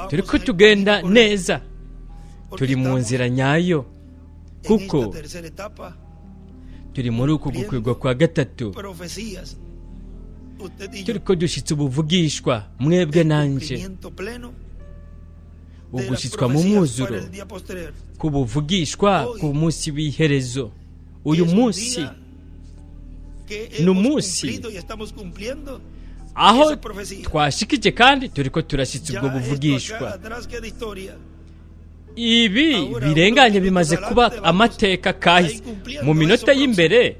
turiko tugenda neza, turi mu nzira nyayo, kuko turi muri uku gukwirwa kwa gatatu. Turiko dushitse ubuvugishwa, mwebwe nanje, ugushitswa mu mwuzuro, kubuvugishwa ku munsi w'iherezo. Uyu munsi ni umunsi aho twashikije, kandi turiko turashitse ubwo buvugishwa. Ibi birenganye bimaze kuba amateka kahise. Mu minota y'imbere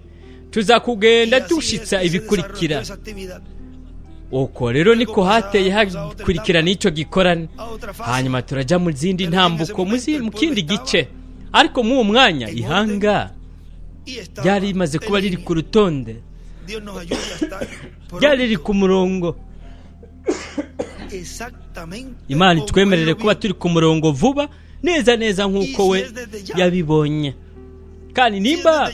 tuzakugenda dushitsa ibikurikira. Uko rero niko hateye hakurikira n'ico gikorane, hanyuma turaja mu zindi ntambuko mu kindi gice. Ariko mu mwanya ihanga ryari rimaze kuba riri ku rutonde, ryari riri ku murongo. Imana itwemerere kuba turi ku murongo vuba, neza neza nk'uko we yabibonye. Kandi nimba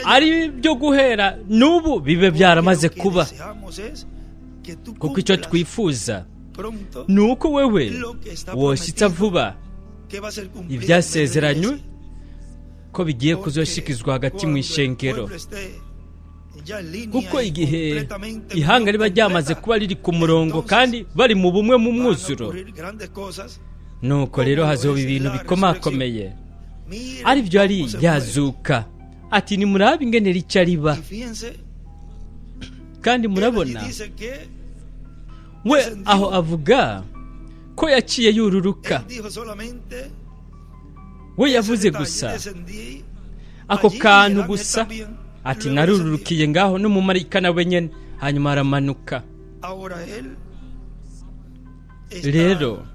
ari byo guhera n'ubu, bibe byaramaze kuba, kuko icyo twifuza ni uko wewe woshitsa vuba ibyasezeranywe ko bigiye kuzoshikizwa hagati mu ishengero, kuko igihe ihanga riba ryamaze kuba riri ku murongo kandi bari mu bumwe mu mwuzuro, nuko rero hazoba ibintu bikomakomeye. Ari byo ari yazuka ati nimurabe ingene rica riba. Kandi murabona we aho avuga ko yaciye yururuka, we yavuze gusa ako kantu gusa ati narurukiye ngaho n'umumarayika nawe nyene hanyuma aramanuka. Rero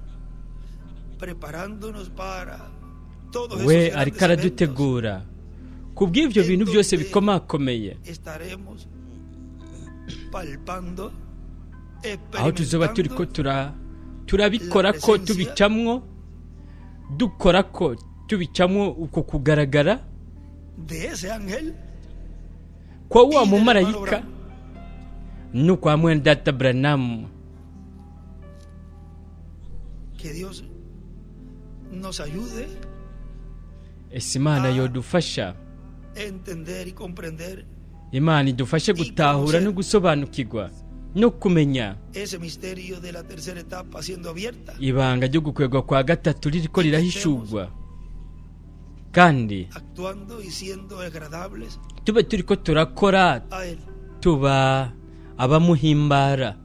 we ariko aradutegura kubw'ivyo bintu byose bikomakomeye, aho tuzoba turiko turabikora ko tubicamwo, dukora ko tubicamwo uko kugaragara kwa wa mumarayika n'ukwa mwene data Branham. Ese Imana yodufasha, Imana idufashe gutahura no gusobanukirwa no kumenya ibanga ryo gukwegwa kwa gatatu ririko rirahishurwa, kandi tube turiko turakora tuba abamuhimbara.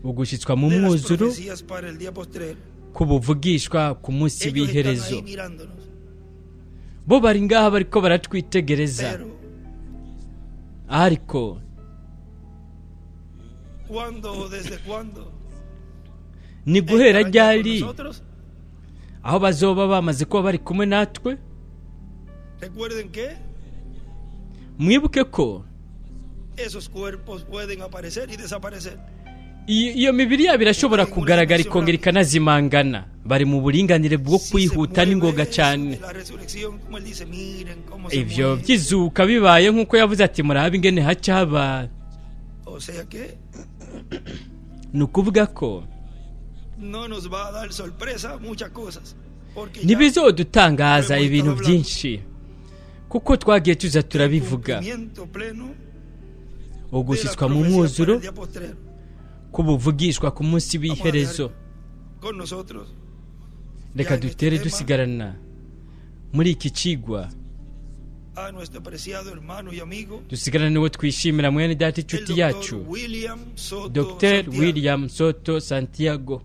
Ugushitswa mu mwuzuro kubuvugishwa ku munsi w'iherezo. Bo bari ngaha bariko baratwitegereza, ariko ni guhera ryari aho bazoba bamaze kuba bari kumwe natwe? Mwibuke ko iyo mibiri yabo irashobora kugaragara ikongera ikanazimangana. Bari mu buringanire bwo kwihuta n'ingoga cyane. Ivyo vyizuka bibaye nk'uko yavuze ati murabe ingene haca haba. Nukuvuga ko ntibizodutangaza ibintu byinshi, kuko twagiye tuza turabivuga. Ugushitswa mu mwuzuro kubuvugishwa ku munsi w'iherezo. Reka dutere dusigarana muri iki cigwa, dusigarane uwo twishimira mwene data inshuti yacu Dr. William Soto Santiago.